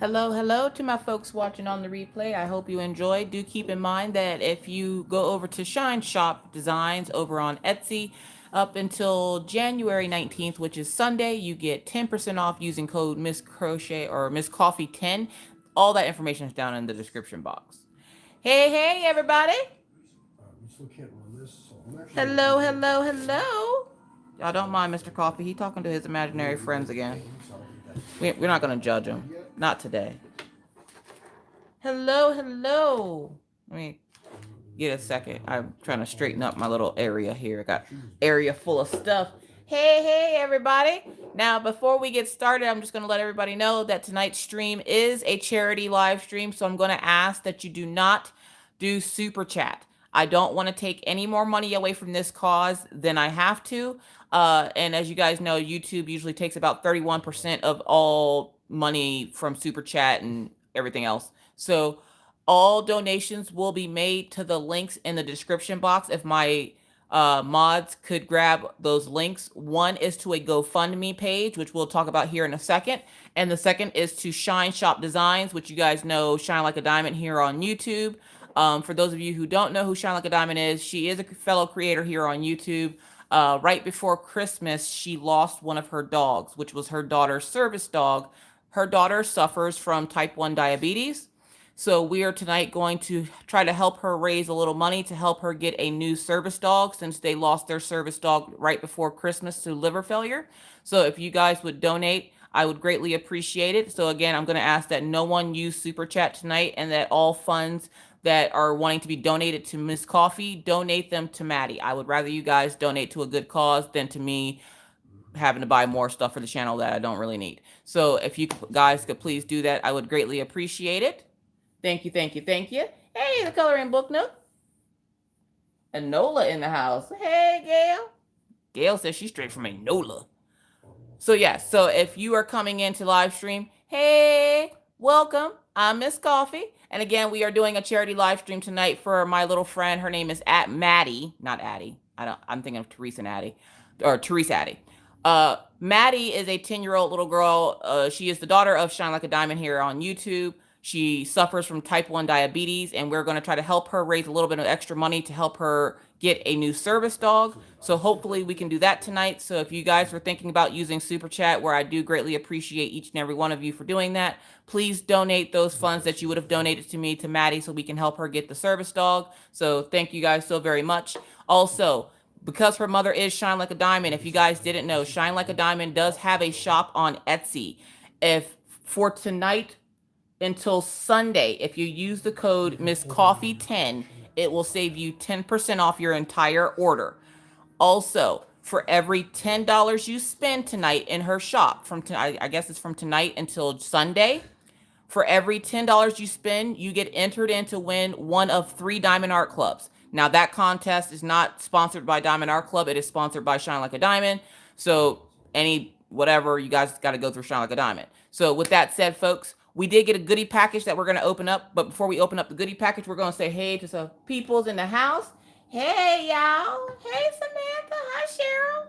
Hello, hello to my folks watching on the replay. I hope you enjoyed. Do keep in mind that if you go over to Shine Shop Designs over on Etsy up until January 19th, which is Sunday, you get 10% off using code Miss Crochet or Miss Coffee 10. All that information is down in the description box. Hey, hey, everybody. We still can't run this, so I'm actually going to Hello, do that. hello, hello. Y'all don't mind Mr. Coffee. He talking to his imaginary friends again. We're not going to judge him. Not today. Hello, hello. Let me get a second. I'm trying to straighten up my little area here. I got area full of stuff. Hey, hey, everybody. Now, before we get started, I'm just going to let everybody know that tonight's stream is a charity live stream. So I'm going to ask that you do not do super chat. I don't want to take any more money away from this cause than I have to. And as you guys know, YouTube usually takes about 31% of all money from super chat and everything else. So all donations will be made to the links in the description box. If my mods could grab those links. One is to a GoFundMe page, which we'll talk about here in a second. And the second is to Shine Shop Designs, which you guys know Shine Like a Diamond here on YouTube. For those of you who don't know who Shine Like a Diamond is, she is a fellow creator here on YouTube. Right before Christmas, she lost one of her dogs, which was her daughter's service dog. Her daughter suffers from type 1 diabetes. So we are tonight going to try to help her raise a little money to help her get a new service dog since they lost their service dog right before Christmas to liver failure. So if you guys would donate, I would greatly appreciate it. So again, I'm going to ask that no one use Super Chat tonight and that all funds that are wanting to be donated to Miss Coffee, donate them to Maddie. I would rather you guys donate to a good cause than to me having to buy more stuff for the channel that I don't really need. So if you guys could please do that, I would greatly appreciate it. Thank you, thank you, thank you. Hey, the Coloring Book Nook. Enola in the house. Hey, Gail. Gail says she's straight from Enola. So, yeah, so if you are coming into live stream, hey, welcome. I'm Miss Coffee. And again, we are doing a charity live stream tonight for my little friend. Her name is at Maddie, not Addie. I'm thinking of Teresa and Addie, or Teresa Addie. Maddie is a 10-year-old little girl. She is the daughter of Shine Like a Diamond here on YouTube. She suffers from type 1 diabetes, and we're going to try to help her raise a little bit of extra money to help her get a new service dog. So hopefully we can do that tonight. So if you guys were thinking about using Super Chat, where I do greatly appreciate each and every one of you for doing that, please donate those funds that you would have donated to me to Maddie so we can help her get the service dog. So thank you guys so very much. Also, because her mother is Shine Like a Diamond, if you guys didn't know, Shine Like a Diamond does have a shop on Etsy. If for tonight until Sunday, if you use the code Miss Coffee 10, it will save you 10% off your entire order. Also, for every $10 you spend tonight in her shop, I guess it's from tonight until Sunday, for every $10 you spend, you get entered in to win one of 3 Diamond Art Clubs. Now, that contest is not sponsored by Diamond Art Club. It is sponsored by Shine Like a Diamond. So, whatever, you guys got to go through Shine Like a Diamond. So, with that said, folks, we did get a goodie package that we're going to open up. But before we open up the goodie package, we're going to say hey to some peoples in the house. Hey, y'all. Hey, Samantha. Hi, Cheryl.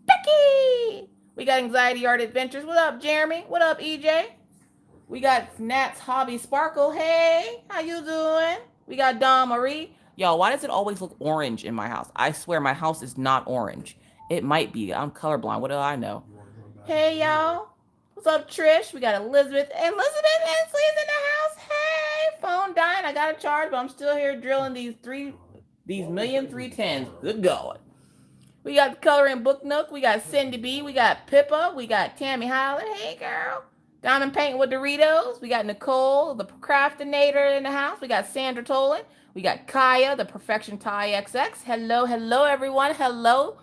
Becky. We got Anxiety Art Adventures. What up, Jeremy? What up, EJ? We got Nat's Hobby Sparkle. Hey, how you doing? We got Dawn Marie. Yo, why does it always look orange in my house? I swear my house is not orange. It might be. I'm colorblind. What do I know? Hey, y'all. What's up, Trish? We got Elizabeth. Elizabeth Hensley's in the house. Hey, phone dying. I got a charge, but I'm still here drilling these 310s. Good God. We got the Coloring Book Nook. We got Cindy B. We got Pippa. We got Tammy Holland. Hey, girl. Diamond Painting with Doritos. We got Nicole, the Procrastinator in the house. We got Sandra Tolan. We got Kaya, the Perfection Tie XX. Hello, hello, everyone. Hello.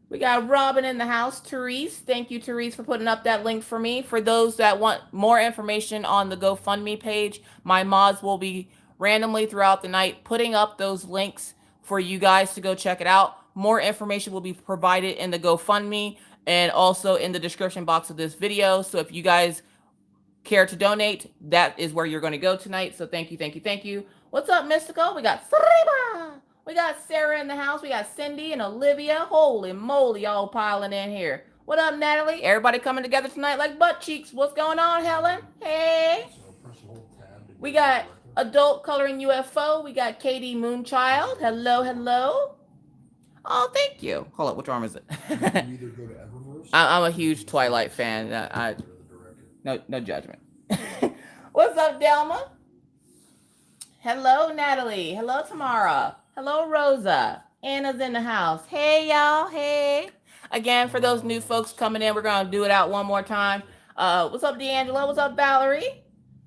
We got Robin in the house. Therese. Thank you, Therese, for putting up that link for me. For those that want more information on the GoFundMe page, my mods will be randomly throughout the night putting up those links for you guys to go check it out. More information will be provided in the GoFundMe and also in the description box of this video. So if you guys care to donate, that is where you're going to go tonight. So thank you, thank you, thank you. What's up, Mystical? We got Sriba. We got Sarah in the house. We got Cindy and Olivia. Holy moly, y'all piling in here. What up, Natalie? Everybody coming together tonight like butt cheeks. What's going on, Helen? Hey. We got Adult Coloring UFO. We got Katie Moonchild. Hello, hello. Oh, thank you. Hold up, which arm is it? I'm a huge Twilight fan. No judgment. What's up, Delma? Hello, Natalie. Hello, Tamara. Hello, Rosa. Anna's in the house. Hey, y'all. Hey. Again, for those new folks coming in, we're going to do it out one more time. What's up, D'Angelo? What's up, Valerie?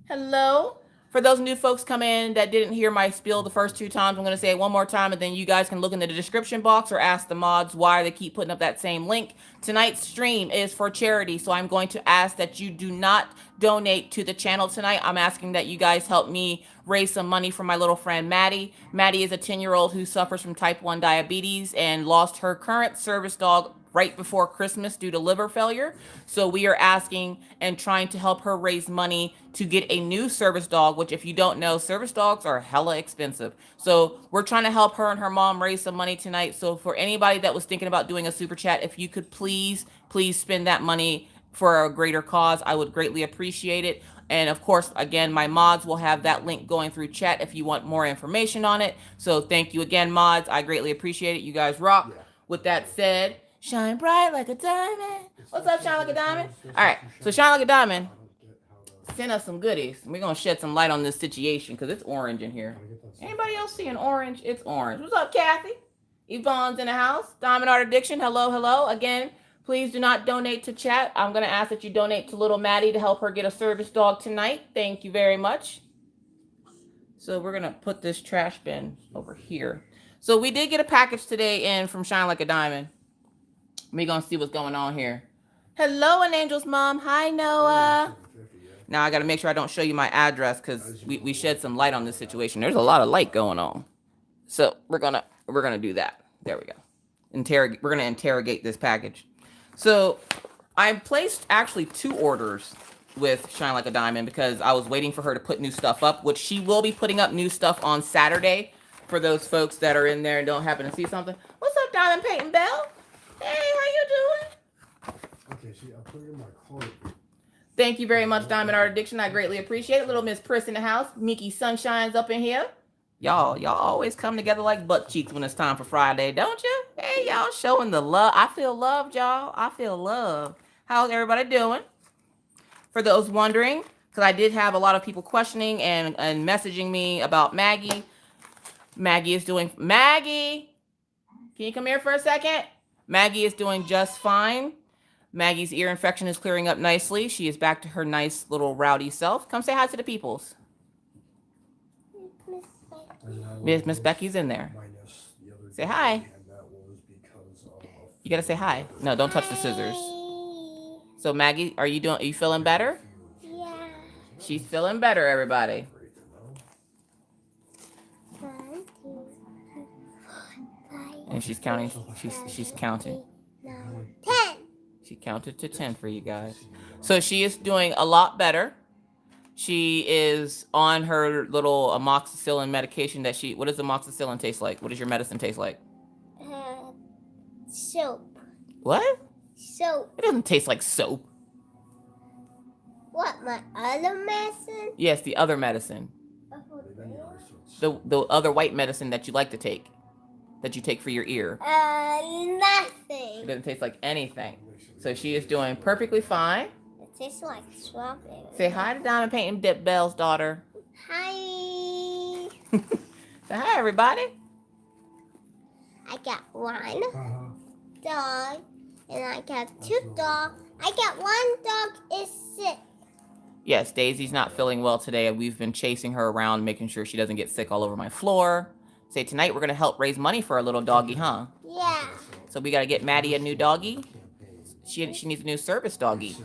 Hello. For those new folks coming in that didn't hear my spiel the first 2 times, I'm going to say it one more time, and then you guys can look in the description box or ask the mods why they keep putting up that same link. Tonight's stream is for charity, so I'm going to ask that you do not donate to the channel tonight. I'm asking that you guys help me raise some money for my little friend Maddie. Maddie is a 10-year-old who suffers from type 1 diabetes and lost her current service dog right before Christmas due to liver failure. So we are asking and trying to help her raise money to get a new service dog, which if you don't know, service dogs are hella expensive. So we're trying to help her and her mom raise some money tonight. So for anybody that was thinking about doing a super chat, if you could please spend that money for a greater cause, I would greatly appreciate it. And of course, again, my mods will have that link going through chat if you want more information on it. So thank you again, mods. I greatly appreciate it. You guys rock. Yeah. With that said, shine bright like a diamond. What's up, shine like a diamond? All right, so shine like a diamond. Send us some goodies. We're going to shed some light on this situation because it's orange in here. Anybody else seeing orange? It's orange. What's up, Kathy? Yvonne's in the house. Diamond Art Addiction. Hello, hello. Again, please do not donate to chat. I'm going to ask that you donate to little Maddie to help her get a service dog tonight. Thank you very much. So we're going to put this trash bin over here. So we did get a package today in from Shine Like a Diamond. We're going to see what's going on here. Hello, An Angel's mom. Hi, Noah. Now I got to make sure I don't show you my address because we shed some light on this situation. There's a lot of light going on. So we're going to do that. There we go. We're going to interrogate this package. So I placed actually 2 orders with Shine Like a Diamond because I was waiting for her to put new stuff up, which she will be putting up new stuff on Saturday for those folks that are in there and don't happen to see something. What's up, Diamond Peyton Bell? Hey, how you doing? Okay, see, I'll put it in my cart. Thank you very much, Diamond Art Addiction. I greatly appreciate it. Little Miss Priss in the house. Mickey Sunshine's up in here. Y'all always come together like butt cheeks when it's time for Friday, don't you? Hey, y'all showing the love. I feel loved, y'all. I feel loved. How's everybody doing? For those wondering, because I did have a lot of people questioning and messaging me about Maggie. Maggie, can you come here for a second? Maggie is doing just fine. Maggie's ear infection is clearing up nicely. She is back to her nice little rowdy self. Come say hi to the peoples. Miss Becky's in there. Say hi. You gotta say hi. No, don't touch the scissors. So Maggie, are you feeling better? Yeah. She's feeling better, everybody. 1, 2, 3, 4, 5. And she's counting. She's counting. 9, 10. She counted to 10 for you guys. So she is doing a lot better. She is on her little amoxicillin medication that what does amoxicillin taste like? What does your medicine taste like? Soap. What? Soap. It doesn't taste like soap. What, my other medicine? Yes, the other medicine. The other white medicine that you like to take. That you take for your ear. Nothing. It doesn't taste like anything. So she is doing perfectly fine. It tastes like strawberry. Say hi to Diamond Painting Dip Bell's daughter. Hi. Say hi, everybody. I got 1 dog, and I got 2 dogs. I got 1 dog is sick. Yes, Daisy's not feeling well today. We've been chasing her around, making sure she doesn't get sick all over my floor. Say tonight we're going to help raise money for our little doggy, huh? Yeah. So we got to get Maddie a new doggy. She needs a new service doggy.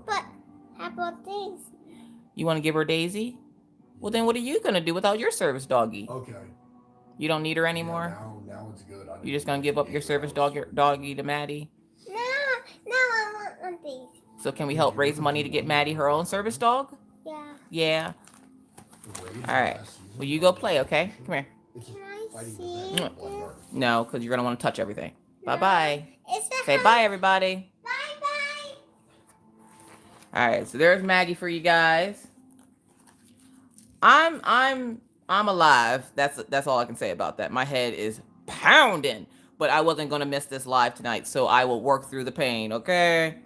But how about these? You want to give her Daisy? Well, then what are you going to do without your service doggy? Okay. You don't need her anymore? Yeah, now it's good. You're just going to give up your service doggy to Maddie? No, I want one of these. So can we help raise money to get Maddie her own service dog? Yeah. Yeah. All right. Well, you go play, okay? Come here. Can I see them? No, because you're going to want to touch everything. Bye-bye. It's a Say bye, everybody. Bye-bye. All right, so there's Maggie for you guys. I'm alive. That's all I can say about that. My head is pounding, but I wasn't gonna miss this live tonight, so I will work through the pain. Okay.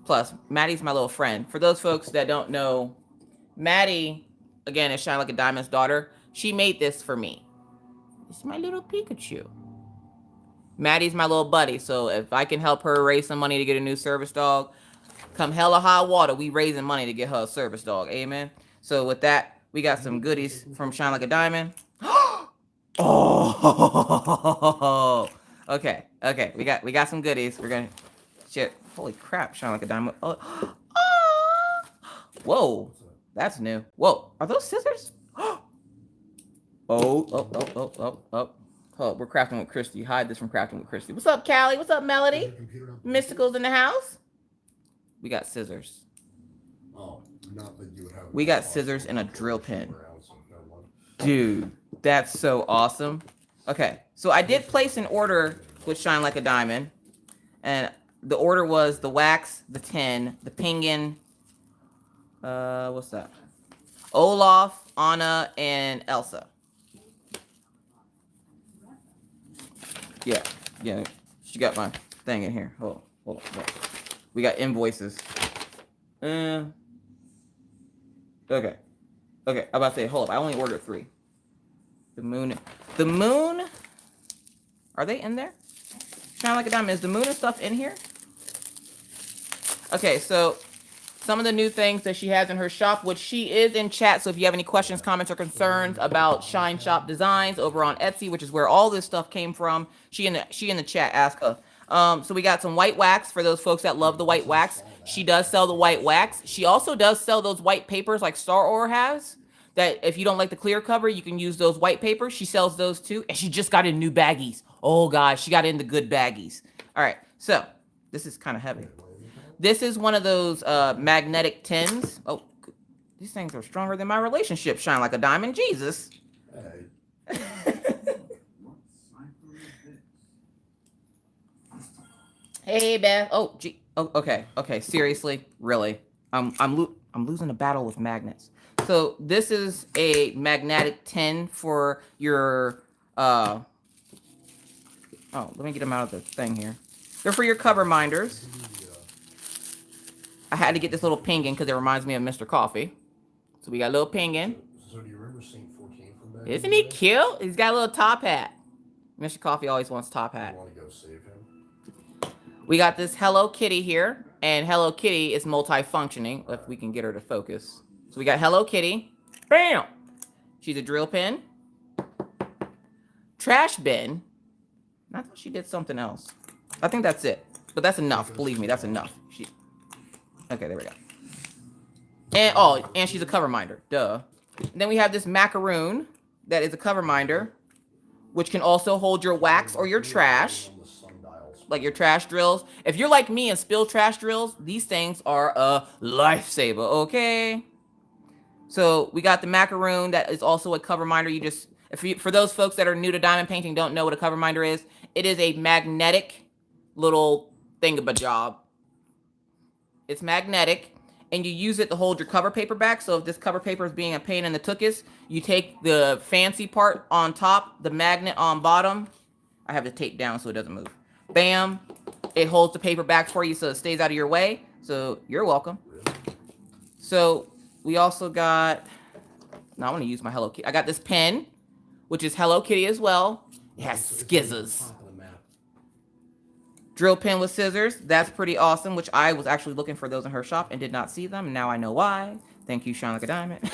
Plus, Maddie's my little friend. For those folks that don't know, Maddie, again, is Shine Like a Diamond's daughter. She made this for me. It's my little Pikachu. Maddie's my little buddy, so if I can help her raise some money to get a new service dog, come hell or high water, we raising money to get her a service dog. Amen. So with that, we got some goodies from Shine Like a Diamond. Oh, okay. We got some goodies. We're gonna shit. Holy crap! Shine Like a Diamond. Oh. Whoa, that's new. Whoa, are those scissors? Oh. We're crafting with Christy. Hide this from crafting with Christy. What's up, Callie? What's up, Melody? Mysticals in the house. We got scissors. Oh, not that you would have. We got scissors and a drill pin. Dude, that's so awesome. Okay, so I did place an order with Shine Like a Diamond. And the order was the wax, the tin, the penguin. What's that? Olaf, Anna, and Elsa. Yeah. She got my thing in here. Hold on. We got invoices. Okay. I'm about to say, hold up. I only ordered 3. The moon. Are they in there? Shine Like a Diamond. Is the moon and stuff in here? Okay, so some of the new things that she has in her shop, which she is in chat. So if you have any questions, comments, or concerns about Shine Shop Designs over on Etsy, which is where all this stuff came from, she in the chat. Ask her. So we got some white wax for those folks that love the white wax. She does sell the white wax. She also does sell those white papers like Star Aura has. That if you don't like the clear cover, you can use those white papers. She sells those too. And she just got in new baggies. Oh, gosh. She got in the good baggies. All right. So this is kind of heavy. This is one of those magnetic tins. Oh, these things are stronger than my relationship. Shine Like a Diamond. Jesus. Hey. Hey, Beth. Oh, gee. Oh, okay. Seriously, really. I'm losing a battle with magnets. So this is a magnetic tin for your. Oh, let me get them out of the thing here. They're for your cover minders. I had to get this little penguin because it reminds me of Mr. Coffee. So we got a little penguin. So do you remember Saint 14 from back? Isn't he cute? He's got a little top hat. Mr. Coffee always wants top hat. You want to go save him? We got this Hello Kitty here. And Hello Kitty is multifunctioning. If we can get her to focus. So we got Hello Kitty. Bam! She's a drill pin. Trash bin. I thought she did something else. I think that's it. But that's enough. Believe me, that's enough. Okay, there we go. And she's a cover minder. Duh. And then we have this macaroon that is a cover minder, which can also hold your wax or your trash, like your trash drills. If you're like me and spill trash drills, these things are a lifesaver, okay? So we got the macaroon that is also a cover minder. For those folks that are new to diamond painting, don't know what a cover minder is, it is a magnetic little thingabob. It's magnetic, and you use it to hold your cover paper back. So if this cover paper is being a pain in the tuchus, you take the fancy part on top, the magnet on bottom. I have the tape down so it doesn't move. Bam. It holds the paper back for you so it stays out of your way. So you're welcome. So we also got... Now I want to use my Hello Kitty. I got this pen, which is Hello Kitty as well. It has skizzes. Drill pin with scissors. That's pretty awesome, which I was actually looking for those in her shop and did not see them. And now I know why. Thank you, Shine Like a Diamond.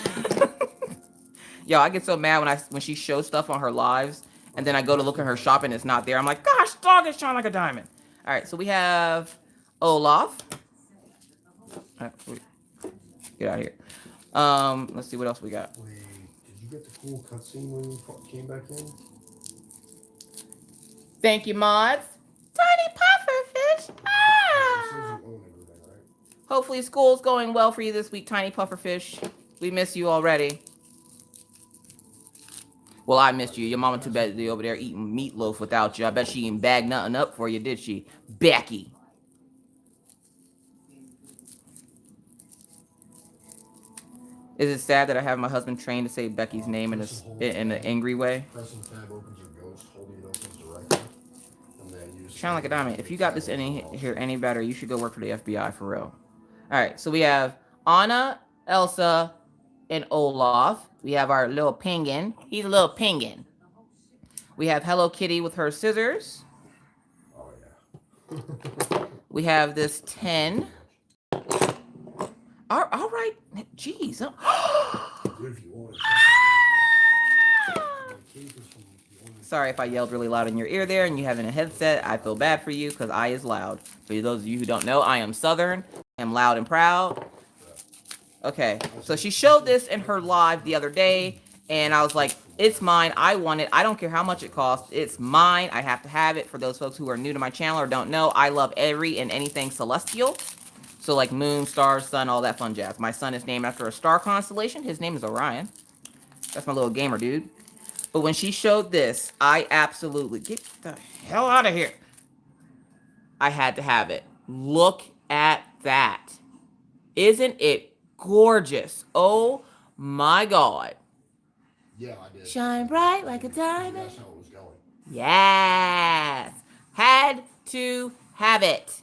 Yo, I get so mad when she shows stuff on her lives and then I go to look at her shop and it's not there. I'm like, gosh, dog, it's Shine Like a Diamond. All right, so we have Olaf. All right, get out of here. Let's see what else we got. Wait, did you get the cool cutscene when you came back in? Thank you, mods. Tiny pufferfish. Ah! Hopefully school's going well for you this week, Tiny Pufferfish. We miss you already. Well, I missed you. Your mama too bad to be over there eating meatloaf without you. I bet she didn't bag nothing up for you, did she? Becky. Is it sad that I have my husband trained to say Becky's name in an angry way? Pressing tab opens your ghost, holding it opens directly. And then use Shine like a diamond. If you got this here any better, you should go work for the FBI for real. Alright, so we have Anna, Elsa, and Olaf. We have our little penguin. He's a little penguin. We have Hello Kitty with her scissors. Oh, yeah. We have this 10. All right. Jeez. Sorry if I yelled really loud in your ear there and you having a headset. I feel bad for you because I is loud. For those of you who don't know, I am Southern. I'm loud and proud. Okay, so she showed this in her live the other day, and I was like, it's mine. I want it. I don't care how much it costs. It's mine. I have to have it. For those folks who are new to my channel or don't know, I love every and anything celestial. So like moon, stars, sun, all that fun jazz. My son is named after a star constellation. His name is Orion. That's my little gamer dude. But when she showed this, I absolutely... Get the hell out of here. I had to have it. Look at that. Isn't it gorgeous? Oh my God. Yeah, I did. Shine bright like a diamond. That's how it was going. Yes. Had to have it.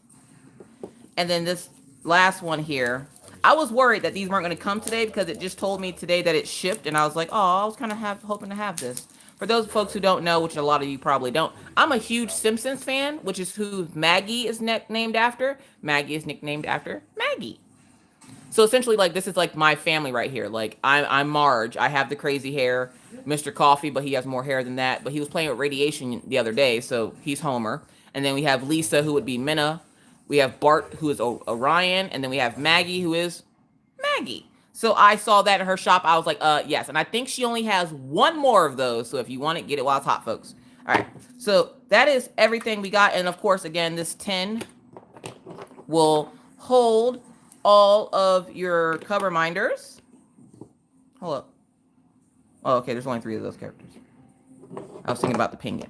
And then this last one here. I was worried that these weren't going to come today because it just told me today that it shipped. And I was like, oh, I was kind of hoping to have this. For those folks who don't know, which a lot of you probably don't, I'm a huge Simpsons fan, which is who Maggie is named after. Maggie is nicknamed after Maggie. So essentially, like, this is like my family right here. Like, I'm Marge. I have the crazy hair. Mr. Coffee, but he has more hair than that. But he was playing with radiation the other day, so he's Homer. And then we have Lisa, who would be Minna. We have Bart, who is Orion. And then we have Maggie, who is Maggie. So I saw that in her shop. I was like, yes. And I think she only has one more of those. So if you want it, get it while it's hot, folks. All right. So that is everything we got. And of course, again, this tin will hold all of your cover minders. Hold up. Oh, okay. There's only 3 of those characters. I was thinking about the penguin.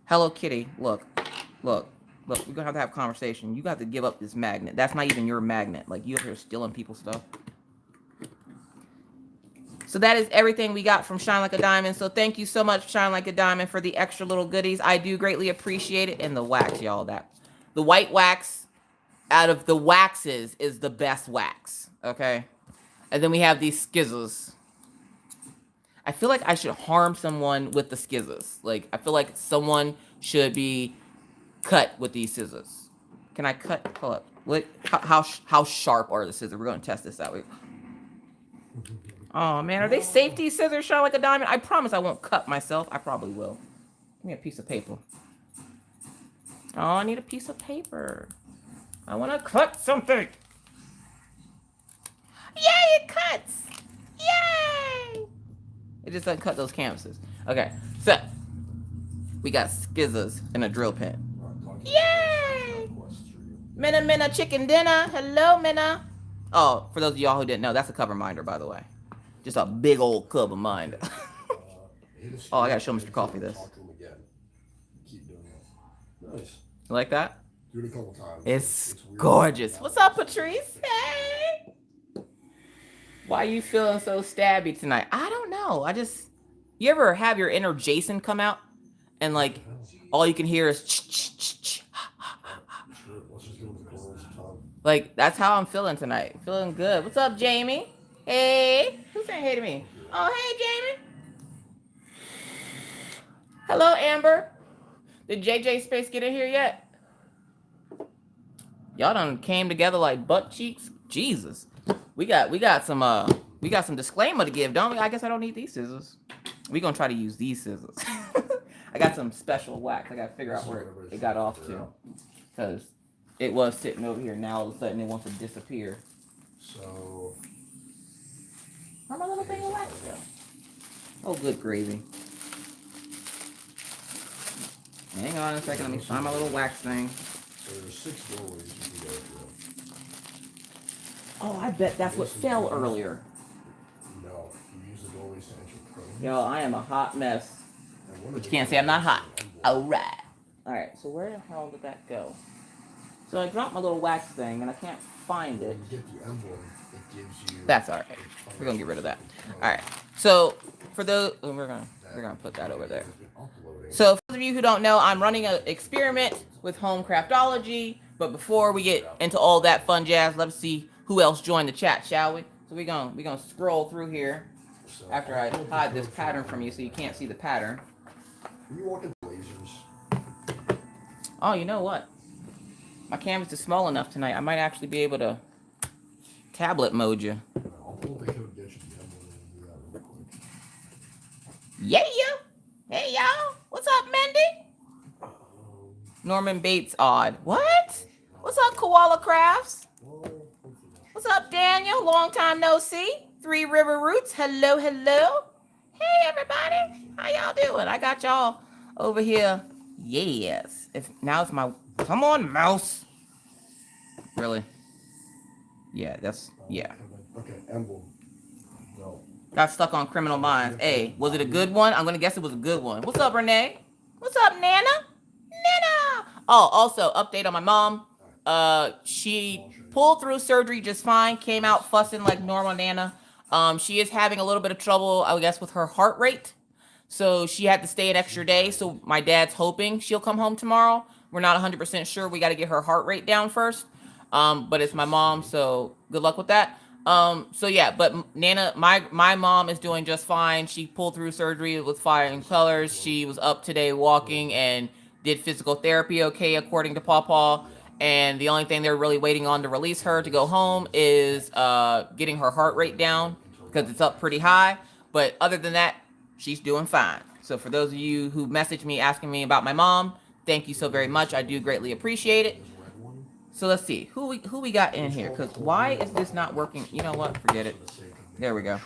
Hello Kitty. Look. Look. Look, we're going to have conversation. You got to give up this magnet. That's not even your magnet. Like, you up here stealing people's stuff. So that is everything we got from Shine Like a Diamond. So thank you so much, Shine Like a Diamond, for the extra little goodies. I do greatly appreciate it. And the wax, y'all. The white wax out of the waxes is the best wax. Okay? And then we have these skizzles. I feel like I should harm someone with the skizzles. Like, I feel like someone should be cut with these scissors. Can I cut? Hold up. What? How sharp are the scissors? We're going to test this out. Oh, man. Are they safety scissors, Shine Like a Diamond? I promise I won't cut myself. I probably will. Give me a piece of paper. Oh, I need a piece of paper. I want to cut something. Yay, it cuts. Yay. It just doesn't cut those canvases. Okay, so we got skizzers and a drill pen. Yay! Minna chicken dinner. Hello, Minna. Oh, for those of y'all who didn't know, that's a cover minder, by the way. Just a big old cover minder. Oh, I gotta show Mr. Coffee this. Nice. You like that? Do it a couple times. It's gorgeous. What's up, Patrice? Hey! Why are you feeling so stabby tonight? I don't know. You ever have your inner Jason come out? And like, all you can hear is like, that's how I'm feeling tonight. Feeling good. What's up, Jamie? Hey. Who's saying hey to me? Oh, hey, Jamie. Hello, Amber. Did JJ Space get in here yet? Y'all done came together like butt cheeks. Jesus. We got some disclaimer to give, don't we? I guess I don't need these scissors. We're gonna try to use these scissors. I got some special wax. I gotta figure out where it got off to. Because it was sitting over here. Now all of a sudden it wants to disappear. So where'd my little thing of wax go? Oh, good gravy. Hang on a second. Let me find my little wax thing. So there's 6 doorways you can go through. Oh, I bet that's what fell earlier. No, you use the doorways to enter Y'all, I am a hot mess. But you can't say I'm not hot. Alright. Alright, so where the hell did that go? So I dropped my little wax thing and I can't find it. That's alright. We're gonna get rid of that. Alright. So for those we're gonna put that over there. So for those of you who don't know, I'm running an experiment with home craftology. But before we get into all that fun jazz, let's see who else joined the chat, shall we? So we're gonna scroll through here after I hide this pattern from you so you can't see the pattern. You walking lasers? Oh, you know what? My canvas is small enough tonight. I might actually be able to tablet mode you. I'll pull the code Gidge and the emblem and do that real quick. Yeah. Hey, y'all. What's up, Mindy? Norman Bates odd. What? What's up, Koala Crafts? What's up, Daniel? Long time no see. Three River Roots. Hello. Hey, everybody. How y'all doing? I got y'all over here. Yes. Now it's my... Come on, mouse. Really? Yeah, yeah. Okay, emblem. No. Got stuck on Criminal Minds. Hey, was it a good one? I'm going to guess it was a good one. What's up, Renee? What's up, Nana? Oh, also, update on my mom. She pulled through surgery just fine. Came out fussing like normal Nana. She is having a little bit of trouble, I guess, with her heart rate. So she had to stay an extra day. So my dad's hoping she'll come home tomorrow. We're not 100% sure. We got to get her heart rate down first. But it's my mom, so good luck with that. So yeah, but Nana, my mom is doing just fine. She pulled through surgery with flying colors. She was up today walking and did physical therapy okay, according to Pawpaw. And the only thing they're really waiting on to release her to go home is getting her heart rate down because it's up pretty high. But other than that, she's doing fine. So for those of you who messaged me asking me about my mom, thank you so very much. I do greatly appreciate it. So let's see who we got in here. Because why is this not working? You know what? Forget it. There we go.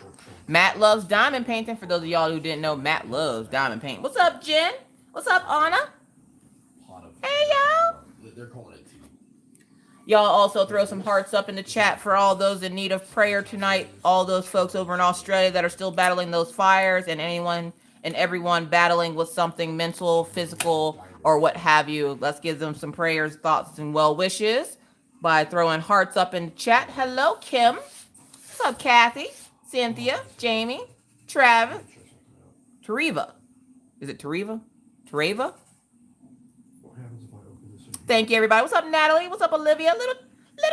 Matt loves diamond painting. For those of y'all who didn't know, Matt loves diamond painting. What's up, Jen? What's up, Anna? Hey, y'all. They're calling it tea. Y'all also throw some hearts up in the chat for all those in need of prayer tonight. All those folks over in Australia that are still battling those fires, and anyone and everyone battling with something mental, physical, or what have you. Let's give them some prayers, thoughts, and well wishes by throwing hearts up in the chat. Hello, Kim. What's up, Kathy, Cynthia, Jamie, Travis, Tereva. Is it Tereva? Tereva? Thank you, everybody. What's up, Natalie? What's up, Olivia? Little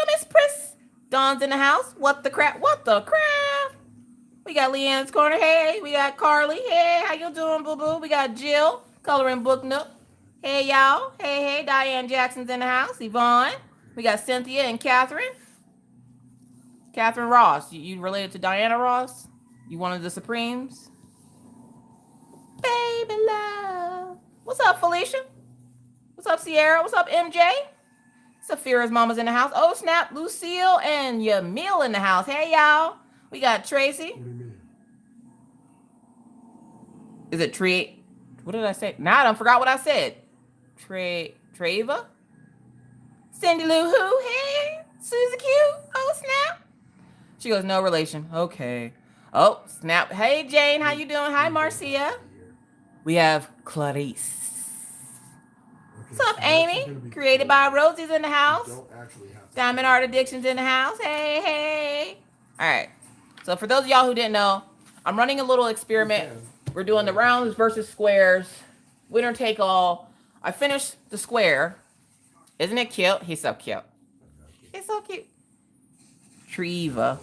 Miss Pris. Dawn's in the house. What the crap? What the crap? We got Leanne's Corner. Hey. We got Carly. Hey, how you doing, boo-boo? We got Jill, Coloring Book Nook. Hey, y'all. Hey. Diane Jackson's in the house. Yvonne. We got Cynthia and Catherine. Catherine Ross. You related to Diana Ross? You one of the Supremes? Baby love. What's up, Felicia? What's up, Sierra? What's up, MJ? Saphira's mama's in the house. Oh, snap. Lucille and Yamil in the house. Hey, y'all. We got Tracy. What do you mean? Is it Trey? What did I say? Now I done forgot what I said. Treva? Cindy Lou Who? Hey. Susie Q? Oh, snap. She goes, no relation. Okay. Oh, snap. Hey, Jane. How you doing? Hi, Marcia. We have Clarice. What's up, Amy? Created by Rosie's in the house. Diamond Art Addiction's in the house. Hey. All right. So for those of y'all who didn't know, I'm running a little experiment. We're doing the rounds versus squares. Winner take all. I finished the square. Isn't it cute? He's so cute. He's so cute. Treva.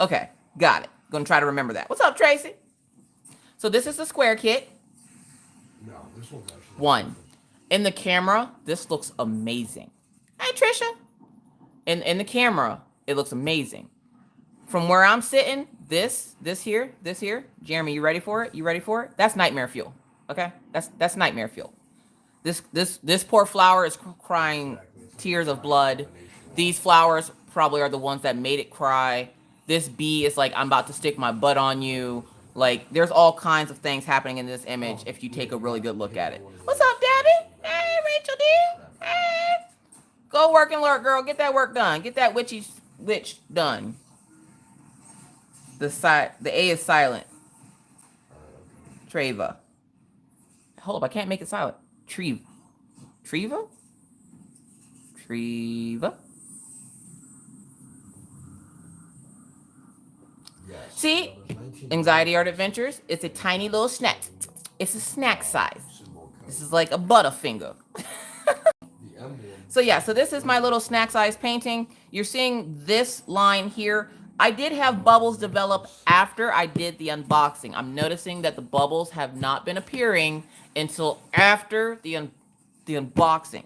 Okay. Got it. Gonna try to remember that. What's up, Tracy? So this is the square kit. No, this one's actually One. In the camera, this looks amazing. Hey, Trisha. In the camera, it looks amazing. From where I'm sitting, this here. Jeremy, you ready for it? That's nightmare fuel. Okay? That's nightmare fuel. This poor flower is crying tears of blood. These flowers probably are the ones that made it cry. This bee is like, I'm about to stick my butt on you. Like, there's all kinds of things happening in this image if you take a really good look at it. What's up, Debbie? Hey, Rachel D. Hey. Go work and learn, girl. Get that work done. Get that witch done. The A is silent. Treva. Hold up, I can't make it silent. Treva? Yes. See? Anxiety Art Adventures. It's a tiny little snack. It's a snack size. This is like a Butterfinger. So yeah, so this is my little snack size painting. You're seeing this line here. I did have bubbles develop after I did the unboxing. I'm noticing that the bubbles have not been appearing until after the unboxing.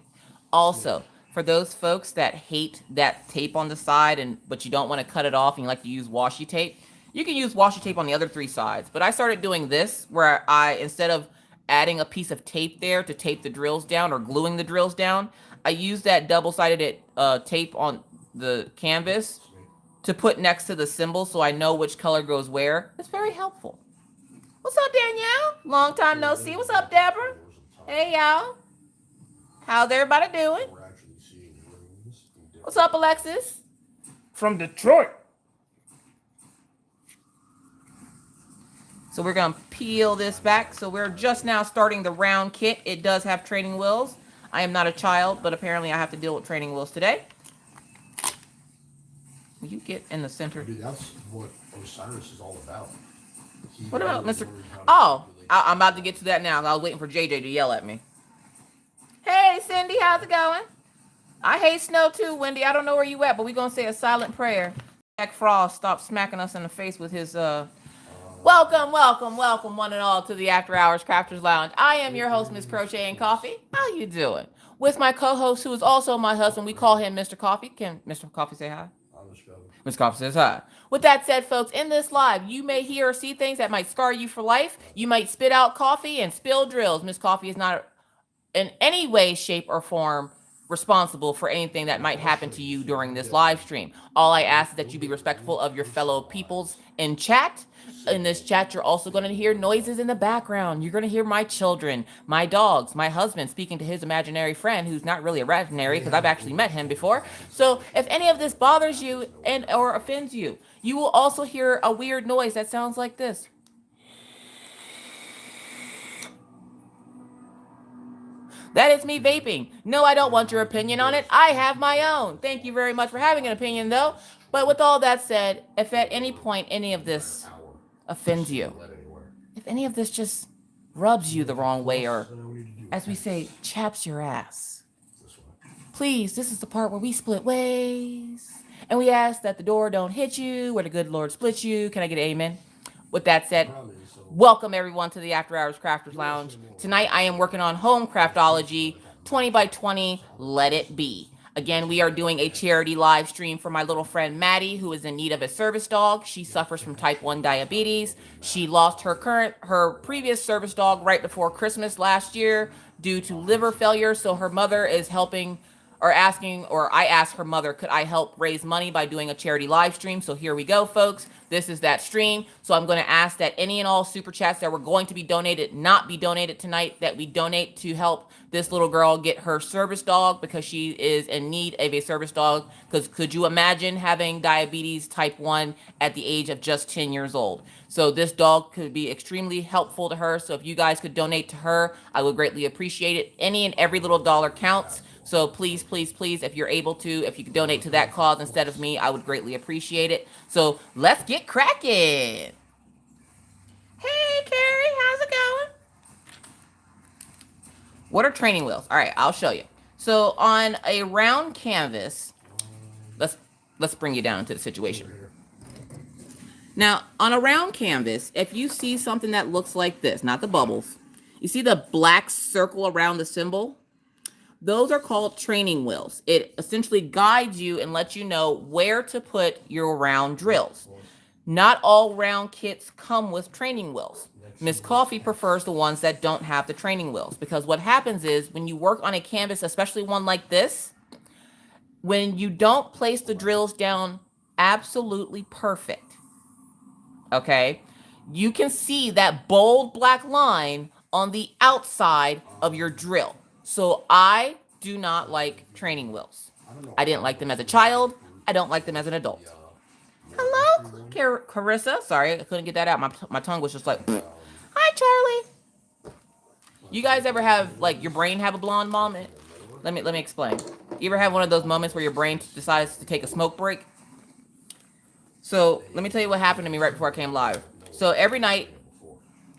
Also, for those folks that hate that tape on the side but you don't want to cut it off and you like to use washi tape, you can use washi tape on the other 3 sides. But I started doing this where I, instead of adding a piece of tape there to tape the drills down or gluing the drills down, I use that double-sided tape on the canvas to put next to the symbol so I know which color goes where. It's very helpful. What's up, Danielle? Long time no see. What's up, Deborah? Hey, y'all. How's everybody doing? What's up, Alexis? From Detroit. So we're going to peel this back. So we're just now starting the round kit. It does have training wheels. I am not a child, but apparently I have to deal with training wheels today. Will you get in the center? Dude, that's what Osiris is all about. What about Mr. Oh, I'm about to get to that now. I was waiting for JJ to yell at me. Hey, Cindy, how's it going? I hate snow too, Wendy. I don't know where you at, but we're going to say a silent prayer. Jack Frost, stop smacking us in the face with his... Welcome, one and all to the After Hours Crafters Lounge. I am your host, Miss Crocheting Coffee. How you doing? With my co-host, who is also my husband. We call him Mr. Coffee. Can Mr. Coffee say hi? Mr. Coffee says hi. With that said, folks, in this live, you may hear or see things that might scar you for life. You might spit out coffee and spill drills. Miss Coffee is not in any way, shape, or form responsible for anything that might happen to you during this live stream. All I ask is that you be respectful of your fellow peoples in chat. In this chat, you're also going to hear noises in the background. You're going to hear my children, my dogs, my husband speaking to his imaginary friend, who's not really imaginary because I've actually met him before. So if any of this bothers you or offends you, you will also hear a weird noise that sounds like this. That is me vaping. No, I don't want your opinion on it. I have my own. Thank you very much for having an opinion, though. But with all that said, if at any point any of this offends you, if any of this just rubs you the wrong way, or, as we say, chaps your ass, please, this is the part where we split ways. And we ask that the door don't hit you, where the good Lord splits you. Can I get an amen? With that said, welcome everyone to the After Hours Crafters Lounge. Tonight I am working on home craftology, 20 by 20, let it be. Again, we are doing a charity live stream for my little friend Maddie, who is in need of a service dog. She suffers from type 1 diabetes. She lost her previous service dog right before Christmas last year due to liver failure. So her mother is helping or asking, or I asked her mother, could I help raise money by doing a charity live stream? So here we go, folks. This is that stream. So I'm going to ask that any and all super chats that were going to be donated, not be donated tonight, that we donate to help this little girl get her service dog because she is in need of a service dog. Because could you imagine having diabetes type 1 at the age of just 10 years old? So this dog could be extremely helpful to her. So if you guys could donate to her, I would greatly appreciate it. Any and every little dollar counts. So please, please, please, if you're able to, if you could donate to that cause instead of me, I would greatly appreciate it. So let's get cracking. Hey, Carrie, how's it going? What are training wheels? All right, I'll show you. So on a round canvas, let's bring you down into the situation. Now, on a round canvas, if you see something that looks like this, not the bubbles, you see the black circle around the symbol? Those are called training wheels. It essentially guides you and lets you know where to put your round drills. Not all round kits come with training wheels. Miss Coffee prefers the ones that don't have the training wheels, because what happens is when you work on a canvas, especially one like this, when you don't place the drills down absolutely perfect, okay, you can see that bold black line on the outside of your drill. So I do not like training wheels. I didn't like them as a child. I don't like them as an adult. Hello, Carissa. Sorry, I couldn't get that out. My tongue was just like, hi, Charlie. You guys ever have, like, your brain have a blonde moment? Let me explain. You ever have one of those moments where your brain decides to take a smoke break? So let me tell you what happened to me right before I came live. So every night,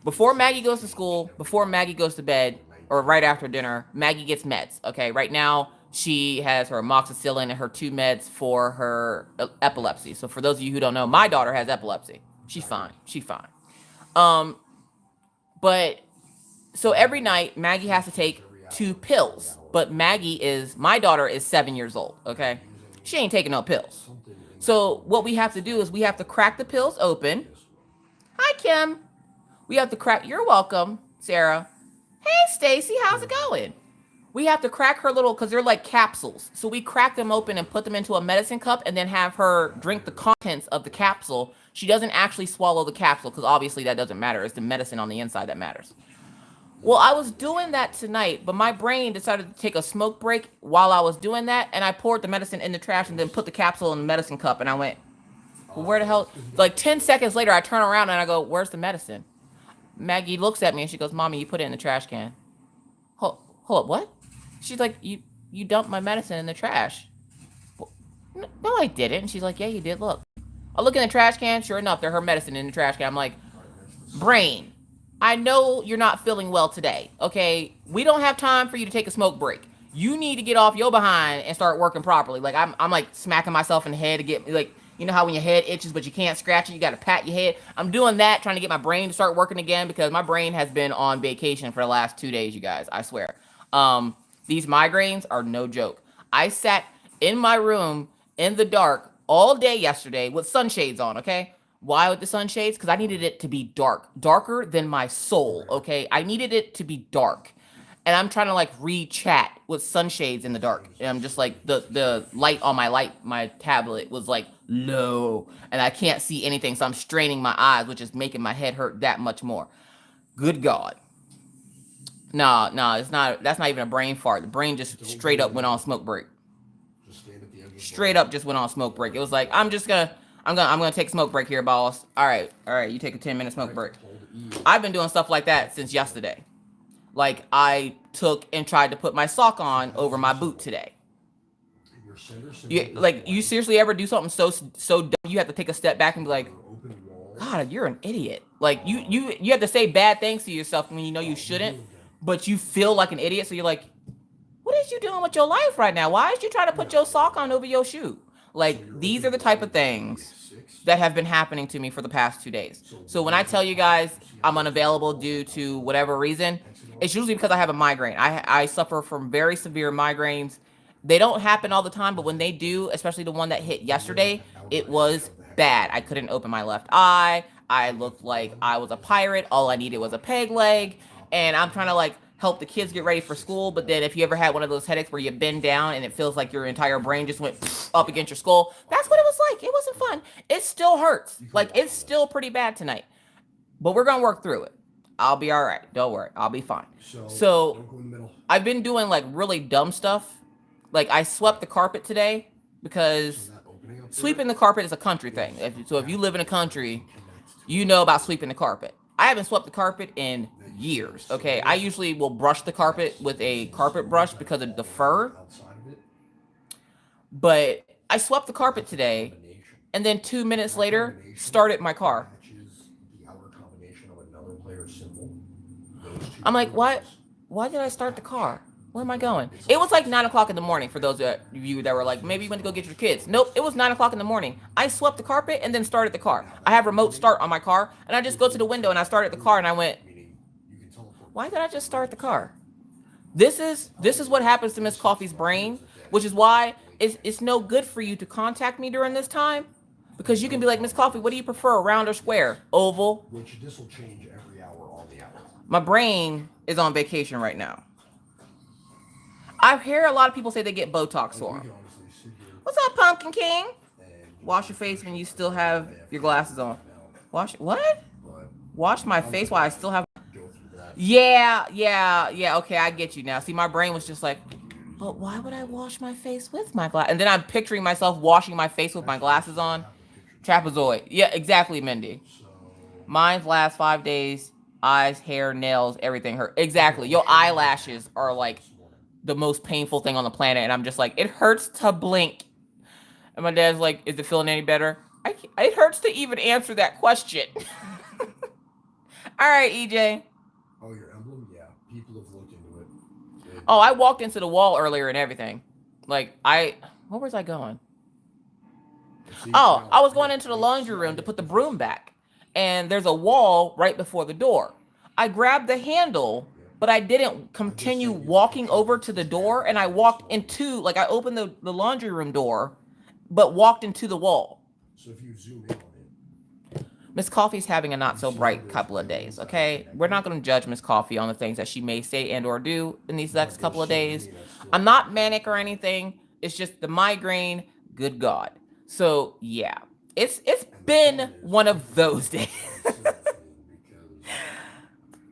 before Maggie goes to school, before Maggie goes to bed, or right after dinner, Maggie gets meds. Okay, right now she has her amoxicillin and her 2 meds for her epilepsy. So for those of you who don't know, my daughter has epilepsy. She's fine. She's fine. But so every night Maggie has to take 2 pills. But my daughter is 7 years old. Okay, she ain't taking no pills. So what we have to do is we have to crack the pills open. Hi, Kim. We have to crack. You're welcome, Sarah. Hey, Stacy, how's it going? We have to crack her little, because they're like capsules. So we crack them open and put them into a medicine cup and then have her drink the contents of the capsule. She doesn't actually swallow the capsule because obviously that doesn't matter. It's the medicine on the inside that matters. Well, I was doing that tonight, but my brain decided to take a smoke break while I was doing that, and I poured the medicine in the trash and then put the capsule in the medicine cup, and I went, well, where the hell? Like 10 seconds later, I turn around and I go, where's the medicine? Maggie looks at me and she goes, Mommy, you put it in the trash can. Hold up, what? She's like, you dumped my medicine in the trash. No, I didn't. And she's like, yeah, you did, look. I look in the trash can, sure enough, there's her medicine in the trash can. I'm like, brain, I know you're not feeling well today, okay? We don't have time for you to take a smoke break. You need to get off your behind and start working properly. Like, I'm like smacking myself in the head to get, like, you know how when your head itches but you can't scratch it, you got to pat your head. I'm doing that, trying to get my brain to start working again because my brain has been on vacation for the last 2 days, you guys, I swear. These migraines are no joke. I sat in my room in the dark all day yesterday with sunshades on, okay? Why with the sunshades? Because I needed it to be dark. Darker than my soul, okay? I needed it to be dark. And I'm trying to, like, read chat with sunshades in the dark. And I'm just, like, the light on my tablet was, like, low. And I can't see anything, so I'm straining my eyes, which is making my head hurt that much more. Good God. No, it's not. That's not even a brain fart. The brain just straight up went on smoke break. Straight up just went on smoke break. It was like, I'm gonna take a smoke break here, boss. All right, you take a 10-minute smoke break. I've been doing stuff like that since yesterday. Like, I took and tried to put my sock on over my boot today. You seriously ever do something so dumb you have to take a step back and be like, God, you're an idiot. Like, you have to say bad things to yourself when you know you shouldn't, but you feel like an idiot, so you're like, what is you doing with your life right now? Why is you trying to put your sock on over your shoe? Like, these are the type of things that have been happening to me for the past 2 days. So when I tell you guys I'm unavailable due to whatever reason, it's usually because I have a migraine. I suffer from very severe migraines. They don't happen all the time, but when they do, especially the one that hit yesterday, it was bad. I couldn't open my left eye. I looked like I was a pirate. All I needed was a peg leg. And I'm trying to, like, help the kids get ready for school. But then if you ever had one of those headaches where you bend down and it feels like your entire brain just went up against your skull, that's what it was like. It wasn't fun. It still hurts. Like, it's still pretty bad tonight. But we're going to work through it. I'll be all right. Don't worry. I'll be fine. So I've been doing, like, really dumb stuff. Like, I swept the carpet today because sweeping the carpet is a country thing. So if you live in a country, you know about sweeping the carpet. I haven't swept the carpet in years, okay? I usually will brush the carpet with a carpet brush because of the fur. But I swept the carpet today, and then 2 minutes later, started my car. I'm like, why did I start the car? Where am I going? It was like 9 o'clock in the morning for those of you that were like, maybe you went to go get your kids. Nope, it was 9 o'clock in the morning. I swept the carpet and then started the car. I have remote start on my car, and I just go to the window and I started the car and I went, why did I just start the car? This is what happens to Miss Coffee's brain, which is why it's no good for you to contact me during this time, because you can be like, Miss Coffee, what do you prefer, round or square? Oval. Which this will change every hour on the hour. My brain is on vacation right now. I hear a lot of people say they get Botox for them. What's up, Pumpkin King? Wash your face when you still have your glasses on. Wash my face while I still have... Yeah, okay, I get you now. See, my brain was just like, but why would I wash my face with my glasses? And then I'm picturing myself washing my face with my glasses on. Trapezoid. Yeah, exactly, Mindy. So Mine lasts 5 days. Eyes, hair, nails, everything hurt. Exactly. Your eyelashes are like the most painful thing on the planet. And I'm just like, it hurts to blink. And my dad's like, is it feeling any better? It hurts to even answer that question. All right, EJ. oh, your emblem? Yeah, people have looked into it. Oh, I walked into the wall earlier and everything. Like, where was I going? Oh, I was going into the laundry room to put the broom back. And there's a wall right before the door. I grabbed the handle, but I didn't continue walking over to the door. And I walked into, like, I opened the laundry room door, but walked into the wall. So if you zoom in on it, Miss Coffee's having a not so bright couple of days, okay? We're not going to judge Miss Coffee on the things that she may say and or do in these next couple of days. I'm not manic or anything. It's just the migraine. Good God. So, yeah. It's been one of those days.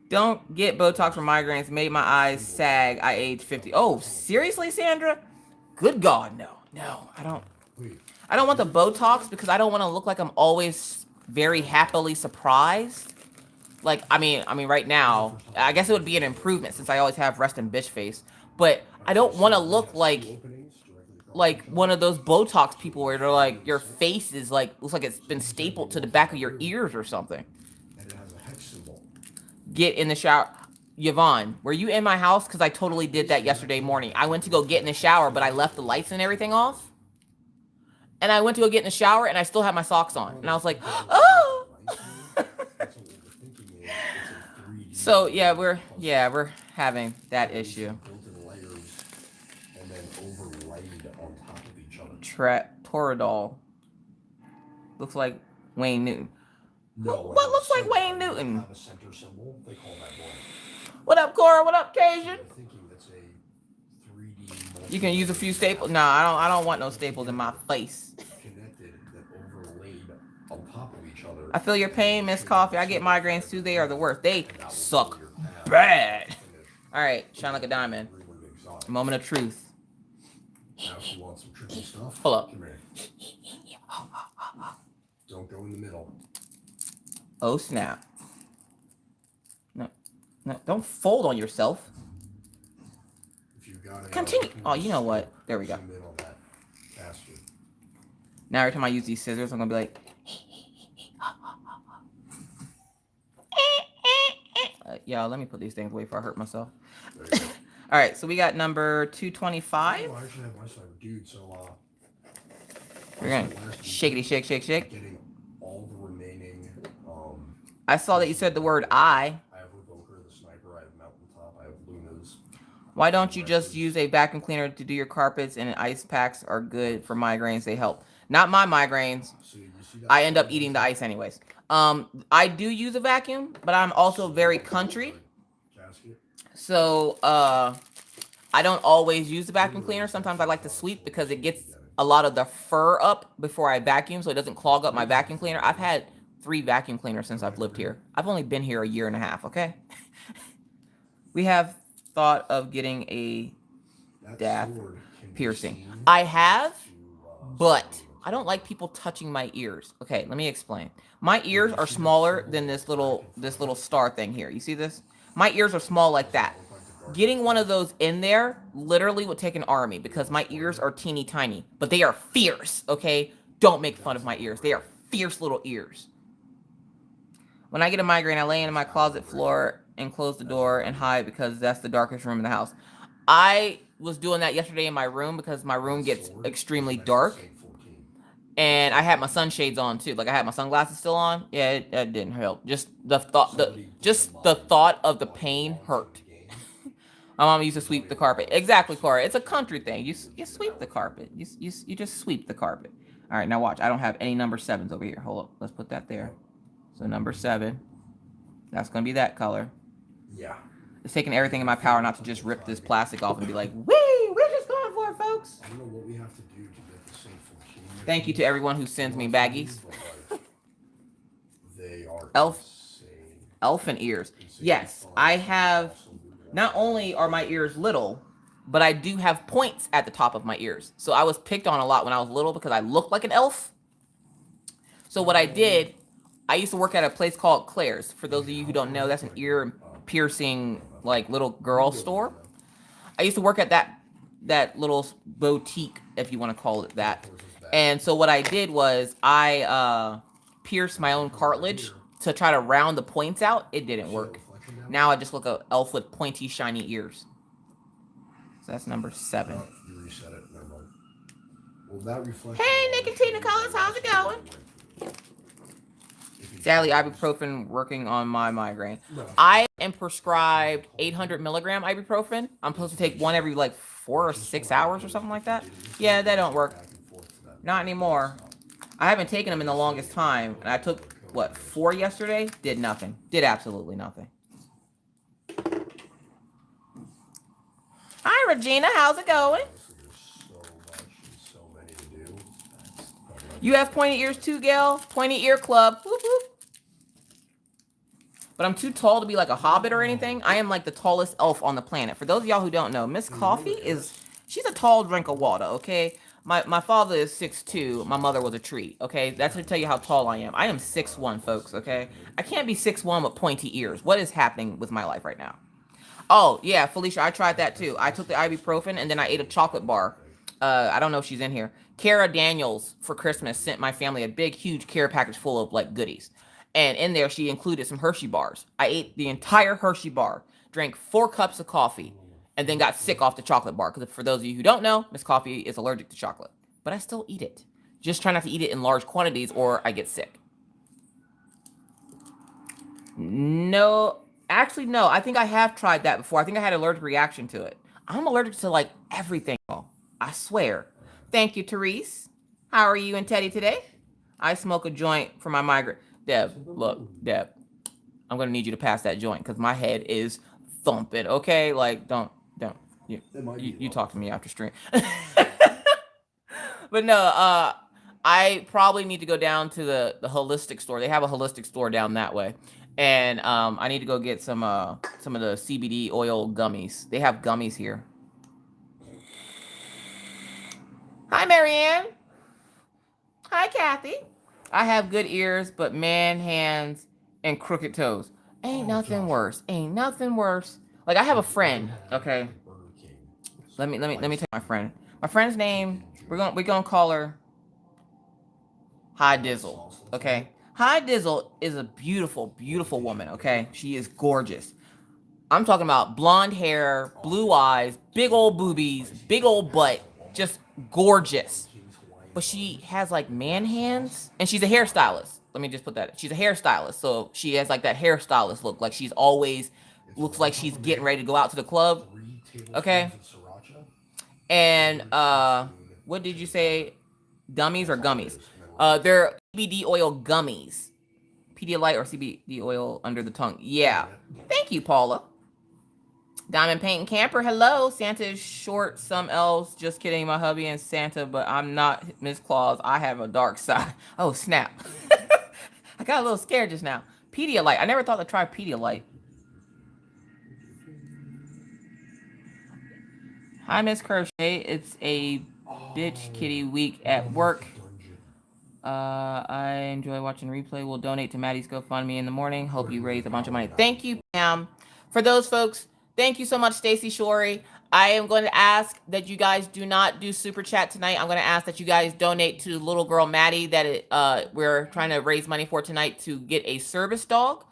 Don't get Botox for migraines. Made my eyes sag. I aged 50. Oh, seriously, Sandra? Good God, no. No, I don't want the Botox because I don't want to look like I'm always very happily surprised. Like, I mean, right now, I guess it would be an improvement since I always have resting bitch face. But I don't want to look like one of those Botox people where they're like, your face is like, looks like it's been stapled to the back of your ears or something. and it has a hex symbol. Get in the shower. Yvonne, were you in my house? Because I totally did that yesterday morning. I went to go get in the shower, but I left the lights and everything off. And I went to go get in the shower, and I still had my socks on. And I was like, oh! So, yeah, we're having that issue. And then overlaid on top of each other. Toradol. Looks like Wayne Newton. No, What looks like Wayne Newton? Have a center symbol. They call that one. What up, Cora? What up, Cajun? I'm thinking that's a 3D. You can use a few staples. No, I don't want no staples in my face. Connected that overlaid on top of each other. I feel your pain, Miss Coffee. I get migraines too. They are the worst. They suck bad. All right, shine like a diamond. Moment of truth. Now, if you want some tricky stuff, Hold up. come here. Don't go in the middle. Oh, snap. No, don't fold on yourself. If you got it, Continue. Oh, you know what? There we go. zoom in on that faster. Now every time I use these scissors, I'm gonna be like, y'all, let me put these things away before I hurt myself. There you go. All right, so we got number 225. Oh, I actually have my side, dude. So We're gonna shakety shake, shake, shake. getting all the remaining. I saw that you said the word I. I have Revoker, the Sniper. I have Mountaintop. I have Luna's. Why don't you just use a vacuum cleaner to do your carpets, and ice packs are good for migraines. They help. Not my migraines. So you see that? I end up eating the ice anyways. I do use a vacuum, but I'm also very country. Casket. So, I don't always use the vacuum cleaner. Sometimes I like to sweep because it gets a lot of the fur up before I vacuum so it doesn't clog up my vacuum cleaner. I've had 3 vacuum cleaners since I've lived here. I've only been here a year and a half, okay? We have thought of getting a That Daff sword can be piercing. seen I have, to, but I don't like people touching my ears. Okay, let me explain. My ears are smaller than this little star thing here. You see this? My ears are small like that. Getting one of those in there literally would take an army because my ears are teeny tiny, but they are fierce, okay? Don't make fun of my ears. They are fierce little ears. When I get a migraine, I lay in my closet floor and close the door and hide because that's the darkest room in the house. I was doing that yesterday in my room because my room gets extremely dark. And I had my sunshades on too. Like I had my sunglasses still on. Yeah, that didn't help. Just the thought of the pain hurt. My mom used to sweep the carpet. Exactly, Cora. It's a country thing. You sweep the carpet. You just sweep the carpet. All right, now watch. I don't have any number 7s over here. Hold up. Let's put that there. So number 7. That's gonna be that color. Yeah. It's taking everything in my power not to just rip this plastic off and be like, wee, we're just going for it, folks. I don't know what we have to do to get the same 14. Thank you to everyone who sends me baggies. They are Elfin ears. Yes, I have. Not only are my ears little, but I do have points at the top of my ears. So I was picked on a lot when I was little because I looked like an elf. So what I did, I used to work at a place called Claire's. For those of you who don't know, that's an ear piercing, like, little girl store. I used to work at that little boutique, if you want to call it that. And so what I did was I pierced my own cartilage to try to round the points out. It didn't work. Now I just look like an elf with pointy, shiny ears. So that's number 7. Oh, you reset it. Never mind. Well, that reflection. Hey, Nicotina Collins, how's it going? Sadly, ibuprofen working on my migraine. I am prescribed 800 milligram ibuprofen. I'm supposed to take one every like 4 or 6 hours or something like that. Yeah, that don't work. Not anymore. I haven't taken them in the longest time. And I took, what, 4 yesterday? Did nothing. Did absolutely nothing. Hi, Regina. How's it going? So many to do. You have pointy ears too, Gail? Pointy ear club. Whoop, whoop. But I'm too tall to be like a hobbit or anything. I am like the tallest elf on the planet. For those of y'all who don't know, Miss Coffee she's a tall drink of water, okay? My father is 6'2". My mother was a tree, okay? That's to tell you how tall I am. I am 6'1", folks, okay? I can't be 6'1" with pointy ears. What is happening with my life right now? Oh, yeah, Felicia, I tried that too. I took the ibuprofen and then I ate a chocolate bar. I don't know if she's in here. Kara Daniels for Christmas sent my family a big, huge care package full of like goodies. And in there, she included some Hershey bars. I ate the entire Hershey bar, drank 4 cups of coffee, and then got sick off the chocolate bar. Because for those of you who don't know, Miss Coffee is allergic to chocolate. But I still eat it. Just try not to eat it in large quantities or I get sick. No, actually, no. I think I have tried that before. I think I had an allergic reaction to it. I'm allergic to like everything. I swear. Thank you, Therese. How are you and Teddy today? I smoke a joint for my migraine. Deb, look, Deb, I'm going to need you to pass that joint because my head is thumping, okay? Like, don't. You talk to me after stream. But no, I probably need to go down to the holistic store. They have a holistic store down that way. And I need to go get some of the CBD oil gummies. They have gummies here. Hi, Marianne. Hi, Kathy. I have good ears, but man hands and crooked toes. Ain't nothing worse. Ain't nothing worse. Like I have a friend. Okay. Let me tell you my friend. My friend's name. We're gonna call her Hi Dizzle. Okay. Hi Dizzle is a beautiful, beautiful woman. Okay. She is gorgeous. I'm talking about blonde hair, blue eyes, big old boobies, big old butt, just gorgeous. But she has like man hands, and she's a hairstylist. Let me just put that. She's a hairstylist, so she has like that hairstylist look. Like she's always looks like she's getting ready to go out to the club. Okay. And what did you say? Dummies or gummies? They're CBD oil gummies. Pedialyte or CBD oil under the tongue. Yeah. Thank you, Paula. Diamond Paint and Camper, hello. Santa is short, some elves. Just kidding, my hubby and Santa, but I'm not Miss Claus. I have a dark side. Oh, snap. I got a little scared just now. Pedialyte. I never thought to try Pedialyte. Hi, Miss Crochet. It's a bitch kitty week at work. I enjoy watching replay. We'll donate to Maddie's GoFundMe in the morning. Hope you raise a bunch of money. Thank you, Pam. For those folks, thank you so much, Stacy Shorey. I am going to ask that you guys do not do super chat tonight. I'm going to ask that you guys donate to little girl Maddie that we're trying to raise money for tonight to get a service dog.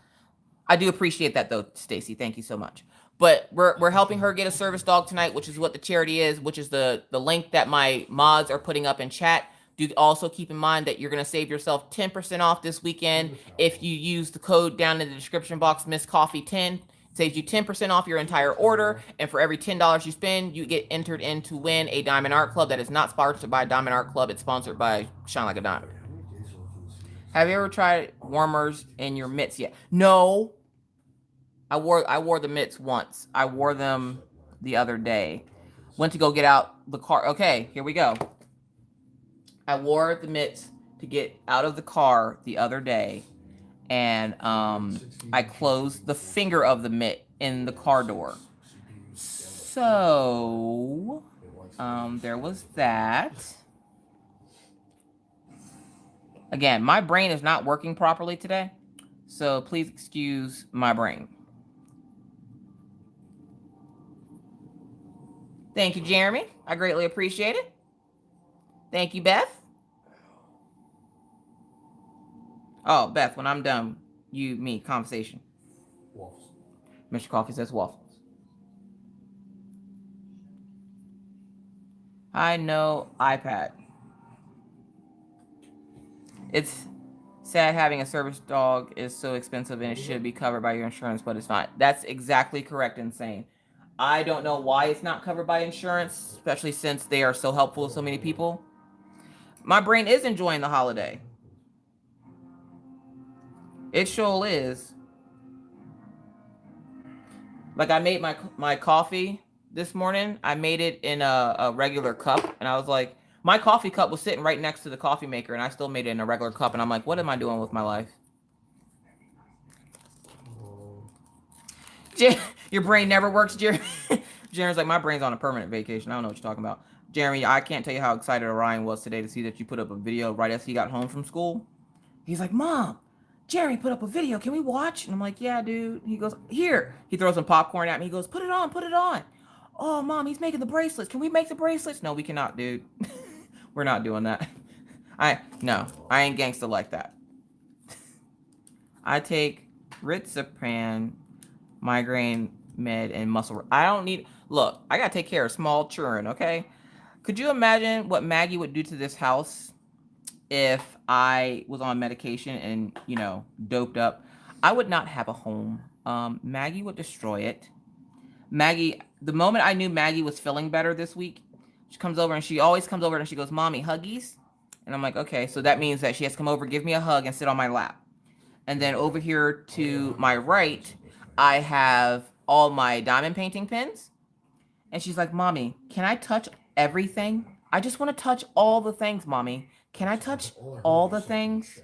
I do appreciate that though, Stacy. Thank you so much. But we're helping her get a service dog tonight, which is what the charity is, which is the link that my mods are putting up in chat. Do also keep in mind that you're going to save yourself 10% off this weekend if you use the code down in the description box, Miss Coffee 10. Saves you 10% off your entire order, and for every $10 you spend, you get entered in to win a Diamond Art Club that is not sponsored by Diamond Art Club. It's sponsored by Shine Like a Diamond. Have you ever tried warmers in your mitts yet? No. I wore the mitts once. I wore them the other day. Went to go get out the car. Okay, here we go. I wore the mitts to get out of the car the other day, and I closed the finger of the mitt in the car door. So there was that. Again, my brain is not working properly today, so please excuse my brain. Thank you, Jeremy. I greatly appreciate it. Thank you, Beth. Oh, Beth, when I'm done, me, conversation. Waffles. Mr. Coffee says waffles. I know iPad. It's sad having a service dog is so expensive and it should be covered by your insurance, but it's not. That's exactly correct, Insane. I don't know why it's not covered by insurance, especially since they are so helpful to so many people. My brain is enjoying the holiday. It sure is. Like, I made my coffee this morning. I made it in a regular cup, and I was like, my coffee cup was sitting right next to the coffee maker, and I still made it in a regular cup, and I'm like, what am I doing with my life? Your brain never works, Jeremy. Jeremy's like, my brain's on a permanent vacation. I don't know what you're talking about. Jeremy, I can't tell you how excited Orion was today to see that you put up a video right as he got home from school. He's like, Mom, Jeremy put up a video. Can we watch? And I'm like, yeah, dude. He goes, here. He throws some popcorn at me. He goes, put it on, put it on. Oh, Mom, he's making the bracelets. Can we make the bracelets? No, we cannot, dude. We're not doing that. No, I ain't gangster like that. I take Rizepran, migraine med, and muscle. I don't need, look, I gotta take care of small children, okay? Could you imagine what Maggie would do to this house if I was on medication and, you know, doped up? I would not have a home. Maggie would destroy it. Maggie, the moment I knew Maggie was feeling better this week, she comes over and she always comes over and she goes, Mommy, huggies? And I'm like, okay, so that means that she has to come over, give me a hug, and sit on my lap. And then over here to my right, I have all my diamond painting pens. And she's like, Mommy, can I touch everything? I just want to touch all the things, Mommy. Can I touch all the things?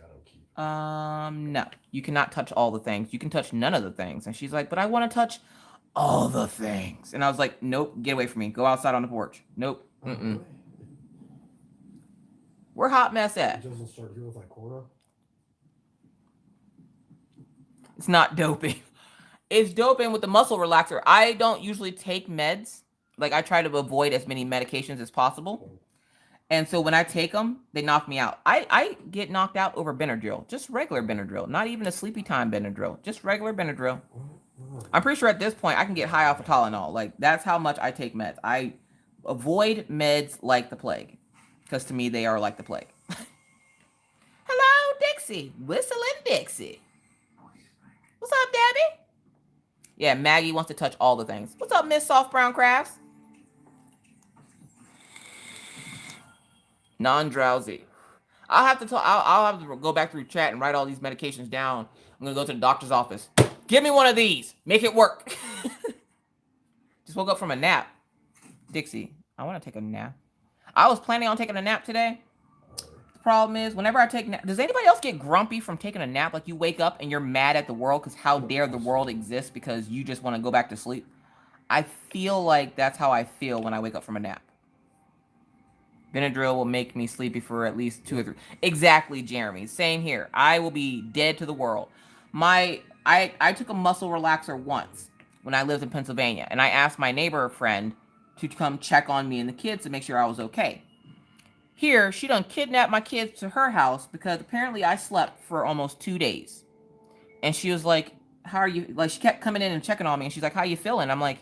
No, you cannot touch all the things. You can touch none of the things. And she's like, but I want to touch all the things. And I was like, nope, get away from me. Go outside on the porch. Nope. Mm-mm. Where Hot Mess at? It doesn't start here with like Cora. It's not doping. It's doping with the muscle relaxer. I don't usually take meds. Like, I try to avoid as many medications as possible. And so when I take them, they knock me out. I get knocked out over Benadryl. Just regular Benadryl. Not even a sleepy time Benadryl. Just regular Benadryl. I'm pretty sure at this point I can get high off of Tylenol. Like, that's how much I take meds. I avoid meds like the plague. Because to me, they are like the plague. Hello, Dixie. Whistling Dixie. What's up, Debbie? Yeah, Maggie wants to touch all the things. What's up, Miss Soft Brown Crafts? Non-drowsy. I'll have to go back through chat and write all these medications down. I'm gonna go to the doctor's office. Give me one of these. Make it work. Just woke up from a nap. Dixie, I want to take a nap. I was planning on taking a nap today. The problem is, whenever I take nap, does anybody else get grumpy from taking a nap? Like, you wake up and you're mad at the world because how dare the world exist because you just want to go back to sleep? I feel like that's how I feel when I wake up from a nap. Benadryl will make me sleepy for at least 2 or 3. Exactly, Jeremy. Same here. I will be dead to the world. I took a muscle relaxer once when I lived in Pennsylvania, and I asked my neighbor friend to come check on me and the kids to make sure I was okay. Here, she done kidnapped my kids to her house because apparently I slept for almost 2 days. And she was like, how are you? Like, she kept coming in and checking on me, and she's like, how you feeling? I'm like,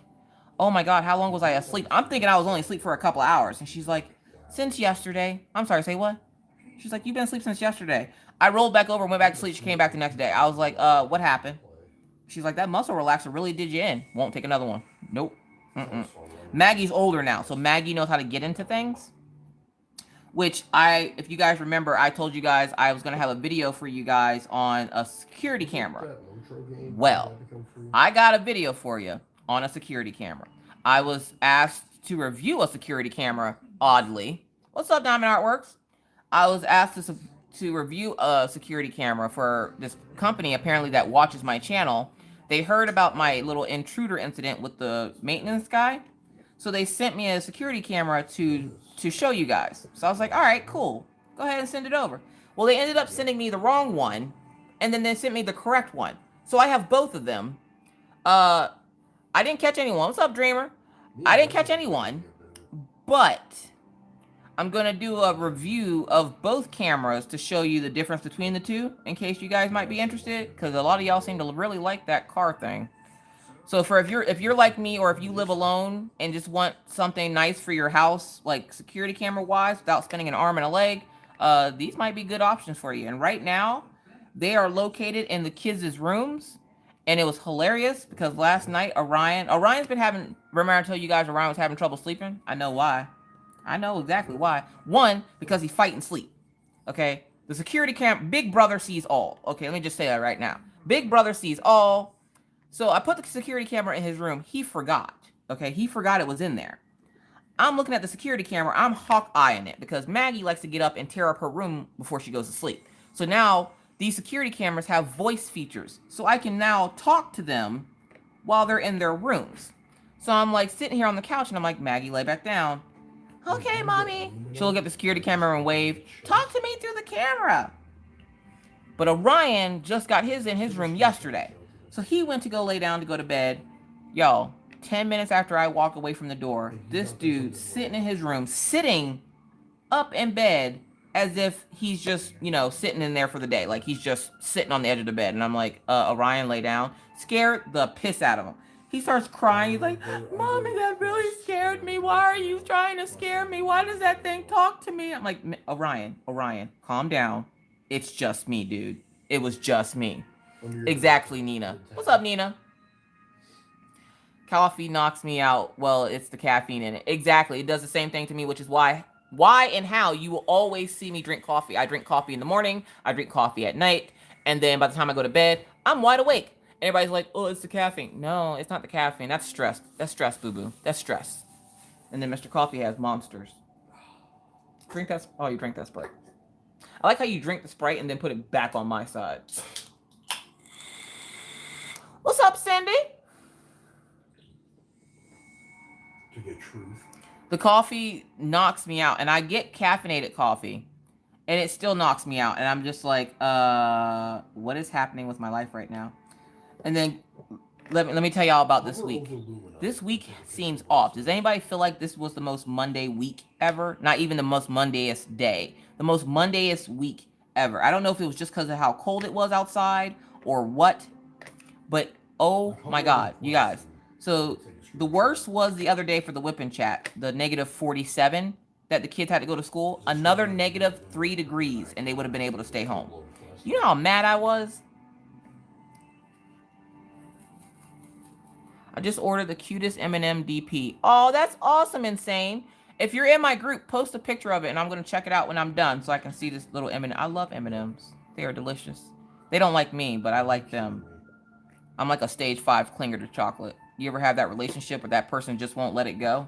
oh my God, how long was I asleep? I'm thinking I was only asleep for a couple hours. And she's like, since yesterday. I'm sorry, say what? She's like, you've been asleep since yesterday. I rolled back over and went back to sleep. She came back the next day. I was like, what happened? She's like, that muscle relaxer really did you in. Won't take another one. Nope. Maggie's older now, so Maggie knows how to get into things. Which if you guys remember, I told you guys I was going to have a video for you guys on a security camera. Well, I got a video for you on a security camera. I was asked to review a security camera, oddly. What's up, Diamond Artworks? I was asked to review a security camera for this company, apparently, that watches my channel. They heard about my little intruder incident with the maintenance guy. So they sent me a security camera to show you guys. So I was like, all right, cool. Go ahead and send it over. Well, they ended up sending me the wrong one, and then they sent me the correct one. So I have both of them. I didn't catch anyone. What's up, Dreamer? I didn't catch anyone, but I'm going to do a review of both cameras to show you the difference between the two, in case you guys might be interested, because a lot of y'all seem to really like that car thing. So if you're like me, or if you live alone and just want something nice for your house, like security camera wise, without spending an arm and a leg, these might be good options for you. And right now, they are located in the kids' rooms. And it was hilarious because last night Orion's been having, remember I told you guys Orion was having trouble sleeping? I know why. I know exactly why. One, because he fight and sleep. Okay? The security cam, Big Brother sees all. Okay, let me just say that right now. Big Brother sees all. So I put the security camera in his room. He forgot. Okay, he forgot it was in there. I'm looking at the security camera. I'm hawk-eyeing it because Maggie likes to get up and tear up her room before she goes to sleep. So now these security cameras have voice features. So I can now talk to them while they're in their rooms. So I'm like sitting here on the couch and I'm like, Maggie, lay back down. Okay, mommy. She'll look at the security camera and wave. Talk to me through the camera. But Orion just got his in his room yesterday. So he went to go lay down to go to bed. Y'all, 10 minutes after I walk away from the door, this dude sitting in his room, sitting up in bed as if he's just, you know, sitting in there for the day. Like he's just sitting on the edge of the bed. And I'm like, Orion, lay down. Scared the piss out of him. He starts crying. He's like, Mommy, that really scared me. Why are you trying to scare me? Why does that thing talk to me? I'm like, Orion, calm down. It's just me, dude. It was just me. Exactly, Nina. What's up, Nina? Coffee knocks me out. Well, it's the caffeine in it. Exactly. It does the same thing to me, which is why and how you will always see me drink coffee. I drink coffee in the morning. I drink coffee at night. And then by the time I go to bed, I'm wide awake. Everybody's like, oh, it's the caffeine. No, it's not the caffeine. That's stress. That's stress, boo-boo. That's stress. And then Mr. Coffee has monsters. Drink that. Oh, you drink that Sprite. I like how you drink the Sprite and then put it back on my side. What's up, Cindy? To get truth. The coffee knocks me out, and I get caffeinated coffee, and it still knocks me out. And I'm just like, what is happening with my life right now? And then let me tell y'all about this week. This week seems off. Does anybody feel like this was the most Monday week ever? Not even the most Mondayest day. The most Mondayest week ever. I don't know if it was just because of how cold it was outside or what, but oh my God, you guys. So the worst was the other day for the whipping chat, the -47 that the kids had to go to school. Another -3 degrees, and they would have been able to stay home. You know how mad I was? I just ordered the cutest M&M DP. Oh, that's awesome, Insane. If you're in my group, post a picture of it, and I'm going to check it out when I'm done so I can see this little M&M. I love M&Ms. They are delicious. They don't like me, but I like them. I'm like a stage 5 clinger to chocolate. You ever have that relationship where that person just won't let it go?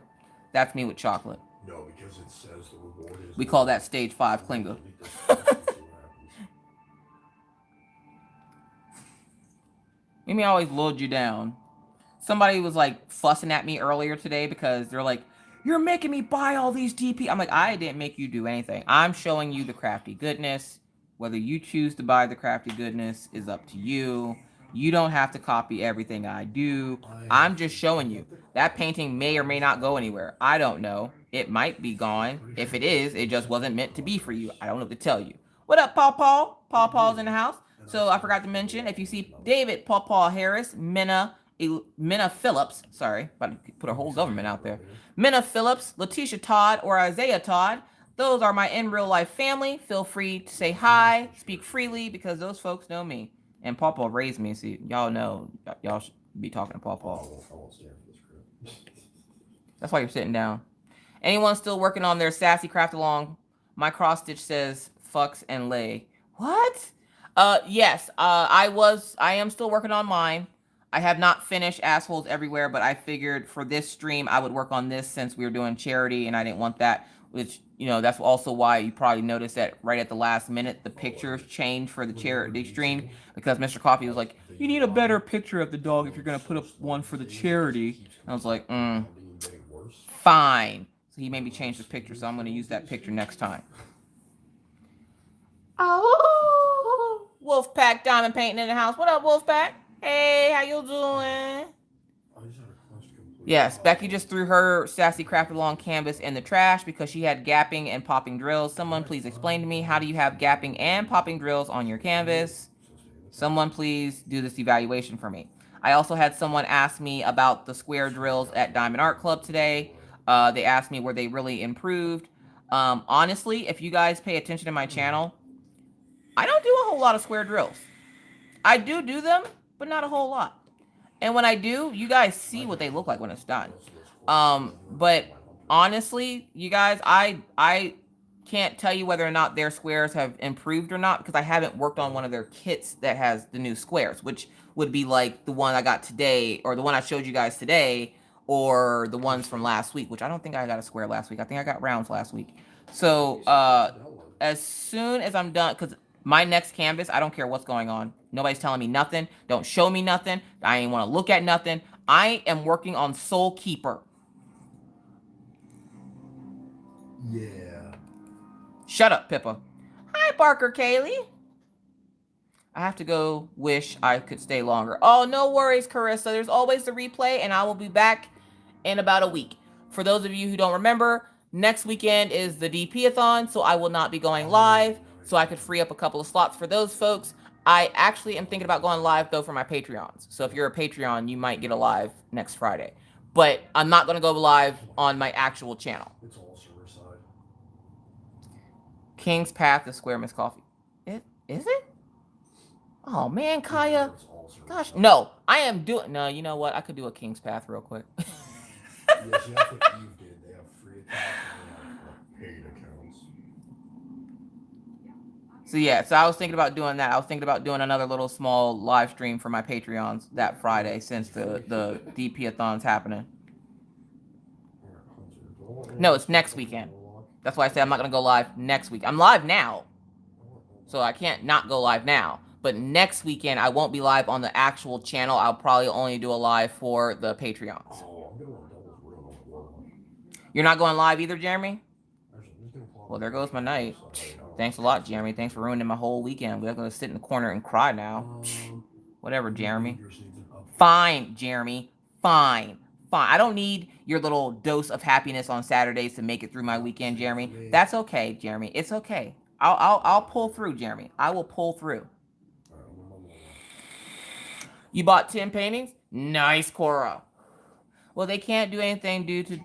That's me with chocolate. No, because it says the reward is... We call that stage 5 clinger. Mimi always lulled you down. Somebody was like fussing at me earlier today because they're like, you're making me buy all these DP. I'm like, I didn't make you do anything. I'm showing you the crafty goodness. Whether you choose to buy the crafty goodness is up to you. You don't have to copy everything I do. I'm just showing you. That painting may or may not go anywhere. I don't know. It might be gone. If it is, it just wasn't meant to be for you. I don't know what to tell you. What up, Paw Paw? Paw Paw's in the house. So I forgot to mention, if you see David Paw Paw Harris, Minna Phillips, sorry, about to put a whole government out there. Minna Phillips, Letitia Todd, or Isaiah Todd. Those are my in real life family. Feel free to say hi, speak freely, because those folks know me. And Paw Paw raised me, so y'all know, y'all should be talking to Paw Paw. That's why you're sitting down. Anyone still working on their sassy craft along? My cross stitch says fucks and lay. What? Yes, I am still working on mine. I have not finished Assholes Everywhere, but I figured for this stream, I would work on this since we were doing charity and I didn't want that, which, you know, that's also why you probably noticed that right at the last minute, the pictures changed for the charity stream because Mr. Coffee was like, you need a better picture of the dog if you're going to put up one for the charity. And I was like, fine. So he made me change the picture, so I'm going to use that picture next time. Oh, Wolfpack Diamond Painting in the house. What up, Wolfpack? Hey, how you doing? Yes, Becky just threw her Sassy Craft Along canvas in the trash because she had gapping and popping drills. Someone please explain to me, how do you have gapping and popping drills on your canvas? Someone please do this evaluation for me. I also had someone ask me about the square drills at Diamond Art Club today. They asked me were they really improved. Honestly, if you guys pay attention to my channel, I don't do a whole lot of square drills. I do them, but not a whole lot. And when I do, you guys see what they look like when it's done. But honestly, you guys, I can't tell you whether or not their squares have improved or not because I haven't worked on one of their kits that has the new squares, which would be like the one I got today or the one I showed you guys today or the ones from last week, which I don't think I got a square last week. I think I got rounds last week. So as soon as I'm done, because my next canvas, I don't care what's going on. Nobody's telling me nothing. Don't show me nothing. I ain't want to look at nothing. I am working on Soul Keeper. Yeah. Shut up, Pippa. Hi, Barker Kaylee. I have to go wish I could stay longer. Oh, no worries, Carissa. There's always the replay, and I will be back in about a week. For those of you who don't remember, next weekend is the DP-a-thon, so I will not be going live, so I could free up a couple of slots for those folks. I actually am thinking about going live, though, for my Patreons. So if you're a Patreon, you might get a live next Friday. But I'm not going to go live on my actual channel. It's all server side. King's Path is square, Miss Coffee. Is it? Oh, man, Kaya. Gosh, no. I am doing... No, you know what? I could do a King's Path real quick. Yes, that's what Eve did. They have free accounts and they have paid accounts. So yeah, so I was thinking about doing that. I was thinking about doing another little small live stream for my Patreons that Friday since the DP-a-thon's happening. No, it's next weekend. That's why I say I'm not going to go live next week. I'm live now, so I can't not go live now. But next weekend, I won't be live on the actual channel. I'll probably only do a live for the Patreons. You're not going live either, Jeremy? Well, there goes my night. Thanks a lot, Jeremy. Thanks for ruining my whole weekend. We're going to sit in the corner and cry now. Whatever, Jeremy. Fine, Jeremy. Fine. Fine. I don't need your little dose of happiness on Saturdays to make it through my weekend, Jeremy. That's okay, Jeremy. It's okay. I'll pull through, Jeremy. I will pull through. You bought 10 paintings? Nice, Cora. Well, they can't do anything due to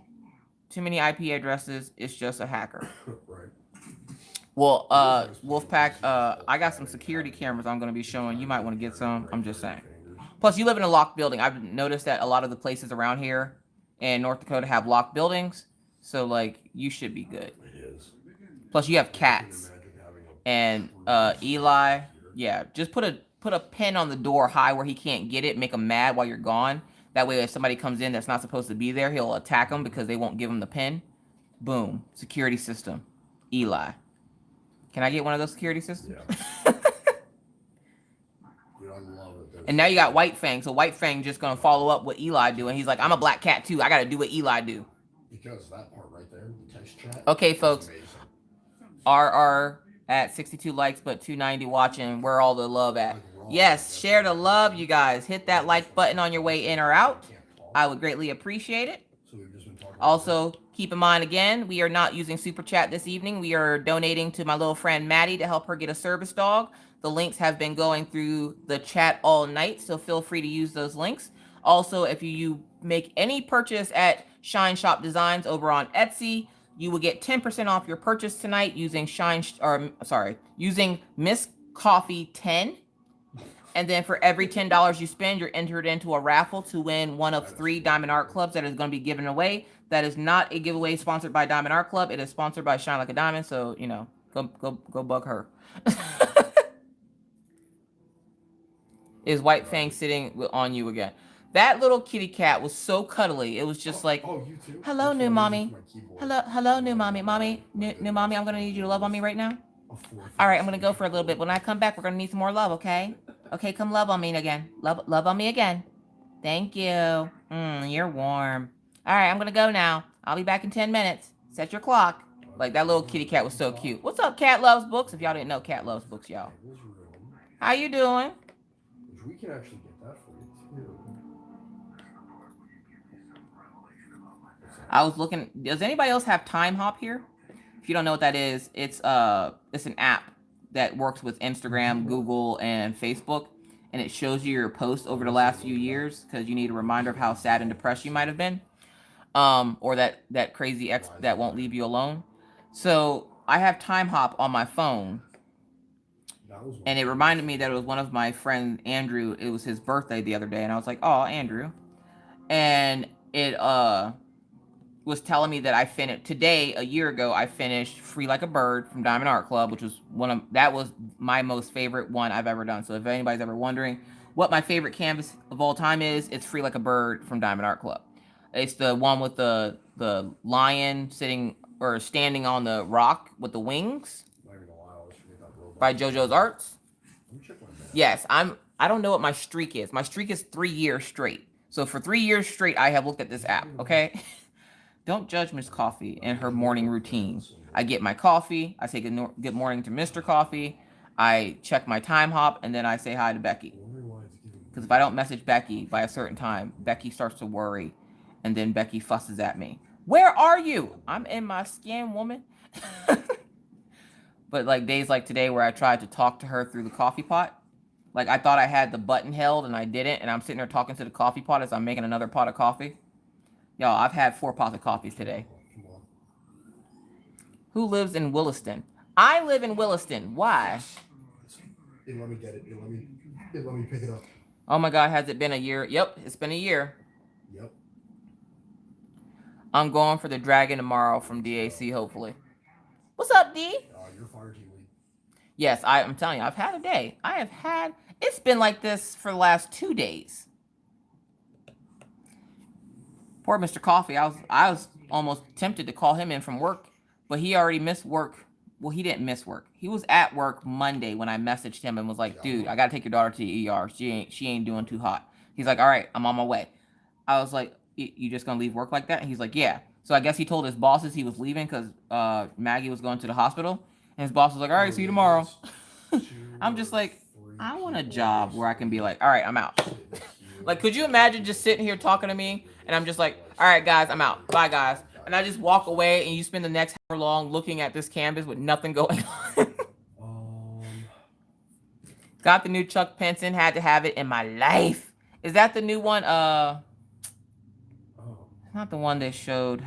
too many IP addresses. It's just a hacker. Right. Well, Wolfpack, I got some security cameras I'm going to be showing. You might want to get some. I'm just saying. Plus, you live in a locked building. I've noticed that a lot of the places around here in North Dakota have locked buildings. So, like, you should be good. It is. Plus, you have cats. And Eli, yeah, just put a pin on the door high where he can't get it. Make him mad while you're gone. That way, if somebody comes in that's not supposed to be there, he'll attack them because they won't give him the pin. Boom. Security system. Eli. Can I get one of those security systems? Yeah. Dude, I love it. And now you got White Fang. So White Fang just going to follow up what Eli do. And he's like, I'm a black cat too. I got to do what Eli do. Because that part right there, the text chat. Okay, folks. RR at 62 likes, but 290 watching. Where all the love at? Yes, share the love, you guys. Hit that like button on your way in or out. I would greatly appreciate it. Also, keep in mind, again, we are not using Super Chat this evening. We are donating to my little friend Maddie to help her get a service dog. The links have been going through the chat all night, so feel free to use those links. Also, if you make any purchase at Shine Shop Designs over on Etsy, you will get 10% off your purchase tonight using using Miss Coffee 10. And then for every $10 you spend, you're entered into a raffle to win one of 3 Diamond Art Clubs that is going to be given away. That is not a giveaway sponsored by Diamond Art Club. It is sponsored by Shine Like a Diamond. So, you know, go bug her. Is White Fang sitting on you again? That little kitty cat was so cuddly. It was just like, you too? hello, new mommy. Hello, new mommy. New mommy, I'm going to need you to love on me right now. All right, I'm going to go for a little bit. When I come back, we're going to need some more love, okay? Okay, come love on me again. Love on me again. Thank you. You're warm. All right, I'm going to go now. I'll be back in 10 minutes. Set your clock. Like, that little kitty cat was so cute. What's up, Cat Loves Books? If y'all didn't know, Cat Loves Books, y'all. How you doing? Which we can actually get that for you, too. I was looking. Does anybody else have Timehop here? If you don't know what that is, it's an app that works with Instagram, Google, and Facebook, and it shows you your posts over the last few years because you need a reminder of how sad and depressed you might have been, or that crazy ex that won't leave you alone. So I have Timehop on my phone, and it reminded me that it was one of my friend Andrew. It was his birthday the other day, and I was like, "Oh, Andrew," and it was telling me that I finished today, a year ago, I finished Free Like a Bird from Diamond Art Club, which was that was my most favorite one I've ever done. So if anybody's ever wondering what my favorite canvas of all time is, it's Free Like a Bird from Diamond Art Club. It's the one with the lion sitting or standing on the rock with the wings by JoJo's Arts. Yes, I don't know what my streak is. My streak is 3 years straight. So for 3 years straight, I have looked at this app, okay? Don't judge Miss Coffee and her morning routine. I get my coffee. I say good morning to Mr. Coffee. I check my Timehop, and then I say hi to Becky. Because if I don't message Becky by a certain time, Becky starts to worry, and then Becky fusses at me. Where are you? I'm in my skin, woman. But like days like today where I tried to talk to her through the coffee pot, like I thought I had the button held and I didn't, and I'm sitting there talking to the coffee pot as I'm making another pot of coffee. Y'all, I've had 4 pots of coffees today. Who lives in Williston? I live in Williston. Why? It let me get it. It let me pick it up. Oh my God, has it been a year? Yep, it's been a year. Yep. I'm going for the dragon tomorrow from DAC, hopefully. What's up, D? You're fire team lead. Yes, I'm telling you, I've had a day. It's been like this for the last 2 days. Poor Mr. Coffee. I was almost tempted to call him in from work, but he already missed work. Well, he didn't miss work. He was at work Monday when I messaged him and was like, dude, I got to take your daughter to the ER. She ain't doing too hot. He's like, all right, I'm on my way. I was like, you just going to leave work like that? And he's like, yeah. So I guess he told his bosses he was leaving because Maggie was going to the hospital. And his boss was like, all right, see you tomorrow. I'm just like, I want a job where I can be like, all right, I'm out. Like, could you imagine just sitting here talking to me and I'm just like, all right, guys, I'm out. Bye, guys. And I just walk away and you spend the next hour long looking at this canvas with nothing going on. Got the new Chuck Penson. Had to have it in my life. Is that the new one? Not the one they showed.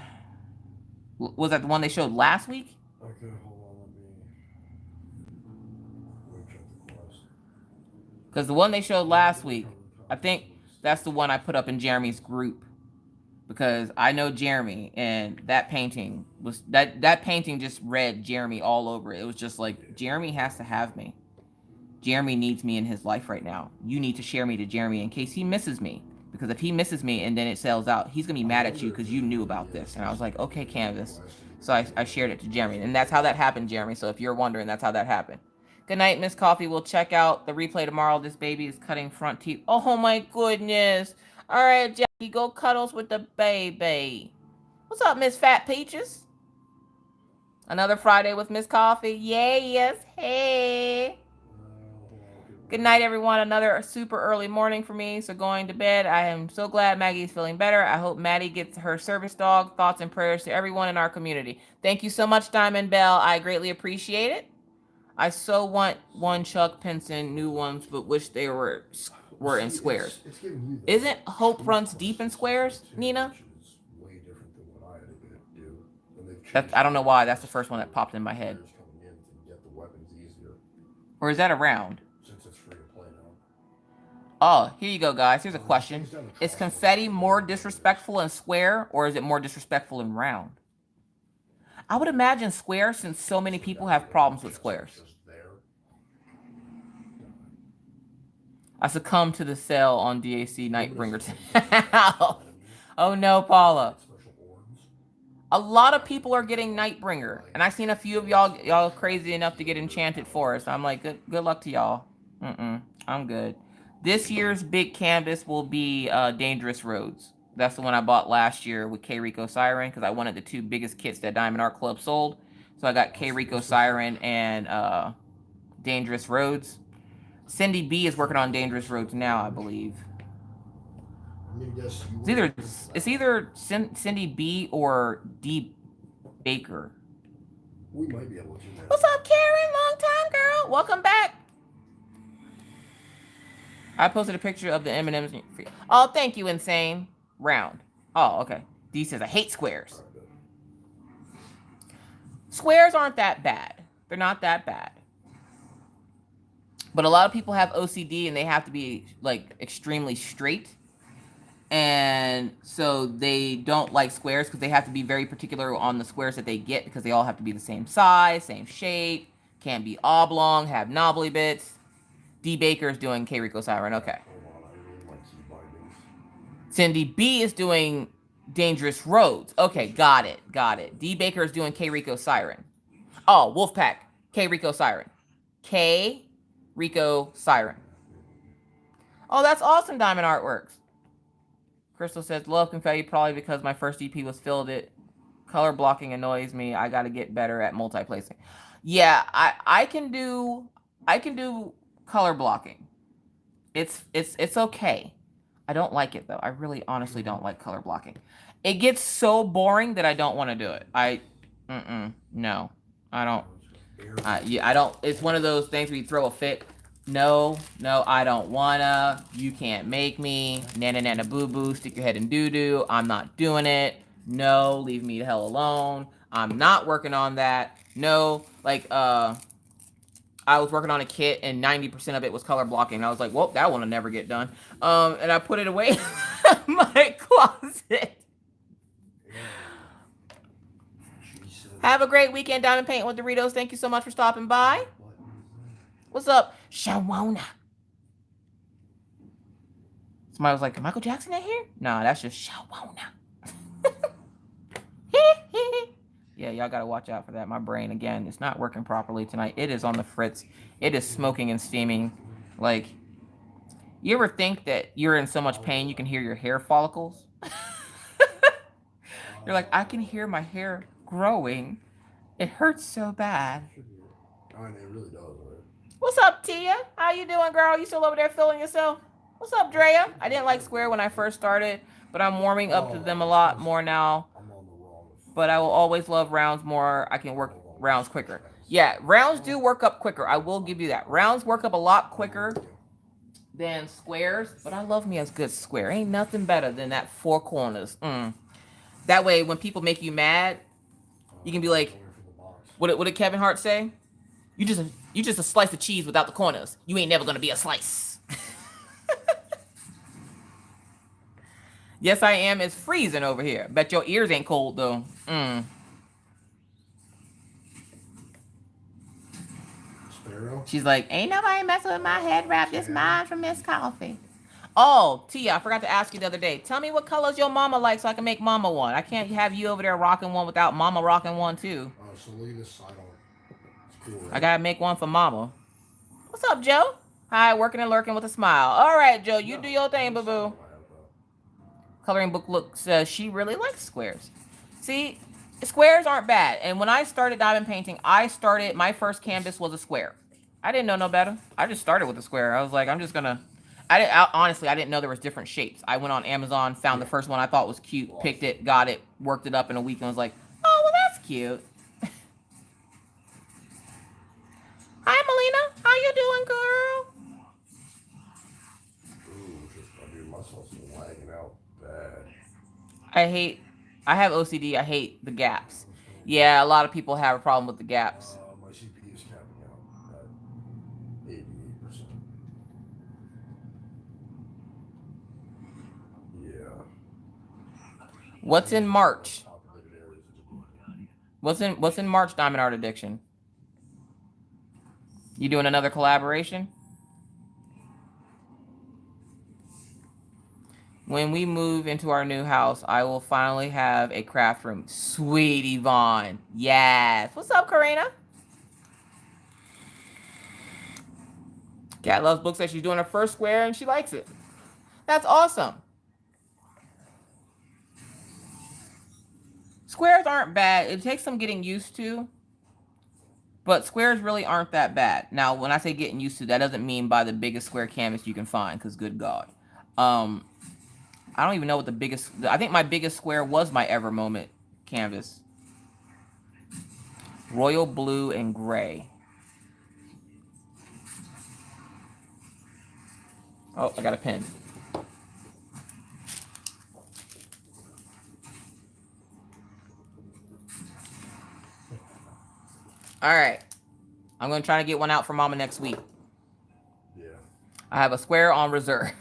Was that the one they showed last week? Okay, hold on. Let me check the quest. Because the one they showed last week, I think that's the one I put up in Jeremy's group. Because I know Jeremy, and that painting was that painting just read Jeremy all over it. It was just like, Jeremy has to have me. Jeremy needs me in his life right now. You need to share me to Jeremy in case he misses me. Because if he misses me and then it sells out, he's going to be mad at you because you knew about this. And I was like, okay, Canvas. So I shared it to Jeremy. And that's how that happened, Jeremy. So if you're wondering, that's how that happened. Good night, Miss Coffee. We'll check out the replay tomorrow. This baby is cutting front teeth. Oh, my goodness. All right, Jackie, go cuddles with the baby. What's up, Miss Fat Peaches? Another Friday with Miss Coffee. Yes. Hey. Good night, everyone. Another super early morning for me, so going to bed. I am so glad Maggie's feeling better. I hope Maddie gets her service dog. Thoughts and prayers to everyone in our community. Thank you so much, Diamond Bell. I greatly appreciate it. I so want one Chuck Penson new ones, but wish they were in squares. Isn't Hope Runs Deep in squares, Nina? I don't know why. That's the first one that popped in my head. Or is that a round? Oh, here you go, guys. Here's a question. Is confetti more disrespectful in square, or is it more disrespectful in round? I would imagine square, since so many people have problems with squares. I succumbed to the sale on DAC Nightbringer. Oh no, Paula. A lot of people are getting Nightbringer, and I've seen a few of y'all crazy enough to get Enchanted Forest. I'm like, good luck to y'all. I'm good. This year's big canvas will be Dangerous Roads. That's the one I bought last year with K Rico Siren because I wanted the 2 biggest kits that Diamond Art Club sold. So I got K Rico Siren and Dangerous Roads. Cindy B is working on Dangerous Roads now, I believe. It's either Cindy B or D Baker. We might be able to. What's up, Karen? Long time, girl. Welcome back. I posted a picture of the M&Ms. Oh, thank you, Insane. Round. Oh, okay. D says, I hate squares. Squares aren't that bad. They're not that bad. But a lot of people have OCD and they have to be like extremely straight. And so they don't like squares because they have to be very particular on the squares that they get because they all have to be the same size, same shape, can't be oblong, have knobbly bits. D Baker is doing K Rico Siren. Okay. Cindy B is doing Dangerous Roads. Okay, got it. Got it. D Baker is doing K Rico Siren. Oh, Wolfpack. K Rico Siren. K Rico Siren. Oh, that's awesome, Diamond Artworks. Crystal says, love confetti probably because my first EP was filled it. Color blocking annoys me. I got to get better at multi-placing. Yeah, I can do color blocking. It's okay. I don't like it though. I really honestly don't like color blocking. It gets so boring that I don't want to do it. No. I don't. I don't. It's one of those things where you throw a fit. No, I don't wanna. You can't make me. Nana nana boo boo. Stick your head in doo doo. I'm not doing it. No, leave me the hell alone. I'm not working on that. No, like I was working on a kit and 90% of it was color blocking. I was like, well, that one will never get done. And I put it away in my closet. Have a great weekend, Diamond Paint with Doritos. Thank you so much for stopping by. What's up, Shawana? Somebody was like, Michael Jackson in here? No, that's just Shawana. Yeah, y'all gotta watch out for that. My brain, again, it's not working properly tonight. It is on the fritz. It is smoking and steaming. Like, you ever think that you're in so much pain you can hear your hair follicles? You're like, I can hear my hair growing. It hurts so bad. It really does. What's up, Tia? How you doing, girl? You still over there feeling yourself? What's up, Drea? I didn't like square when I first started, but I'm warming up to them a lot more now. But I will always love rounds more. I can work rounds quicker. Yeah, rounds do work up quicker. I will give you that. Rounds work up a lot quicker than squares, but I love me a good square. Ain't nothing better than that four corners. That way, when people make you mad, you can be like, what did Kevin Hart say? You just a slice of cheese without the corners. You ain't never gonna be a slice. Yes, I am. It's freezing over here. Bet your ears ain't cold though. She's like, ain't nobody messing with my head wrap. This mine from Miss Coffee. Oh, Tia, I forgot to ask you the other day. Tell me what colors your mama likes so I can make mama one. I can't have you over there rocking one without mama rocking one too. So leave this side on. Cool, right? I gotta make one for mama. What's up, Joe? Hi, working and lurking with a smile. All right, Joe, you do your thing, boo-boo. Coloring book look says she really likes squares. See, squares aren't bad. And when I started diamond painting, my first canvas was a square. I didn't know no better. I just started with a square. I was like, honestly, I didn't know there was different shapes. I went on Amazon, found the first one I thought was cute, picked it, got it, worked it up in a week, and was like, oh, well, that's cute. Hi, Melina. How you doing, girl? Dude, my muscles are lagging out bad. I have OCD. I hate the gaps. Yeah, a lot of people have a problem with the gaps. My CPU is capping out at 88%. Yeah. What's in March? What's in March, Diamond Art Addiction? You doing another collaboration? When we move into our new house, I will finally have a craft room. Sweet Yvonne. Yes. What's up, Karina? Cat loves books. That she's doing her first square and she likes it. That's awesome. Squares aren't bad. It takes some getting used to. But squares really aren't that bad. Now, when I say getting used to, that doesn't mean buy the biggest square canvas you can find, because good God. I don't even know what the biggest... I think my biggest square was my Ever Moment canvas. Royal blue and gray. Oh, I got a pen. All right. I'm going to try to get one out for Mama next week. Yeah. I have a square on reserve.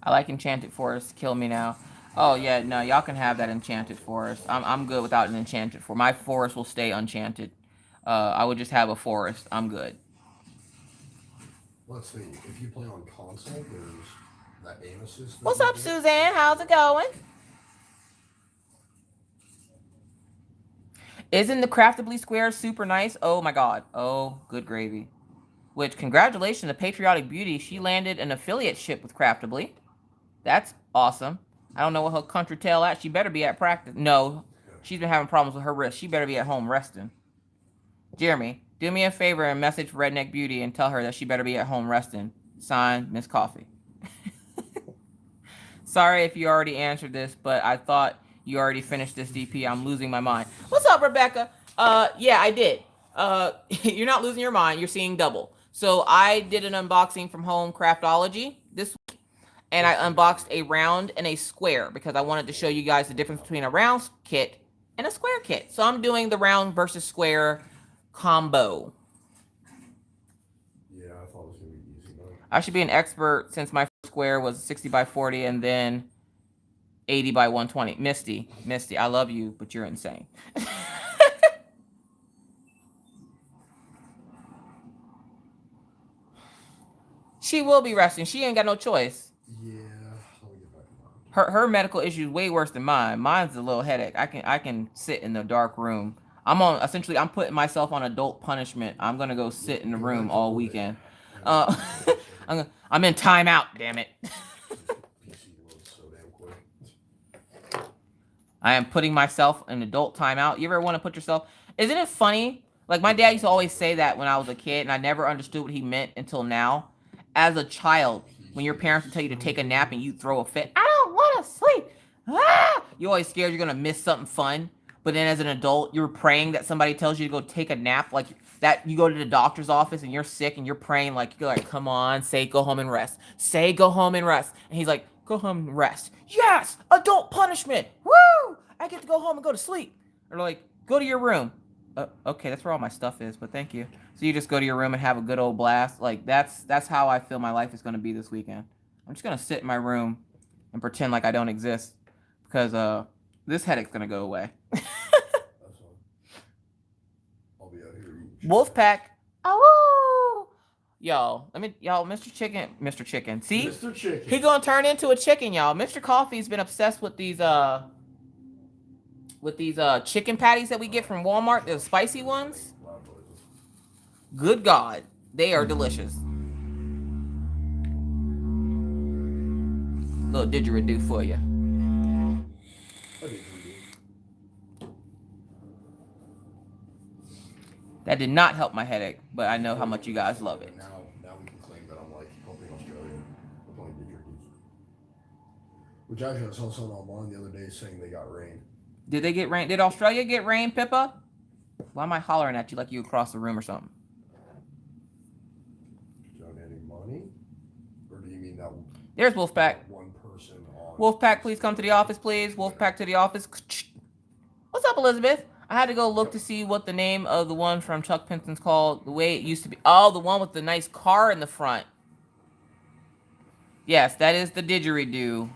I like Enchanted Forest. Kill me now. Oh, yeah. No, y'all can have that Enchanted Forest. I'm good without an Enchanted Forest. My forest will stay enchanted. I would just have a forest. I'm good. Let's see. If you play on console, there's that aim assist. What's up, Suzanne? How's it going? Isn't the Craftably Square super nice? Oh, my God. Oh, good gravy. Which, congratulations to Patriotic Beauty. She landed an affiliate ship with Craftably. That's awesome. I don't know what her country tail at. She better be at practice. No, she's been having problems with her wrist. She better be at home resting. Jeremy, do me a favor and message Redneck Beauty and tell her that she better be at home resting. Signed, Miss Coffee. Sorry if you already answered this, but I thought you already finished this DP. I'm losing my mind. What's up, Rebecca? Yeah, I did. You're not losing your mind. You're seeing double. So I did an unboxing from home Craftology this week, and I unboxed a round and a square because I wanted to show you guys the difference between a round kit and a square kit. So I'm doing the round versus square combo. Yeah, I thought it was going to be easy, though. I should be an expert since my first square was 60 by 40 and then 80 by 120. Misty, I love you, but you're insane. She will be resting. She ain't got no choice. Yeah, let me get back. Her medical issue is way worse than mine. Mine's a little headache. I can sit in the dark room. I'm putting myself on adult punishment. I'm gonna go sit in the room all weekend. I'm in timeout. Damn it. PC loads so damn quick. I am putting myself in adult timeout. You ever want to put yourself? Isn't it funny? Like my dad used to always say that when I was a kid, and I never understood what he meant until now. As a child, when your parents would tell you to take a nap and you throw a fit, I don't want to sleep. Ah! You're always scared you're gonna miss something fun. But then as an adult, you're praying that somebody tells you to go take a nap, like that. You go to the doctor's office and you're sick and you're praying like, you're like, come on, say go home and rest. Say go home and rest. And he's like, go home and rest. Yes, adult punishment. Woo! I get to go home and go to sleep. Or like, go to your room. Okay, that's where all my stuff is, but thank you. So you just go to your room and have a good old blast. Like that's how I feel my life is going to be this weekend. I'm just going to sit in my room and pretend like I don't exist because this headache's going to go away. That's fine. I'll be out here eating. Wolfpack. Oh, y'all, Mr. Chicken. See, Mr. Chicken. he gonna turn into a chicken, y'all. Mr. Coffee's been obsessed with these chicken patties that we get from Walmart, the spicy ones. Good God, they are delicious. Little didgeridoo for you. That did not help my headache, but I know how much you guys love it. Now we can claim that I'm like helping Australia with playing didgeridoos. Which actually I saw someone online the other day saying they got rain. Did they get rain? Did Australia get rain, Pippa? Why am I hollering at you like you across the room or something? Donating money? Or do you mean that There's Wolfpack. one person on... Wolfpack, please come to the office, please. Wolfpack to the office. What's up, Elizabeth? I had to go look to see what the name of the one from Chuck Pinson's called. The way it used to be. Oh, the one with the nice car in the front. Yes, that is the didgeridoo.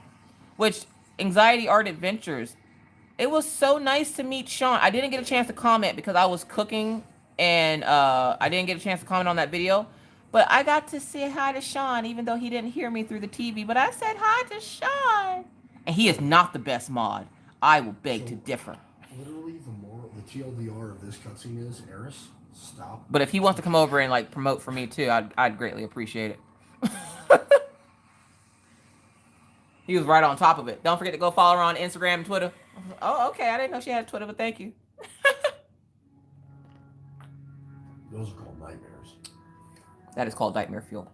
Which, Anxiety Art Adventures. It was so nice to meet Sean. I didn't get a chance to comment because I was cooking and I didn't get a chance to comment on that video. But I got to say hi to Sean even though he didn't hear me through the TV. But I said hi to Sean. And he is not the best mod. I will beg to differ. Literally, the TLDR of this cutscene is Eris. Stop. But if he wants to come over and like promote for me too, I'd greatly appreciate it. He was right on top of it. Don't forget to go follow her on Instagram and Twitter. Oh, okay. I didn't know she had Twitter, but thank you. Those are called nightmares. That is called nightmare fuel.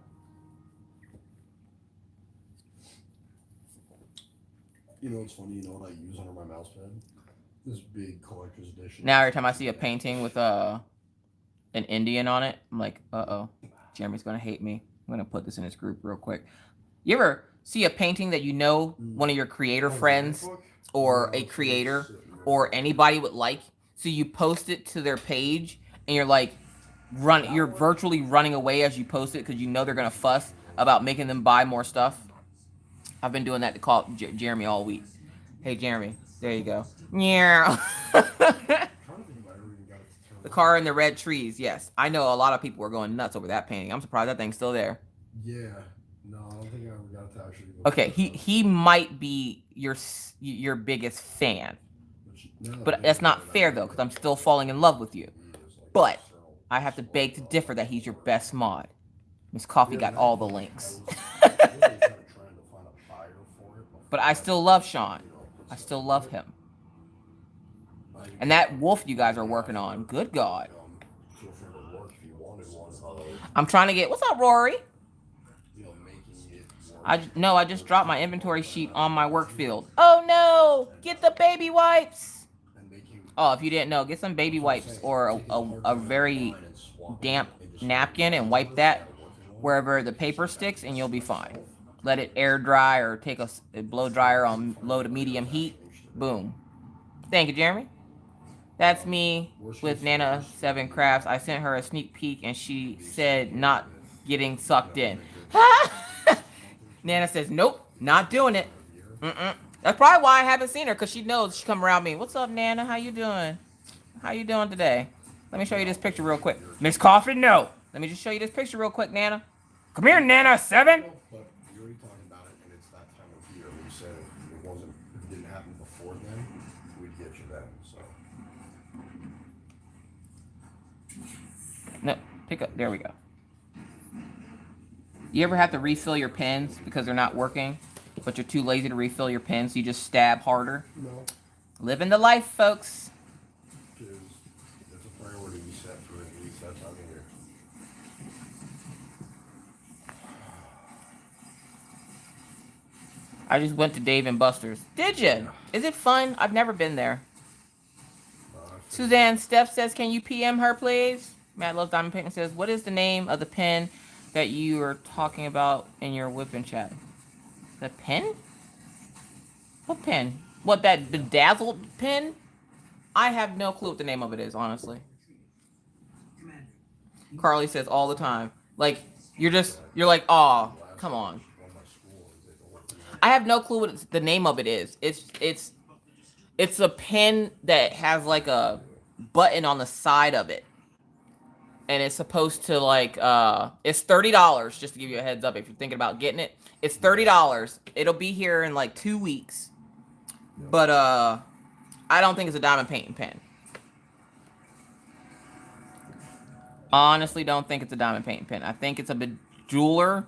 You know what's funny? You know what I use under my mouse pad? This big collector's edition. Now every time I see a painting with an Indian on it, I'm like, uh-oh, Jeremy's gonna hate me. I'm gonna put this in his group real quick. You ever see a painting that you know one of your creator friends or a creator or anybody would like, so you post it to their page and you're like, you're virtually running away as you post it because you know they're gonna fuss about making them buy more stuff? I've been doing that to call Jeremy all week. Hey Jeremy, there you go. Yeah. The car in the red trees. Yes, I know a lot of people were going nuts over that painting. I'm surprised that thing's still there. Yeah. No, I don't think I ever got to actually. Okay, he might be your biggest fan, but that's not fair though, because I'm still falling in love with you. But I have to beg to differ that he's your best mod. Miss Coffee got all the links. But I still love Sean. I still love him. And that wolf you guys are working on, good God. I'm trying to get, what's up, Rory? I just dropped my inventory sheet on my work field. Oh no, get the baby wipes. Oh, if you didn't know, get some baby wipes or a very damp napkin and wipe that wherever the paper sticks and you'll be fine. Let it air dry or take a blow dryer on low to medium heat. Boom. Thank you, Jeremy. That's me with Nana 7 Crafts. I sent her a sneak peek and she said not getting sucked in. Nana says, nope, not doing it. That's probably why I haven't seen her, because she knows she come around me. What's up, Nana? How you doing? How you doing today? Let me show you this picture real quick. Miss Coffee, no. Let me just show you this picture real quick, Nana. Come here, Nana 7. But you already talked about it, and it's that time of year. We said if it didn't happen before then, we'd get you then. So. No, pick up. There we go. You ever have to refill your pens because they're not working, but you're too lazy to refill your pens, so you just stab harder? No. Living the life, folks. Because it's a priority we set for at least that time of year. I just went to Dave & Buster's. Did you? Is it fun? I've never been there. Suzanne Steph says, can you PM her, please? Matt Loves Diamond Painting says, what is the name of the pen that you are talking about in your whipping chat? The pen? What pen? What, that bedazzled pen? I have no clue what the name of it is, honestly. Carly says all the time. Like, you're like, aw, come on. I have no clue what the name of it is. It's a pen that has like a button on the side of it. And it's supposed to like, it's $30, just to give you a heads up if you're thinking about getting it. It's $30. It'll be here in like 2 weeks. But I don't think it's a diamond painting pen. Honestly, don't think it's a diamond painting pen. I think it's a bejeweler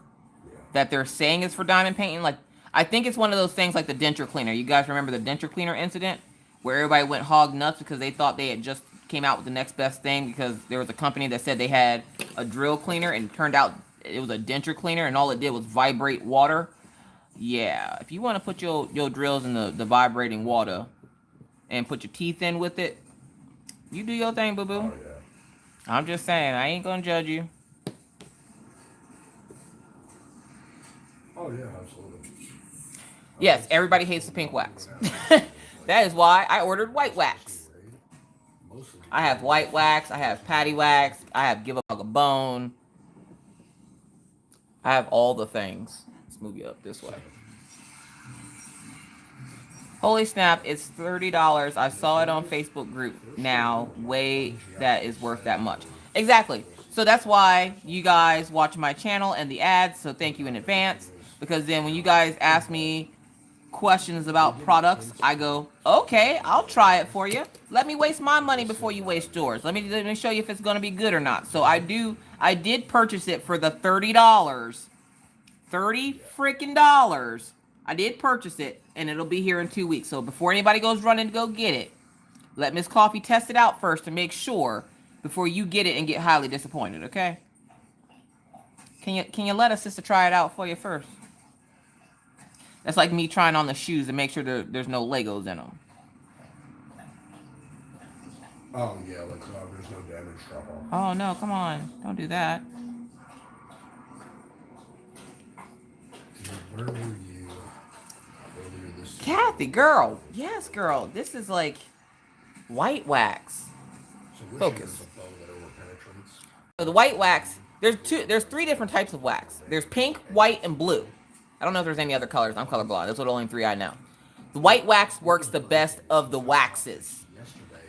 that they're saying is for diamond painting. Like, I think it's one of those things like the denture cleaner. You guys remember the denture cleaner incident? Where everybody went hog nuts because they thought they had just came out with the next best thing because there was a company that said they had a drill cleaner and it turned out it was a denture cleaner and all it did was vibrate water. Yeah, if you want to put your drills in the vibrating water and put your teeth in with it, you do your thing, boo-boo. Oh, yeah. I'm just saying, I ain't gonna judge you. Oh, yeah, absolutely. Yes, everybody hates the pink wax. That is why I ordered white wax. I have white wax, I have patty wax, I have give a bug a bone. I have all the things. Let's move you up this way. Holy snap, it's $30. I saw it on Facebook group now. Way that is worth that much. Exactly. So that's why you guys watch my channel and the ads. So thank you in advance. Because then when you guys ask me questions about products, I go, okay, I'll try it for you. Let me waste my money before you waste yours. Let me show you if it's going to be good or not. So I did purchase it for the $30. $30 freaking dollars. I did purchase it, and it'll be here in 2 weeks. So before anybody goes running to go get it, let Miss Coffee test it out first to make sure before you get it and get highly disappointed, okay? Can you let a sister try it out for you first? That's like me trying on the shoes to make sure there's no Legos in them. Oh, yeah, like there's no damage drop off. Oh, no, come on. Don't do that. Where were you earlier this year? Kathy, girl. Yes, girl. This is like white wax. So which Focus. is a bow that over-penetrates? So the white wax, there's 3 different types of wax. There's pink, white, and blue. I don't know if there's any other colors. I'm colorblind. Those are the only 3 I know. The white wax works the best of the waxes.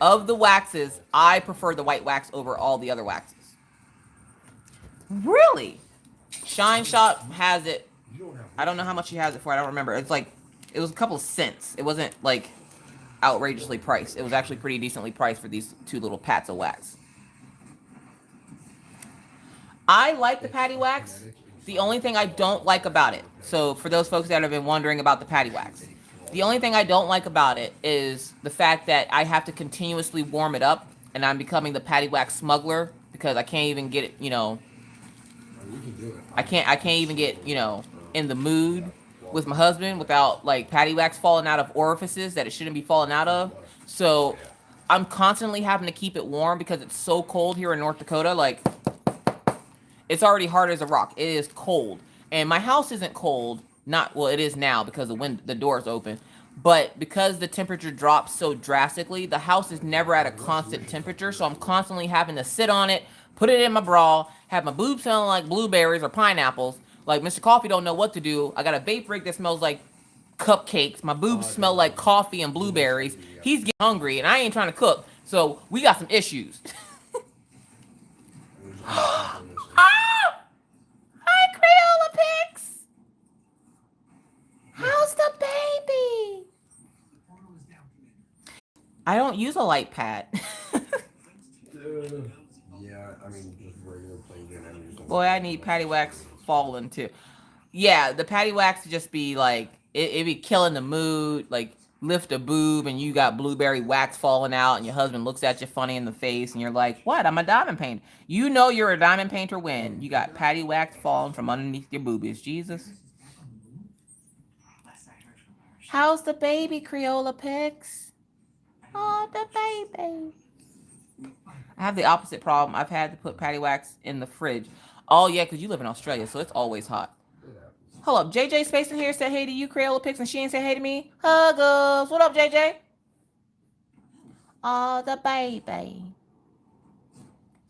Of the waxes, I prefer the white wax over all the other waxes. Really? Shine Shop has it. I don't know how much she has it for. I don't remember. It's like, it was a couple of cents. It wasn't like outrageously priced. It was actually pretty decently priced for these 2 little pats of wax. I like the patty wax. The only thing I don't like about it, so for those folks that have been wondering about the patty wax, the only thing I don't like about it is the fact that I have to continuously warm it up, and I'm becoming the patty wax smuggler because I can't even get it, I can't even get, in the mood with my husband without like patty wax falling out of orifices that it shouldn't be falling out of. So I'm constantly having to keep it warm because it's so cold here in North Dakota. Like, it's already hard as a rock. It is cold. And my house isn't cold. Well, it is now because the door's open. But because the temperature drops so drastically, the house is never at a constant temperature. So I'm constantly having to sit on it, put it in my bra, have my boobs smelling like blueberries or pineapples. Like Mr. Coffee don't know what to do. I got a vape rig that smells like cupcakes. My boobs smell like coffee and blueberries. He's getting hungry and I ain't trying to cook. So we got some issues. Oh! Hi, Crayola Pix! How's the baby? I don't use a light pad. Yeah, I mean, just regular plain Jane. Boy, I need patty wax falling too. Yeah, the patty wax would just be like, it be killing the mood. Like, lift a boob and you got blueberry wax falling out and your husband looks at you funny in the face and you're like, what? I'm a diamond painter. You know you're a diamond painter when you got patty wax falling from underneath your boobies. Jesus. How's the baby, Crayola Pix? Oh, the baby. I have the opposite problem. I've had to put patty wax in the fridge. Oh, yeah, because you live in Australia, so it's always hot. Hold up. JJ Space in here said hey to you, Crayola Pix, and she ain't say hey to me. Huggles. What up, JJ? Oh, the baby.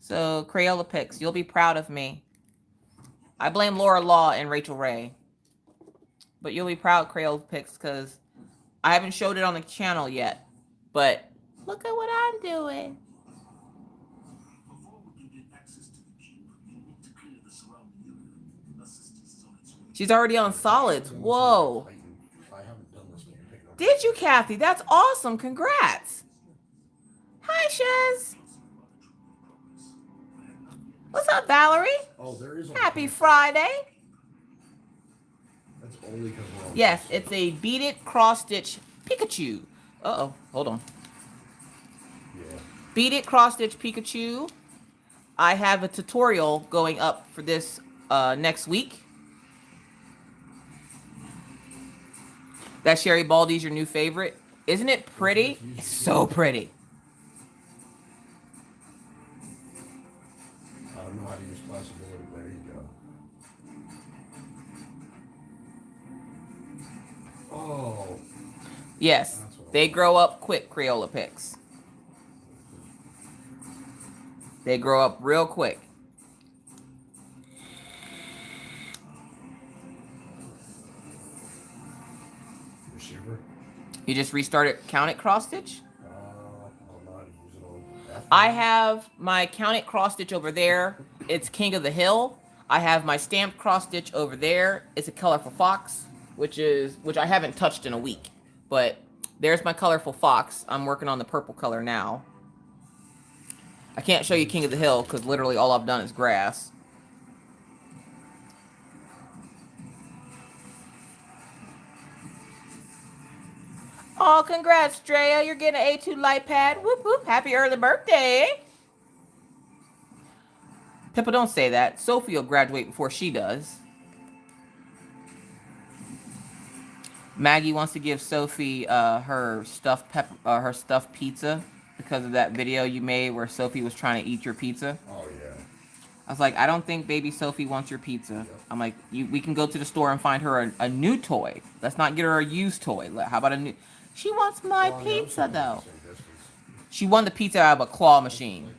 So, Crayola Pix, you'll be proud of me. I blame Laura Law and Rachel Ray. But you'll be proud, Crayola Pix, because I haven't showed it on the channel yet. But look at what I'm doing. She's already on solids. Whoa. Did you, Kathy? That's awesome. Congrats. Hi, Shez. What's up, Valerie? Oh, there is. Happy Friday. That's only because we're on. Yes, it's a beaded cross-stitch Pikachu. Uh-oh. Hold on. Yeah. Beaded cross-stitch Pikachu. I have a tutorial going up for this next week. That Sherry Baldy's your new favorite. Isn't it pretty? It's so pretty. I don't know how to use possibility. There you go. Oh. Yes, they grow up quick, Crayola Pix. They grow up real quick. Receiver. You just restarted Count It cross stitch? I have my Count It cross stitch over there. It's King of the Hill. I have my stamped cross stitch over there. It's a colorful fox. which I haven't touched in a week. But there's my colorful fox. I'm working on the purple color now. I can't show you King of the Hill because literally all I've done is grass. Oh, congrats, Drea. You're getting an A2 light pad. Whoop, whoop. Happy early birthday. Pippa, don't say that. Sophie will graduate before she does. Maggie wants to give Sophie her stuffed pizza because of that video you made where Sophie was trying to eat your pizza. Oh, yeah. I was like, I don't think baby Sophie wants your pizza. Yep. I'm like, we can go to the store and find her a new toy. Let's not get her a used toy. How about a new... She wants my pizza, though. She won the pizza out of a claw machine.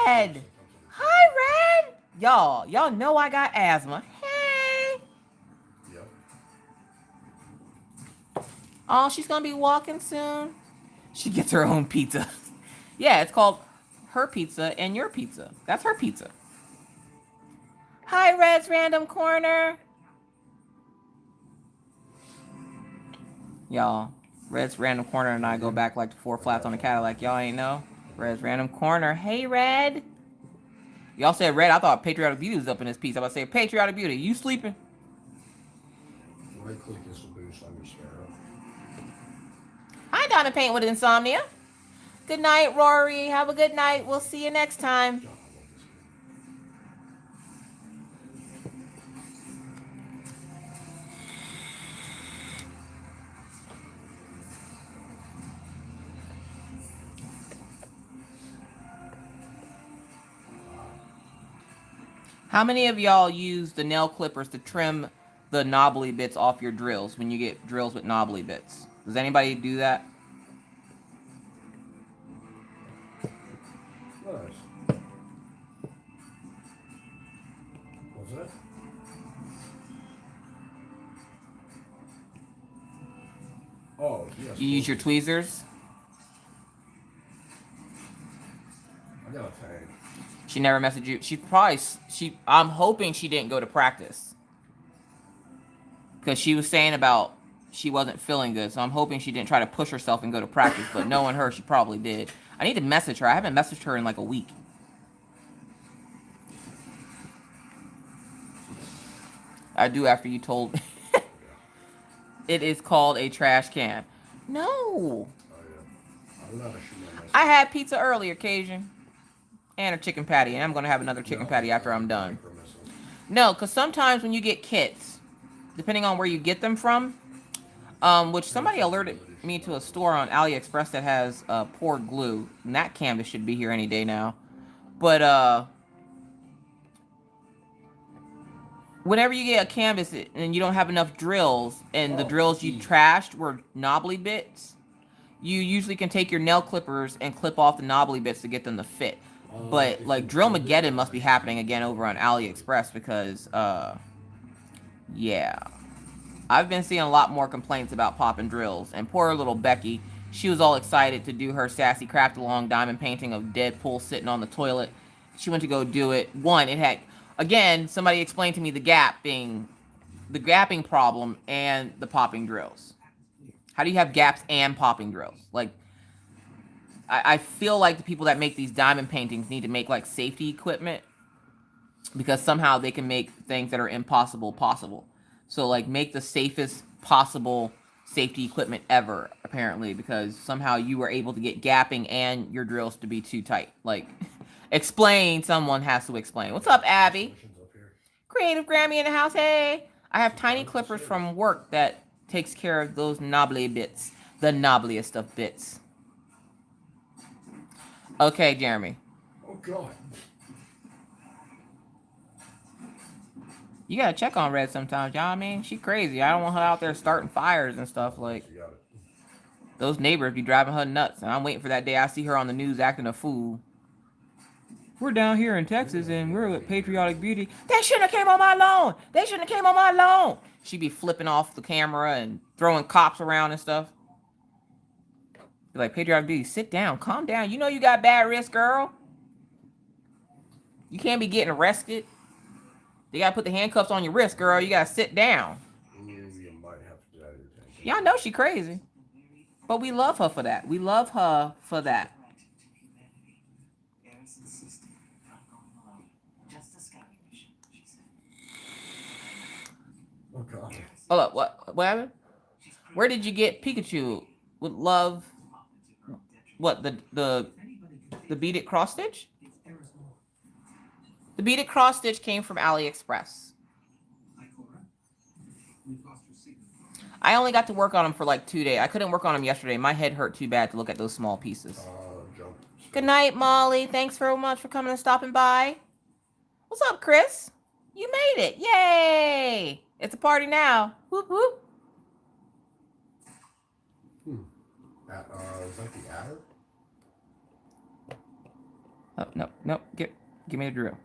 Red! Hi, Red! Y'all know I got asthma. Hey! Yep. Oh, she's gonna be walking soon. She gets her own pizza. Yeah, it's called her pizza and your pizza. That's her pizza. Hi, Red's Random Corner. Y'all, Red's Random Corner and I go back like the 4 flats on the Cadillac. Y'all ain't know? Red's Random Corner. Hey, Red. Y'all said Red. I thought Patriotic Beauty was up in this piece. I was about to say, Patriotic Beauty, you sleeping? Right click is to boost on your sparrow. Hi, Donna Paint with Insomnia. Good night, Rory. Have a good night. We'll see you next time. How many of y'all use the nail clippers to trim the knobbly bits off your drills when you get drills with knobbly bits? Does anybody do that? Nice. What's that? Oh, yes. You use your tweezers? I got a tag. She never messaged you. I'm hoping she didn't go to practice. Because she was saying about she wasn't feeling good. So I'm hoping she didn't try to push herself and go to practice. But knowing her, she probably did. I need to message her. I haven't messaged her in like a week. I do after you told me. It is called a trash can. No. Oh, yeah. I had pizza earlier, Cajun. And a chicken patty. And I'm going to have another chicken patty after I'm done. No, because sometimes when you get kits, depending on where you get them from, which somebody alerted me to a store on AliExpress that has poured glue. And that canvas should be here any day now. But whenever you get a canvas and you don't have enough drills, and the drills you trashed were knobbly bits, you usually can take your nail clippers and clip off the knobbly bits to get them to fit. But like Drillmageddon must be happening again over on AliExpress because yeah, I've been seeing a lot more complaints about popping drills. And poor little Becky, she was all excited to do her sassy craft along diamond painting of Deadpool sitting on the toilet. She went to go do it. One, it had, again, somebody explained to me the gapping problem and the popping drills. How do you have gaps and popping drills? Like, I feel like the people that make these diamond paintings need to make like safety equipment, because somehow they can make things that are impossible possible. So like make the safest possible safety equipment ever, apparently, because somehow you were able to get gapping and your drills to be too tight. Like, explain. Someone has to explain. What's up, Abby? Creative Grammy in the house. Hey, I have tiny clippers from work that takes care of those knobbly bits, the knobbliest of bits. Okay, Jeremy. Oh, God. You gotta check on Red sometimes, y'all. I mean, she crazy. I don't want her out there starting fires and stuff. Like, those neighbors be driving her nuts. And I'm waiting for that day I see her on the news acting a fool. We're down here in Texas and we're with Patriotic Beauty. They shouldn't have came on my lawn. They shouldn't have came on my lawn. She be flipping off the camera and throwing cops around and stuff. Be like, Patriotic Beauty, sit down, calm down. You know you got bad risk, girl. You can't be getting arrested. They gotta put the handcuffs on your wrist, girl. You gotta sit down. You might have to get out of your tank. Y'all know she crazy. But we love her for that. We love her for that. Oh god. Hold up, what happened? Where did you get Pikachu with love? What, the beaded cross stitch? The beaded cross stitch came from AliExpress. I only got to work on them for like 2 days. I couldn't work on them yesterday. My head hurt too bad to look at those small pieces. Jump. Good night, Molly. Thanks very much for coming and stopping by. What's up, Chris? You made it. Yay! It's a party now. Whoop, whoop. Is that the adder? Oh, no. Give me the drill.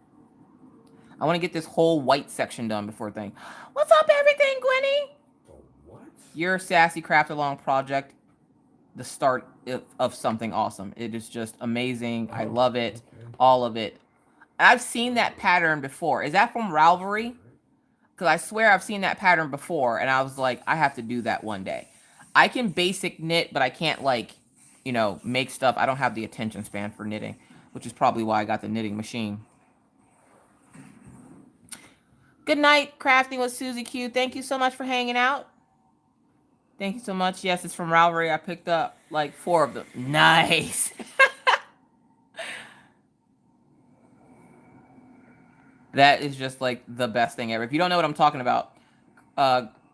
I want to get this whole white section done before thing. What's up, everything, Gwenny? What? Your Sassy Craft Along project, the start of something awesome. It is just amazing. I love it. Okay. All of it. I've seen that pattern before. Is that from Ravelry? Because I swear I've seen that pattern before, and I was like, I have to do that one day. I can basic knit, but I can't, like, you know, make stuff. I don't have the attention span for knitting, which is probably why I got the knitting machine. Good night, Crafting with Susie Q. Thank you so much for hanging out. Thank you so much. Yes, it's from Ravelry. I picked up like 4 of them. Nice. That is just like the best thing ever. If you don't know what I'm talking about,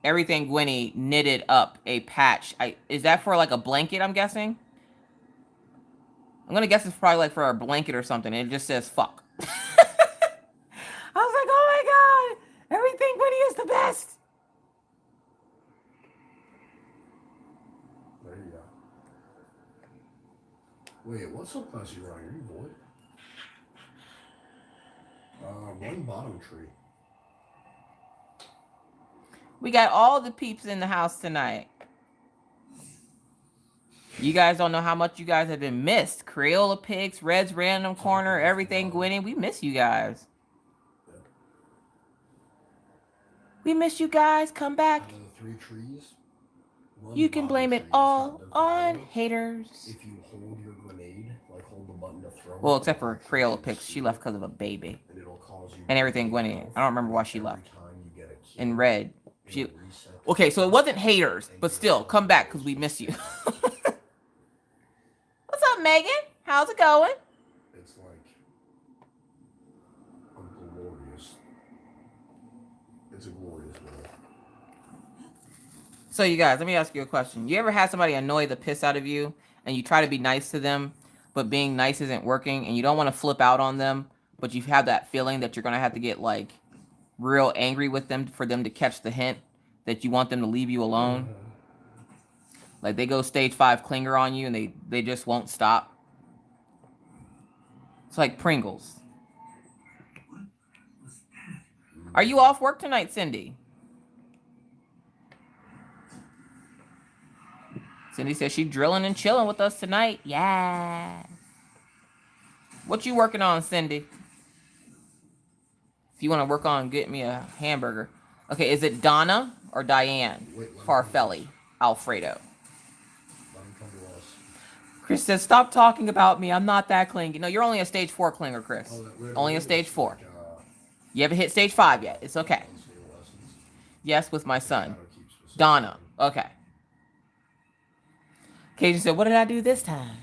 Everything Gwenny knitted up a patch. Is that for like a blanket, I'm guessing? I'm going to guess it's probably like for a blanket or something. And it just says fuck. I was like, oh my God. Everything Gwenny is the best. There you go. Wait, what's up, class you running? Are you bored? One bottom tree. We got all the peeps in the house tonight. You guys don't know how much you guys have been missed. Crayola Pigs, Red's Random Corner, Everything Gwenny. We miss you guys. We miss you guys. Come back. Out of the 3 trees, You can blame it all on haters. If you hold your grenade, like hold the button to throw. Well, except for Crayola Pigs. She left because of a baby. And it'll cause you. And Everything Gwenny. I don't remember why she left. In red. Red. Okay, so it wasn't haters, but still, come back because we miss you. What's up, Megan? How's it going? It's like a glorious. It's a glorious world. So you guys, let me ask you a question. You ever had somebody annoy the piss out of you and you try to be nice to them, but being nice isn't working and you don't want to flip out on them, but you have that feeling that you're going to have to get like real angry with them for them to catch the hint that you want them to leave you alone? Like they go stage 5 clinger on you and they just won't stop. It's like Pringles. Are you off work tonight, Cindy? Cindy says she's drilling and chilling with us tonight. Yeah. What you working on, Cindy? If you want to work on get me a hamburger. Okay, is it Donna or Diane? Farfelli Alfredo. Chris says, stop talking about me. I'm not that clingy. No, you're only a stage 4 clinger, Chris. Only a stage 4. You haven't hit stage 5 yet. It's okay. Yes, with my son. Donna. Okay. Cajun said, what did I do this time?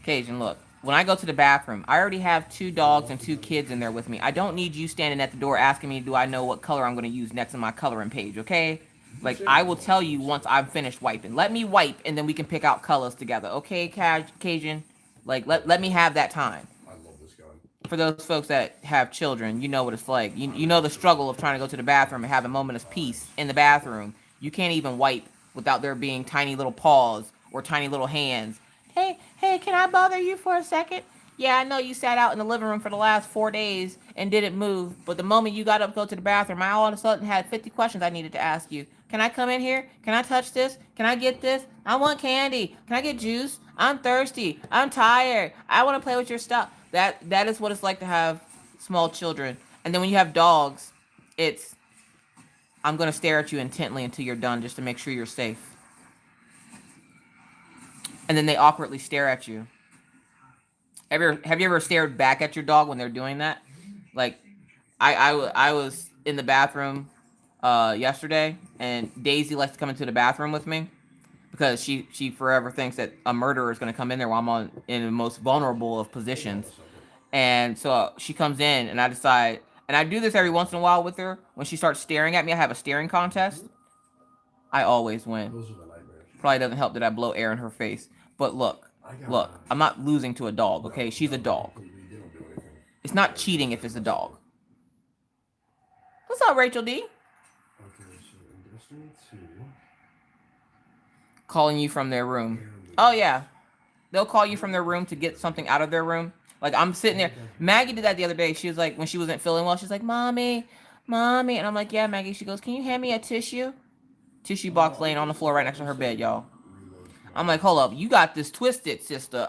Cajun, look. When I go to the bathroom, I already have 2 dogs and 2 kids in there with me. I don't need you standing at the door asking me, do I know what color I'm going to use next in my coloring page, okay? Like, I will tell you once I'm finished wiping. Let me wipe, and then we can pick out colors together, okay, Cajun? Like, let me have that time. I love this guy. For those folks that have children, you know what it's like. You know the struggle of trying to go to the bathroom and have a moment of peace in the bathroom. You can't even wipe without there being tiny little paws or tiny little hands. Hey, can I bother you for a second? Yeah, I know you sat out in the living room for the last 4 days and didn't move, but the moment you got up to go to the bathroom, I all of a sudden had 50 questions I needed to ask you. Can I come in here? Can I touch this? Can I get this? I want candy. Can I get juice? I'm thirsty. I'm tired. I want to play with your stuff. That is what it's like to have small children. And then when you have dogs, it's, I'm going to stare at you intently until you're done just to make sure you're safe. And then they awkwardly stare at you. Have you ever stared back at your dog when they're doing that? Like, I was in the bathroom yesterday, and Daisy likes to come into the bathroom with me because she forever thinks that a murderer is going to come in there while I'm in the most vulnerable of positions. And so she comes in, and I decide, and I do this every once in a while with her. When she starts staring at me, I have a staring contest. I always win. Those are the nightmares. Probably doesn't help that I blow air in her face. But look, I'm not losing to a dog, okay? She's a dog. It's not cheating if it's a dog. What's up, Rachel D? Okay, so in Destiny 2... Calling you from their room. Oh, yeah. They'll call you from their room to get something out of their room. Like, I'm sitting there. Maggie did that the other day. She was like, when she wasn't feeling well, she's like, Mommy. And I'm like, yeah, Maggie. She goes, can you hand me a tissue? Tissue box laying on the floor right next to her bed, y'all. I'm like, hold up. You got this twisted, sister.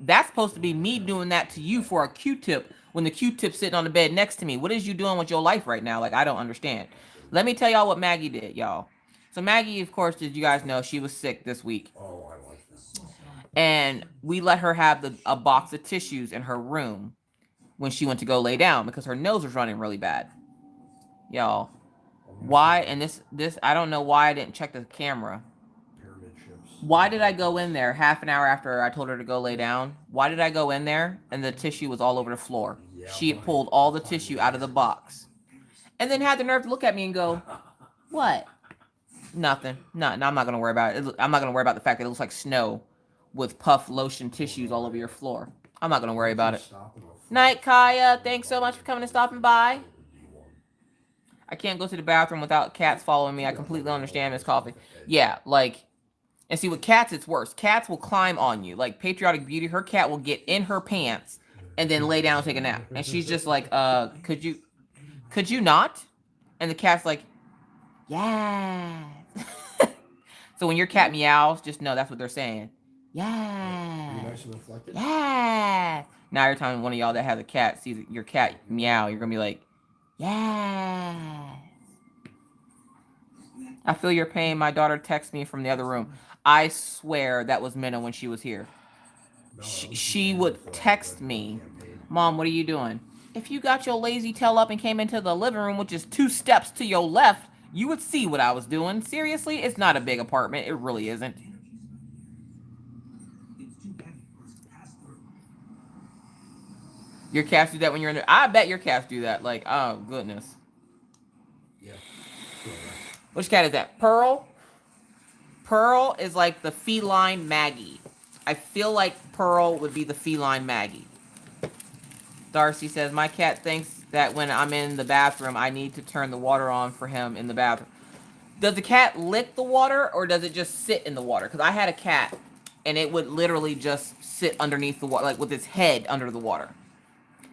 That's supposed to be me doing that to you for a Q-tip when the Q-tip's sitting on the bed next to me. What is you doing with your life right now? Like, I don't understand. Let me tell y'all what Maggie did, y'all. So Maggie, of course, did you guys know she was sick this week? Oh, I like this. And we let her have a box of tissues in her room when she went to go lay down because her nose was running really bad. Y'all, why? And this I don't know why I didn't check the camera. Why did I go in there half an hour after I told her to go lay down? Why did I go in there and the tissue was all over the floor? She had pulled all the tissue out of the box. And then had the nerve to look at me and go, what? Nothing. No, I'm not going to worry about it. I'm not going to worry about the fact that it looks like snow with puff lotion tissues all over your floor. I'm not going to worry about it. Night, Kaya. Thanks so much for coming and stopping by. I can't go to the bathroom without cats following me. I completely understand, Miss Coffee. Yeah, like... And see, with cats, it's worse. Cats will climb on you. Like Patriotic Beauty, her cat will get in her pants and then lay down and take a nap. And she's just like, could you not? And the cat's like, yeah. So when your cat meows, just know that's what they're saying. Yeah. Yeah. Now every time one of y'all that has a cat sees your cat meow, you're going to be like, yeah. I feel your pain. My daughter texted me from the other room. I swear that was Minna when she was here. She would text me, Mom, what are you doing? If you got your lazy tail up and came into the living room, which is 2 steps to your left, you would see what I was doing. Seriously, it's not a big apartment. It really isn't. Your cats do that when you're in there? I bet your cats do that. Like, oh, goodness. Yeah. Which cat is that? Pearl? Pearl is like the feline Maggie. I feel like Pearl would be the feline Maggie. Darcy says, my cat thinks that when I'm in the bathroom, I need to turn the water on for him in the bathroom. Does the cat lick the water or does it just sit in the water? Because I had a cat and it would literally just sit underneath the water, like with its head under the water.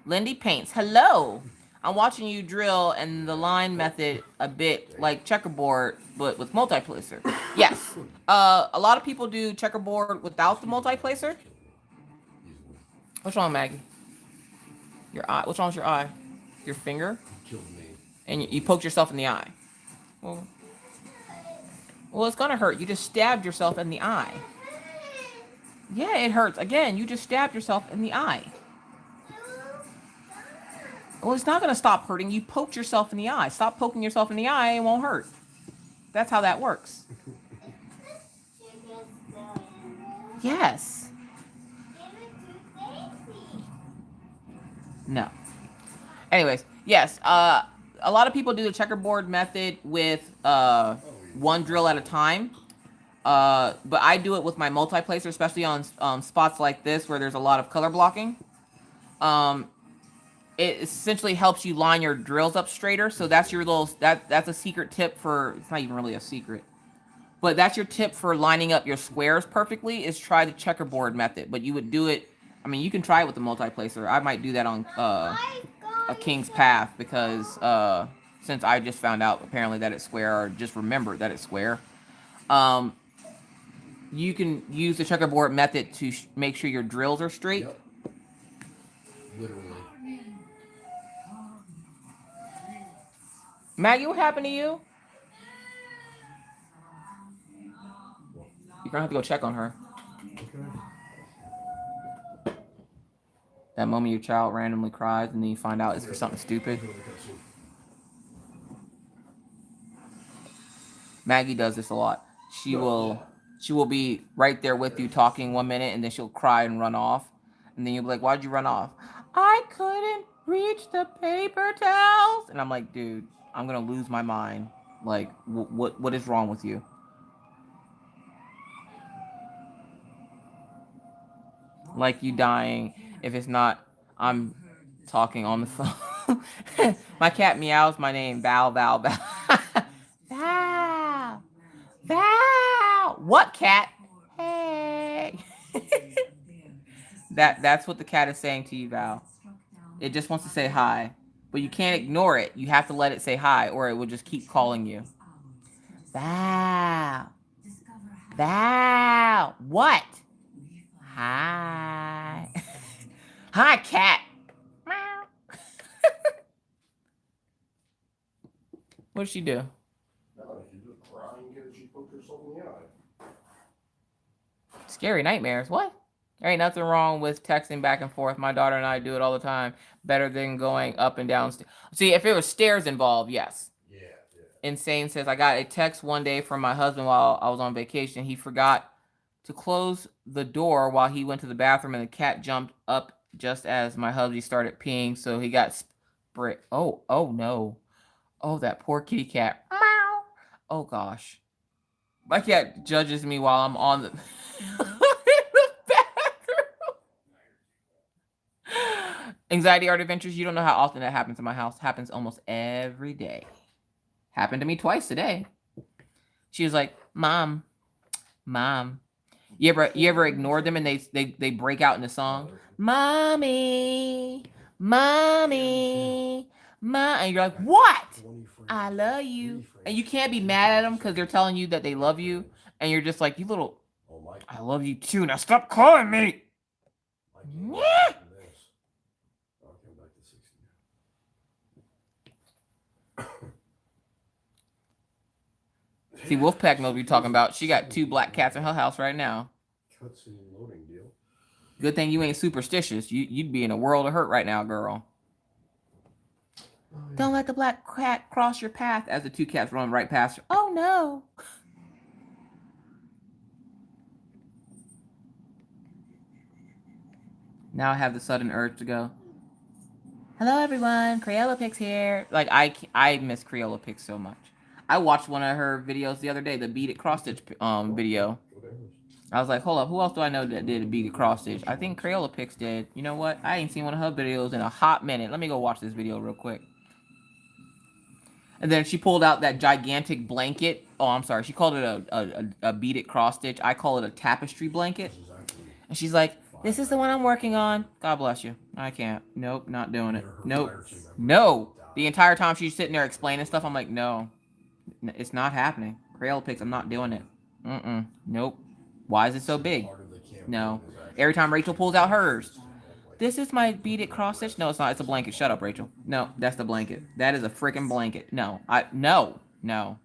Lindy Paints, hello. I'm watching you drill and the line method a bit like checkerboard, but with multiplacer. Yes. A lot of people do checkerboard without the multiplacer. What's wrong, Maggie? Your eye. What's wrong with your eye? Your finger? And you poked yourself in the eye. Well, it's gonna hurt. You just stabbed yourself in the eye. Yeah, it hurts. Again, you just stabbed yourself in the eye. Well, it's not going to stop hurting. You poked yourself in the eye. Stop poking yourself in the eye, it won't hurt. That's how that works. Yes. No. Anyways, yes. A lot of people do the checkerboard method with one drill at a time. But I do it with my multiplacer, especially on spots like this where there's a lot of color blocking. It essentially helps you line your drills up straighter. So that's your little, that's a secret tip for, it's not even really a secret. But that's your tip for lining up your squares perfectly is try the checkerboard method. But you would do it, I mean, you can try it with the multiplacer. I might do that on a King's Path because since I just found out apparently that it's square or just remembered that it's square. You can use the checkerboard method to make sure your drills are straight. Yep. Literally. Maggie, what happened to you? You're gonna have to go check on her. Okay. That moment your child randomly cries and then you find out it's for something stupid. Maggie does this a lot. She will be right there with you talking 1 minute and then she'll cry and run off. And then you'll be like, why'd you run off? I couldn't reach the paper towels. And I'm like, dude, I'm gonna lose my mind. Like, what is wrong with you? Like you dying if it's not I'm talking on the phone. My cat meows my name. Val, Val, Val. Val. Val. What cat? Hey. That's what the cat is saying to you, Val. It just wants to say hi. But you can't ignore it. You have to let it say hi or it will just keep calling you. Val. Val. What? Hi. Hi, cat. Meow. What did she do? No, she just crying because she poked herself in the eye. Scary nightmares. What? There ain't nothing wrong with texting back and forth. My daughter and I do it all the time. Better than going up and down. See, if it was stairs involved, yes. Yeah. Insane says, I got a text one day from my husband while I was on vacation. He forgot to close the door while he went to the bathroom and the cat jumped up just as my hubby started peeing. So he got sprayed. Oh no. Oh, that poor kitty cat. Meow. Oh gosh. My cat judges me while I'm on the, the bathroom. Anxiety Art Adventures. You don't know how often that happens in my house. Happens almost every day. Happened to me twice today. She was like, Mom. You ever ignored them and they break out into song? Mommy. And you're like, what? I love you. And you can't be mad at them because they're telling you that they love you. And you're just like, you little, I love you too. Now stop calling me. Yeah. See, Wolfpack knows what you're talking about. She got 2 black cats in her house right now. Good thing you ain't superstitious. You'd be in a world of hurt right now, girl. Don't let the black cat cross your path as the 2 cats run right past her. Oh, no. Now I have the sudden urge to go, hello, everyone. Crayola Pix here. Like, I miss Crayola Pix so much. I watched one of her videos the other day, the beaded cross-stitch video. I was like, hold up, who else do I know that did a beaded cross-stitch? I think Crayola Pix did. You know what? I ain't seen one of her videos in a hot minute. Let me go watch this video real quick. And then she pulled out that gigantic blanket. Oh, I'm sorry. She called it a beaded cross-stitch. I call it a tapestry blanket. And she's like, this is the one I'm working on. God bless you. I can't. Nope, not doing it. Nope. No. The entire time she's sitting there explaining stuff, I'm like, no. It's not happening. Crayola Pix, I'm not doing it. Nope. Why is it so big? No. Every time Rachel pulls out hers. This is my beaded cross stitch. No, it's not. It's a blanket. Shut up, Rachel. No, that's the blanket. That is a freaking blanket. No. No.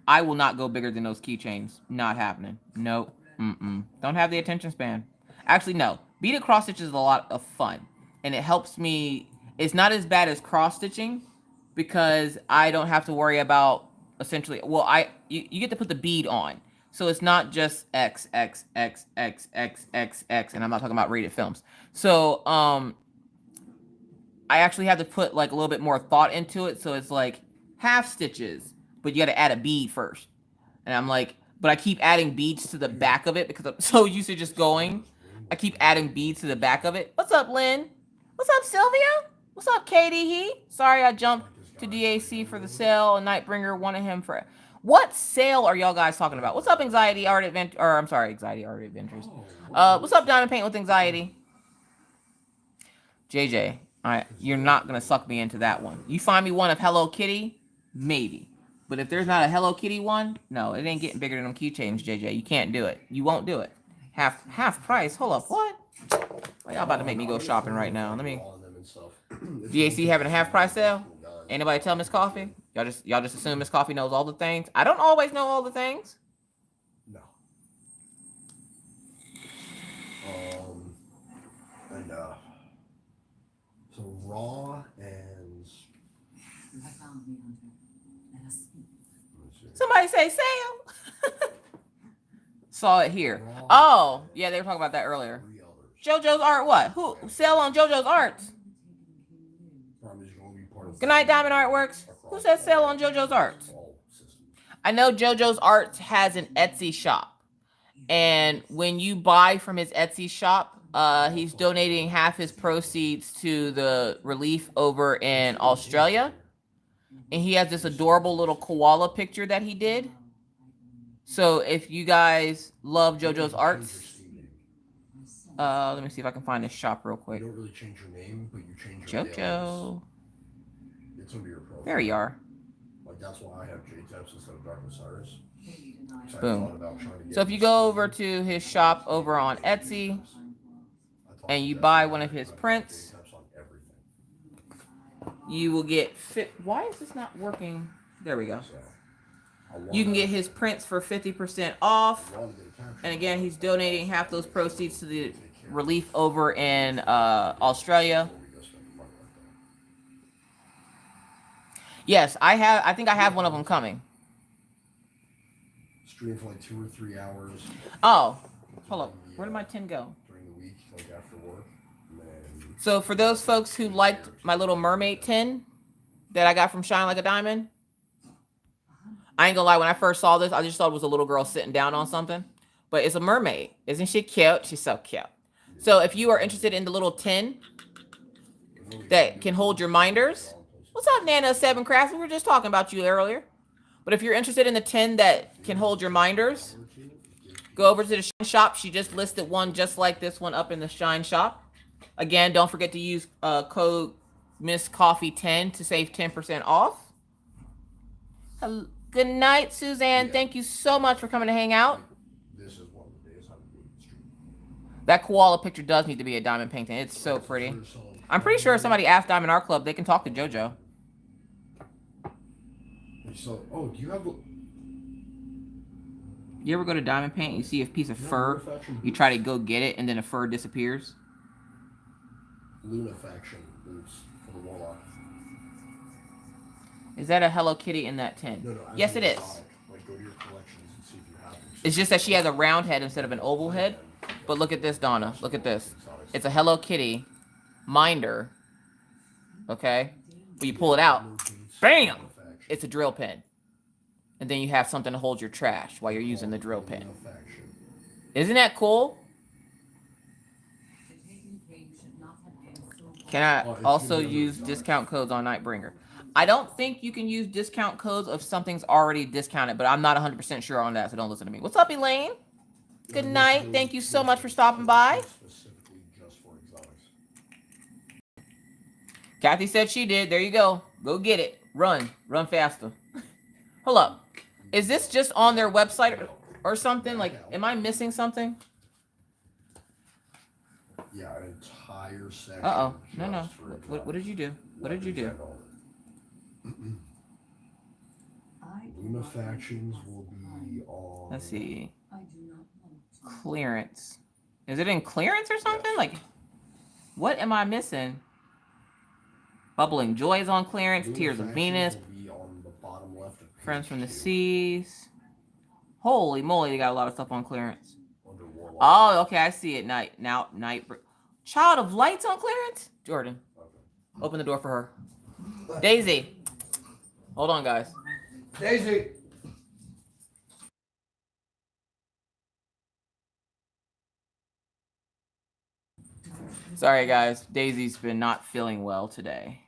I will not go bigger than those keychains. Not happening. Nope. Don't have the attention span. Actually, no. Beaded cross stitch is a lot of fun. And it helps me. It's not as bad as cross stitching because I don't have to worry about essentially, well, you get to put the bead on. So it's not just X, and I'm not talking about rated films. So, I actually have to put like a little bit more thought into it. So it's like half stitches, but you got to add a bead first. And I'm like, but I keep adding beads to the back of it because I'm so used to just going. I keep adding beads to the back of it. What's up, Lynn? What's up, Sylvia? What's up, Katie? Sorry, I jumped to DAC for the sale. A Nightbringer wanted him for... What sale are y'all guys talking about? What's up, Anxiety Art Adventure? Or I'm sorry, Anxiety Art Adventures. What's up, Diamond Paint with Anxiety? JJ, you're not gonna suck me into that one. You find me one of Hello Kitty, maybe. But if there's not a Hello Kitty one, no, it ain't getting bigger than them keychains, JJ. You can't do it. You won't do it. Half price. Hold up, what? Well, y'all about to make me go shopping right now. Let me. DAC having a half price sale. Anybody tell Miss Coffee? Y'all just assume Miss Coffee knows all the things. I don't always know all the things. No. And so raw and Somebody say sale. Saw it here. Oh, yeah, they were talking about that earlier. JoJo's art, what? Who sell on JoJo's arts? Good night, Diamond Artworks. Who says sell on JoJo's arts? I know JoJo's arts has an Etsy shop, and when you buy from his Etsy shop, he's donating half his proceeds to the relief over in Australia. And he has this adorable little koala picture that he did. So if you guys love JoJo's arts, let me see if I can find his shop real quick. You don't really change your name, but you change your JoJo. It's under your profile. There you are. Like that's why I have J-Teps instead of Dark Osiris. Boom. So if you go over to his shop over on Etsy and you buy one of his prints, you will get fit. Why is this not working? There we go. You can get his prints for 50% off. And again, he's donating half those proceeds to the relief over in Australia. Yes, I think I have one of them coming. Stream for like 2 or 3 hours. Oh, hold up. Where did my tin go? During the week, like after work. So for those folks who liked my little mermaid tin that I got from Shine Like a Diamond, I ain't gonna lie, when I first saw this, I just thought it was a little girl sitting down on something. But it's a mermaid. Isn't she cute? She's so cute. So if you are interested in the little tin that can hold your minders, what's up, Nana7 Crafts? We were just talking about you earlier. But if you're interested in the tin that can hold your minders, go over to the Shine shop. She just listed one just like this one up in the Shine shop. Again, don't forget to use code MissCoffee10 to save 10% off. Hello. Good night, Suzanne. Thank you so much for coming to hang out. This is one of the days I'm doing the stream. That koala picture does need to be a diamond painting. It's so pretty. I'm pretty sure if somebody asked Diamond Art Club, they can talk to JoJo. So, do you have the... You ever go to Diamond Paint and you see a piece of fur, you try to go get it, and then the fur disappears? Lunafaction boots for the Warlock. Is that a Hello Kitty in that tin? No, yes, it is. Like, go to your collections and see if you have them. It's just that she has a round head instead of an oval head. But look at this, Donna. Look at this. It's a Hello Kitty minder. Okay? When you pull it out, bam! It's a drill pin. And then you have something to hold your trash while you're using the drill pin. Isn't that cool? Can I also use discount codes on Nightbringer? I don't think you can use discount codes if something's already discounted, but I'm not 100% sure on that, so don't listen to me. What's up, Elaine? Good night. Thank you so much for stopping by. Kathy said she did. There you go. Go get it. Run. Run faster. Hold up. Is this just on their website or something? Like, am I missing something? Yeah, an entire section. Uh-oh. No. What did you do? What did you do? Lunafactions will be on... Let's see. Clearance. Is it in clearance or something? Like, what am I missing? Bubbling Joy is on clearance. Tears of Venus. Friends from the Seas. Holy moly, they got a lot of stuff on clearance. Oh, okay, I see it. Night. Child of Light's on clearance? Jordan. Open the door for her. Daisy. Hold on, guys. Daisy. Sorry, guys. Daisy's been not feeling well today.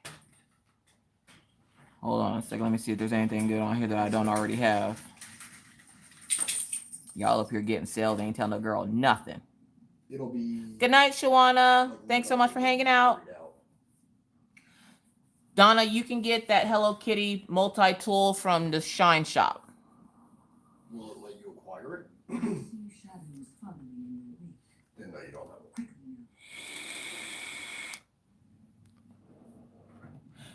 Hold on a second. Let me see if there's anything good on here that I don't already have. Y'all up here getting sales. They ain't telling the girl nothing. It'll be... Good night, Shawana. Thanks so much for hanging out. Donna, you can get that Hello Kitty multi-tool from the Shine shop. Will it let you acquire it? Then no, you don't have it.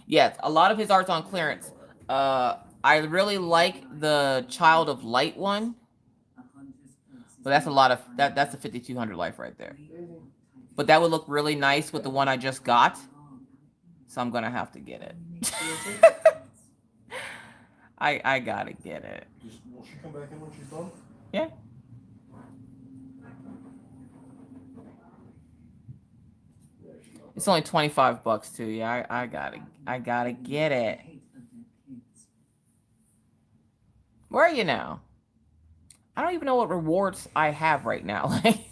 Yes, a lot of his art's on clearance. I really like the Child of Light one. But that's a lot of that's a 5200 life right there. But that would look really nice with the one I just got. So I'm gonna have to get it. I gotta get it. Will she come back in when she's done? Yeah. It's only $25 too. Yeah, I gotta get it. Where are you now? I don't even know what rewards I have right now. Like,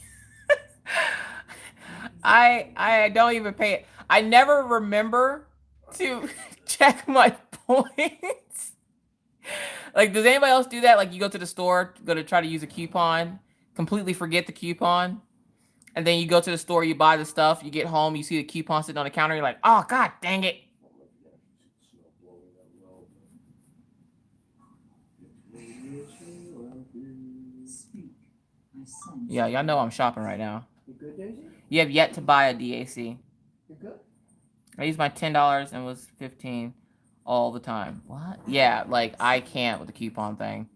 I don't even pay it. I never remember to check my points. Like, does anybody else do that? Like, you go to the store, go to try to use a coupon, completely forget the coupon, and then you go to the store, you buy the stuff, you get home, you see the coupon sitting on the counter, you're like, oh, god dang it. Yeah, y'all know I'm shopping right now. You good, Daisy? You have yet to buy a DAC. You good? I used my $10 and it was $15 all the time. What? Yeah, like I can't with the coupon thing.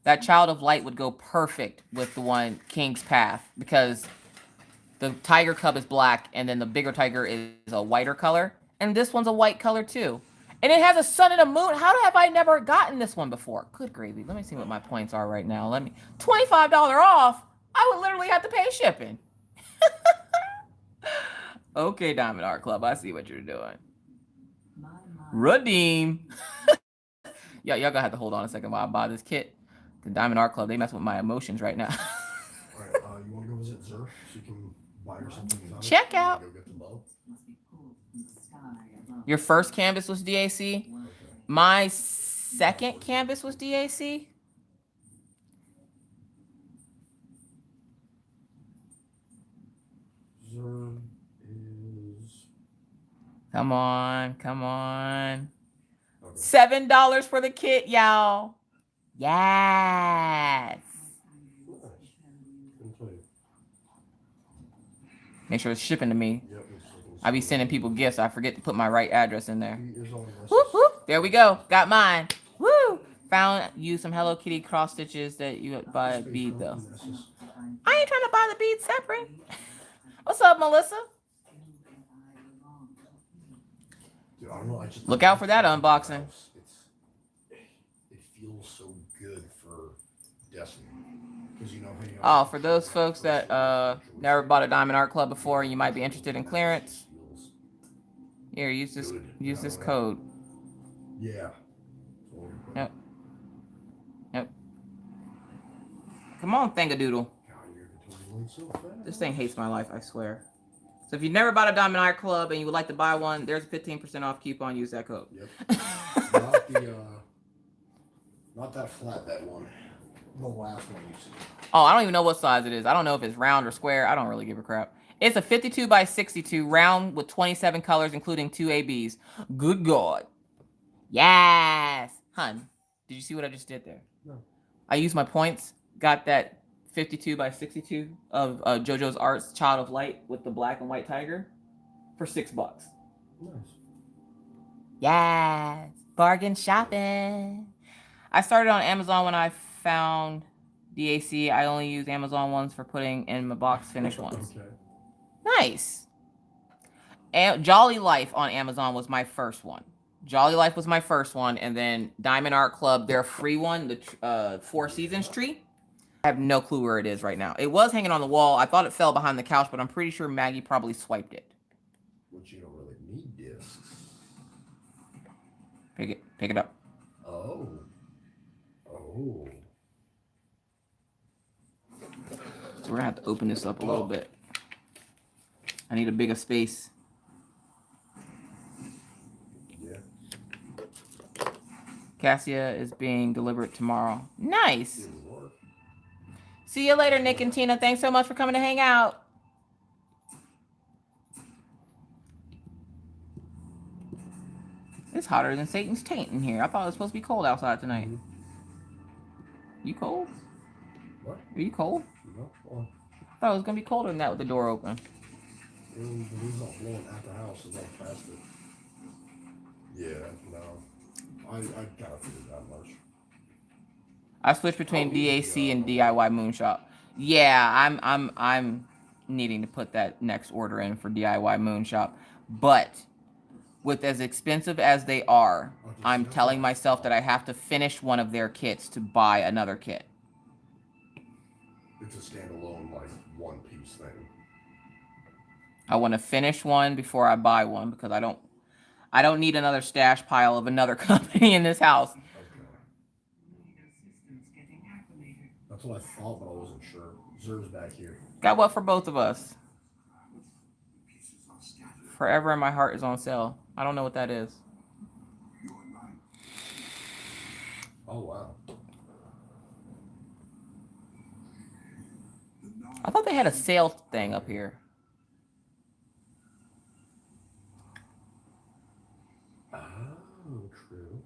That Child of Light would go perfect with the one King's Path because the tiger cub is black and then the bigger tiger is a whiter color. And this one's a white color too. And it has a sun and a moon. How have I never gotten this one before? Good gravy. Let me see what my points are right now. Let me $25 off. I would literally have to pay shipping. Okay, Diamond Art Club. I see what you're doing. Redeem. Yeah, y'all gonna have to hold on a second while I buy this kit. The Diamond Art Club, they mess with my emotions right now. Alright, you want to go visit Zer so you can buy her something? Check out. Go get the bow? Your first canvas was DAC. Okay. My second canvas was DAC. Zer is... Come on, come on. Okay. $7 for the kit, y'all. Yes. Nice. Good play. Make sure it's shipping to me. Yep, I be sending people gifts. I forget to put my right address in there. he is on this. Whoop, whoop. There we go. Got mine. Woo. Found you some Hello Kitty cross stitches that you buy a bead though. I ain't trying to buy the bead separate. What's up, Melissa? Dude, I don't know, I just Look out for that unboxing. It feels so good for Destiny. Because you know, hanging Oh, out- for those folks that never bought a Diamond Art Club before and you might be interested in clearance, here, use this code. Yeah. Yep. Yep. Come on, Thangadoodle. God, you're going so fast. This thing hates my life, I swear. So if you've never bought a Diamond Art Club and you would like to buy one, there's a 15% off coupon. Use that code. Yep. Not the not that flat bed one. The last one you see. Oh, I don't even know what size it is. I don't know if it's round or square. I don't really give a crap. It's a 52 by 62 round with 27 colors, including 2 ABs. Good God. Yes. Hun, did you see what I just did there? No. I used my points, got that 52 by 62 of JoJo's Art's Child of Light with the black and white tiger for $6. Nice. Yes. Bargain shopping. I started on Amazon when I found DAC. I only use Amazon ones for putting in my box finished ones. Okay. Nice. And Jolly Life on Amazon was my first one. Jolly Life was my first one, and then Diamond Art Club, their free one, the Four Seasons tree. I have no clue where it is right now. It was hanging on the wall. I thought it fell behind the couch, but I'm pretty sure Maggie probably swiped it. Which you don't really need discs. Pick it up. Oh. Oh. So we're gonna have to open this up a little bit. I need a bigger space. Yeah. Cassia is being delivered tomorrow. Nice. It would work. See you later, Nick and Tina. Thanks so much for coming to hang out. It's hotter than Satan's taint in here. I thought it was supposed to be cold outside tonight. You cold? What? Are you cold? No. Well, I thought it was going to be colder than that with the door open. the wind's not blowing at the house. It's all past it. Yeah. No. I kind of figured that much. I switched between DAC and DIY Moonshop. Yeah, I'm needing to put that next order in for DIY Moonshop. But with as expensive as they are, I'm telling myself that I have to finish one of their kits to buy another kit. It's a standalone, like, one-piece thing. I want to finish one before I buy one because I don't need another stash pile of another company in this house. Okay. That's what I thought, but I wasn't sure. Zer's back here. Got what for both of us? Forever in My Heart is on sale. I don't know what that is. Oh, wow. I thought they had a sale thing up here. Oh, true.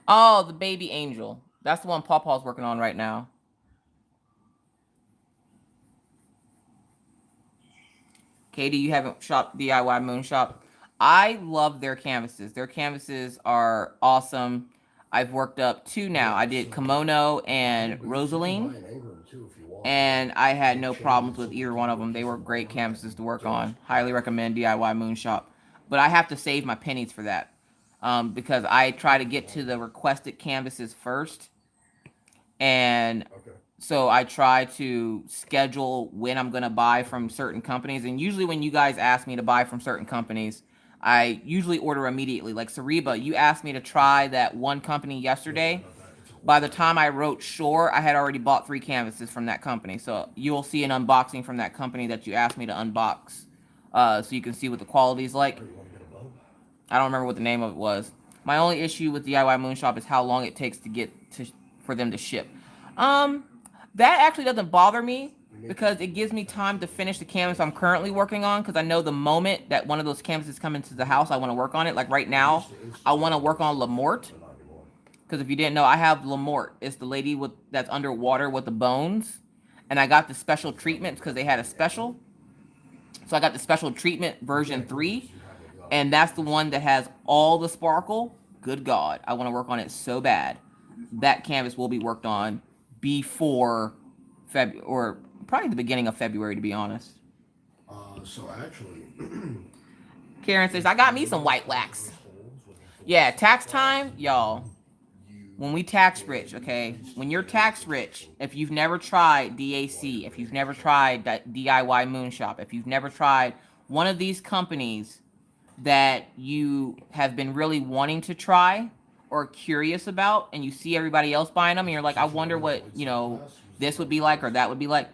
Oh, the Baby Angel. That's the one Pawpaw's working on right now. Katie, you haven't shopped DIY Moonshop. I love their canvases. Their canvases are awesome. I've worked up 2 now. I did Kimono and Rosaline. And I had no problems with either one of them. They were great canvases to work on. Highly recommend DIY Moonshop. But I have to save my pennies for that. Because I try to get to the requested canvases first. And so I try to schedule when I'm going to buy from certain companies. And usually when you guys ask me to buy from certain companies, I usually order immediately. Like Cereba, you asked me to try that one company yesterday. By the time I wrote Shore, I had already bought 3 canvases from that company. So you'll see an unboxing from that company that you asked me to unbox. So you can see what the quality is like. I don't remember what the name of it was. My only issue with DIY Moonshop is how long it takes to get for them to ship. That actually doesn't bother me because it gives me time to finish the canvas I'm currently working on, because I know the moment that one of those canvases come into the house, I want to work on it. Like right now, I want to work on Lamorte. Because if you didn't know, I have Lamorte. It's the lady that's underwater with the bones. And I got the special treatment because they had a special. So I got the special treatment version 3. And that's the one that has all the sparkle. Good God. I want to work on it so bad. That canvas will be worked on before February, or probably the beginning of February, to be honest. So actually... Karen says, I got me some white wax. Yeah, tax time, y'all. When we tax rich, okay? When you're tax rich, if you've never tried DAC, if you've never tried DIY Moonshop, if you've never tried one of these companies that you have been really wanting to try or curious about, and you see everybody else buying them, and you're like, I wonder what, this would be like or that would be like,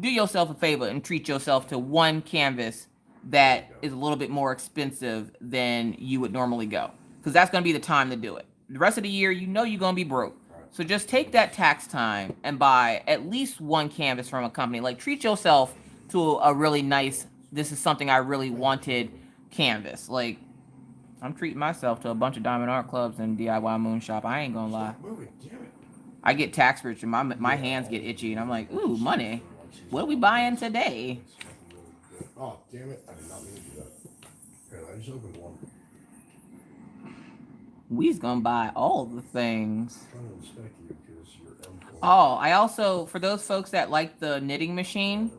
do yourself a favor and treat yourself to one canvas that is a little bit more expensive than you would normally go. Because that's going to be the time to do it. The rest of the year, you're going to be broke. So just take that tax time and buy at least one canvas from a company. Like, treat yourself to a really nice, this is something I really wanted canvas. Like, I'm treating myself to a bunch of Diamond Art Clubs and DIY Moonshop. I ain't going to lie. I get tax rich and my hands get itchy. And I'm like, ooh, money. What are we buying today? Oh, damn it. I did not mean to do that. Here, I just opened one. We's gonna buy all the things. I'm trying to inspect you because you're Oh, I also, for those folks that like the knitting machine,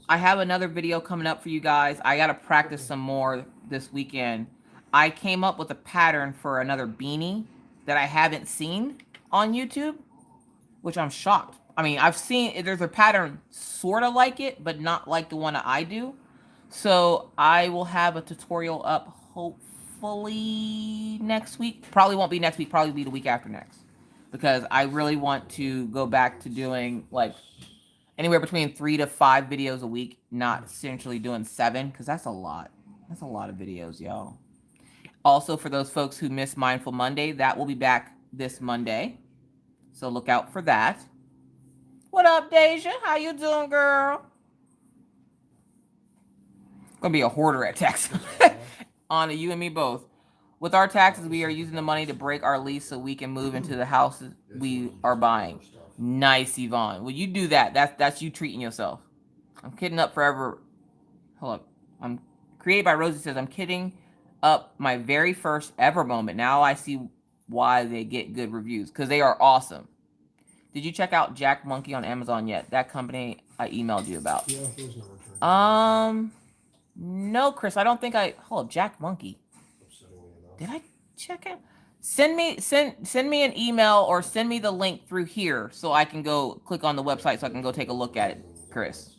I have another video coming up for you guys. I gotta practice some more this weekend. I came up with a pattern for another beanie that I haven't seen on YouTube, which I'm shocked. I mean, I've seen, there's a pattern sort of like it, but not like the one that I do. So I will have a tutorial up hopefully next week. Probably won't be next week, probably be the week after next. Because I really want to go back to doing like anywhere between 3 to 5 videos a week, not essentially doing 7, because that's a lot. That's a lot of videos, y'all. Also, for those folks who missed Mindful Monday, that will be back this Monday. So look out for that. What up, Deja? How you doing, girl? Gonna be a hoarder at tax. Anna, you and me both. With our taxes, we are using the money to break our lease so we can move into the house we are buying. Nice, Yvonne. Well, you do that. That's you treating yourself. I'm kidding up forever. Hold up. I'm created by Rosie says I'm kidding up my very first ever moment. Now I see why they get good reviews, because they are awesome. Did you check out Jack Monkey on Amazon yet? That company I emailed you about. Yeah, those never turned. No, Chris, I don't think I. Hold up, Jack Monkey. Did I check it? Send me an email or send me the link through here so I can go click on the website so I can go take a look at it, Chris.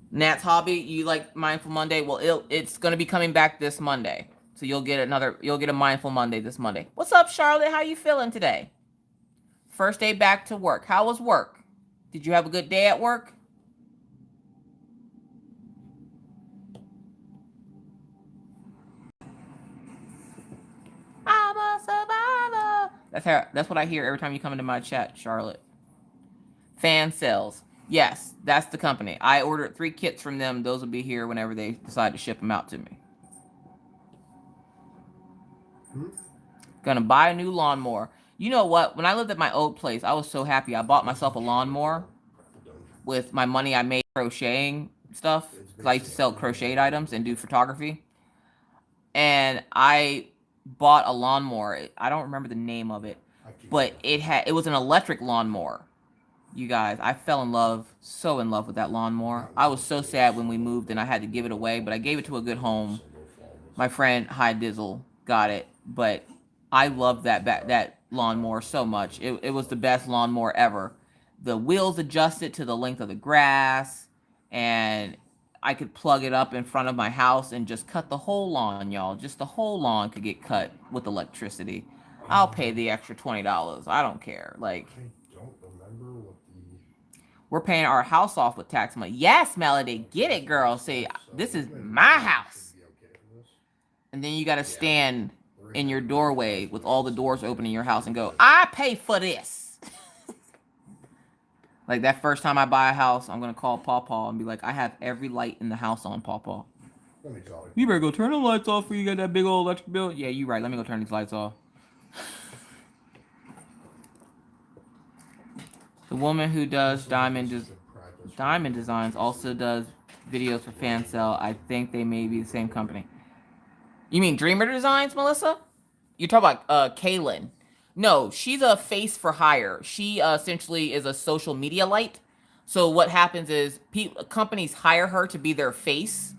Nat's Hobby, you like Mindful Monday? Well, it's going to be coming back this Monday. So you'll get a Mindful Monday this Monday. What's up, Charlotte? How you feeling today? First day back to work. How was work? Did you have a good day at work? I'm a survivor. That's what I hear every time you come into my chat, Charlotte. Fan sales. Yes, that's the company. I ordered 3 kits from them. Those will be here whenever they decide to ship them out to me. Gonna buy a new lawnmower. You know what? When I lived at my old place, I was so happy. I bought myself a lawnmower with my money I made crocheting stuff. Because I used to sell crocheted items and do photography. And I bought a lawnmower. I don't remember the name of it. But it was an electric lawnmower. You guys, I fell so in love with that lawnmower. I was so sad when we moved and I had to give it away. But I gave it to a good home. My friend, Hi Dizzle, got it. But I loved that lawnmower so much. It was the best lawnmower ever. The wheels adjusted to the length of the grass, and I could plug it up in front of my house and just cut the whole lawn, y'all. Just the whole lawn could get cut with electricity. I'll pay the extra $20. I don't care. Like, I don't remember what we're paying our house off with tax money. Yes, Melody, get it, girl. See, this is my house. And then you got to stand in your doorway with all the doors open in your house and go, I pay for this. Like that first time I buy a house, I'm going to call Pawpaw and be like, I have every light in the house on, Pawpaw. You better go turn the lights off before you get that big old electric bill. Yeah, you're right. Let me go turn these lights off. The woman who does diamond designs also does videos for fan sale. I think they may be the same company. You mean Dreamer Designs, Melissa? You're talking about Kaylin. No, she's a face for hire. She essentially is a social media light. So what happens is companies hire her to be their face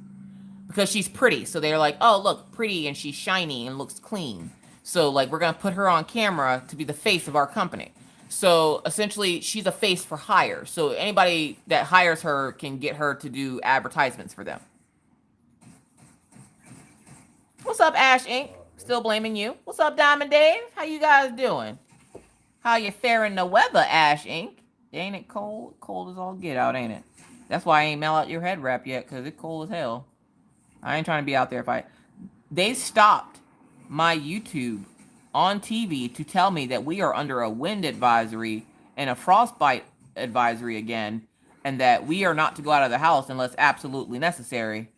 because she's pretty. So they're like, oh, look, pretty and she's shiny and looks clean. So like we're going to put her on camera to be the face of our company. So essentially she's a face for hire. So anybody that hires her can get her to do advertisements for them. What's up, Ash Inc? Still blaming you. What's up, Diamond Dave? How you guys doing? How you faring the weather, Ash Inc? Ain't it cold? Cold as all get out, ain't it? That's why I ain't mail out your head wrap yet, because it's cold as hell. I ain't trying to be out there if They stopped my YouTube on TV to tell me that we are under a wind advisory and a frostbite advisory again, and that we are not to go out of the house unless absolutely necessary.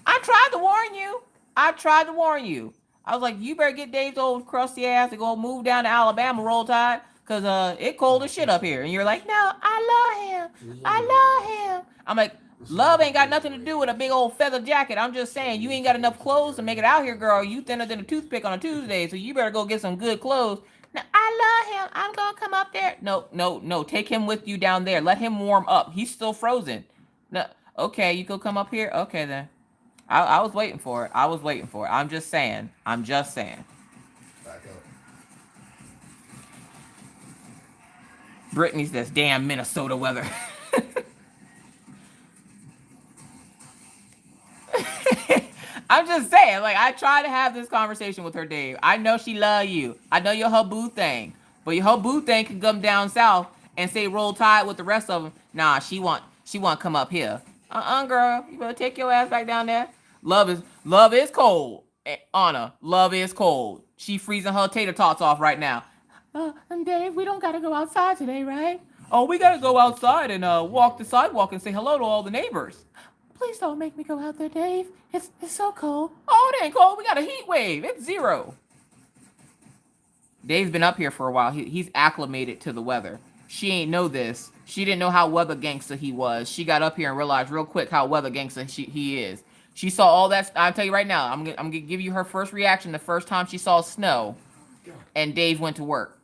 I tried to warn you. I was like, you better get Dave's old crusty ass to go move down to Alabama, Roll Tide, because it cold as shit up here. And you're like, no, I love him. I'm like, love ain't got nothing to do with a big old feather jacket. I'm just saying, you ain't got enough clothes to make it out here, girl. You thinner than a toothpick on a Tuesday, so you better go get some good clothes. Now, I love him. I'm going to come up there. No. Take him with you down there. Let him warm up. He's still frozen. No, okay, you go come up here? Okay, then. I was waiting for it. I'm just saying. Back up. Brittany's this damn Minnesota weather. I'm just saying, like, I try to have this conversation with her, Dave. I know she love you. I know you're her boo thing. But your her boo thing can come down south and say Roll Tide with the rest of them. Nah, she want come up here. Girl. You better take your ass back down there. Love is cold. Anna, love is cold. She freezing her tater tots off right now. And Dave, we don't gotta go outside today, right? Oh, we gotta go outside and walk the sidewalk and say hello to all the neighbors. Please don't make me go out there, Dave. It's so cold. Oh, it ain't cold. We got a heat wave. It's 0. Dave's been up here for a while. He's acclimated to the weather. She ain't know this. She didn't know how weather gangster he was. She got up here and realized real quick how weather gangster he is. She saw all that. I'll tell you right now. I'm gonna give you her first reaction the first time she saw snow, and Dave went to work.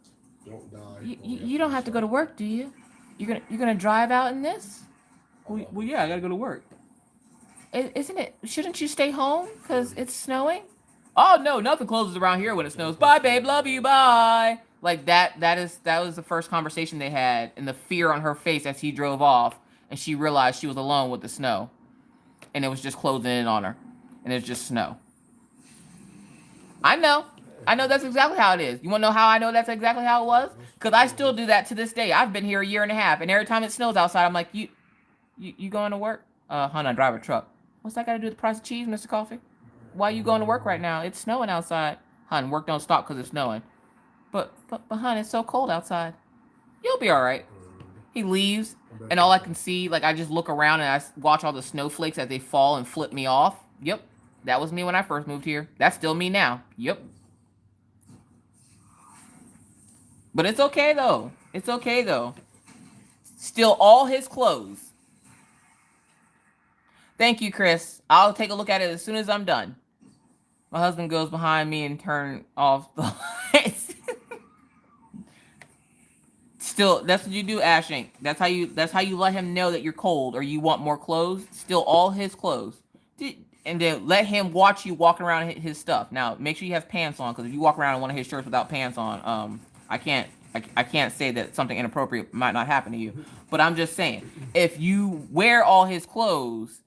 Don't die. You don't have to go to work, do you? You're gonna drive out in this? Well, yeah, I gotta go to work. Isn't it? Shouldn't you stay home because it's snowing? Oh no, nothing closes around here when it snows. Bye, babe. Love you. Bye. Like that. That was the first conversation they had, and the fear on her face as he drove off, and she realized she was alone with the snow, and it was just closing in on her, and it was just snow. I know that's exactly how it is. You want to know how I know that's exactly how it was? Because I still do that to this day. I've been here a year and a half, and every time it snows outside, I'm like, you going to work? Hon, I drive a truck. What's that got to do with the price of cheese, Mr. Coffee? Why are you going to work right now? It's snowing outside. Hon, work don't stop because it's snowing. But hon, it's so cold outside. You'll be all right. He leaves, and all I can see, like, I just look around and I watch all the snowflakes as they fall and flip me off. Yep, that was me when I first moved here. That's still me now. Yep. But it's okay, though. It's okay, though. Still all his clothes. Thank you, Chris. I'll take a look at it as soon as I'm done. My husband goes behind me and turns off the lights. Still, that's what you do, Ash Inc. That's how you let him know that you're cold or you want more clothes. Still all his clothes. And then let him watch you walking around his stuff. Now, make sure you have pants on, because if you walk around in one of his shirts without pants on, I can't say that something inappropriate might not happen to you. But I'm just saying, if you wear all his clothes,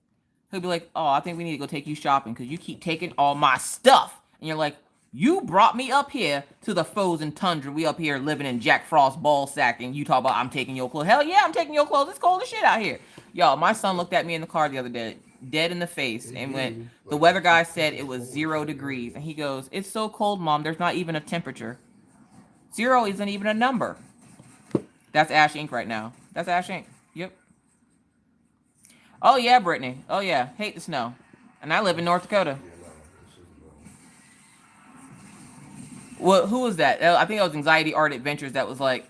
he'll be like, oh, I think we need to go take you shopping because you keep taking all my stuff. And you're like, you brought me up here to the frozen tundra. We up here living in Jack Frost ball sack, and you talk about I'm taking your clothes. Hell yeah, I'm taking your clothes. It's cold as shit out here. Y'all, my son looked at me in the car the other day, dead in the face, and went, the weather guy said it was 0 degrees. And he goes, it's so cold, Mom, there's not even a temperature. 0 isn't even a number. That's Ash Inc. right now. That's Ash Inc. Yep. Oh, yeah, Brittany. Oh, yeah. Hate the snow. And I live in North Dakota. Well, who was that? I think it was Anxiety Art Adventures that was like,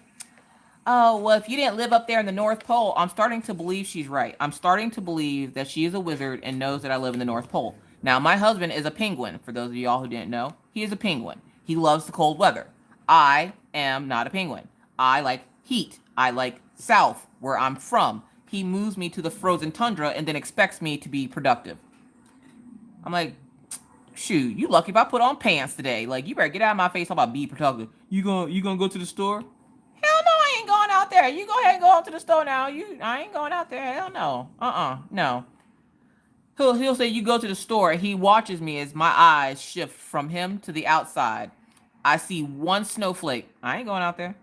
oh, well, if you didn't live up there in the North Pole, I'm starting to believe she's right. I'm starting to believe that she is a wizard and knows that I live in the North Pole. Now, my husband is a penguin, for those of y'all who didn't know. He is a penguin. He loves the cold weather. I am not a penguin. I like heat. I like south, where I'm from. He moves me to the frozen tundra and then expects me to be productive. I'm like, shoot, you lucky if I put on pants today. Like, you better get out of my face. How about be productive? You gonna go to the store? Hell no, I ain't going out there. You go ahead and go out to the store now. I ain't going out there. Hell no. No. He'll say you go to the store. He watches me as my eyes shift from him to the outside. I see one snowflake. I ain't going out there.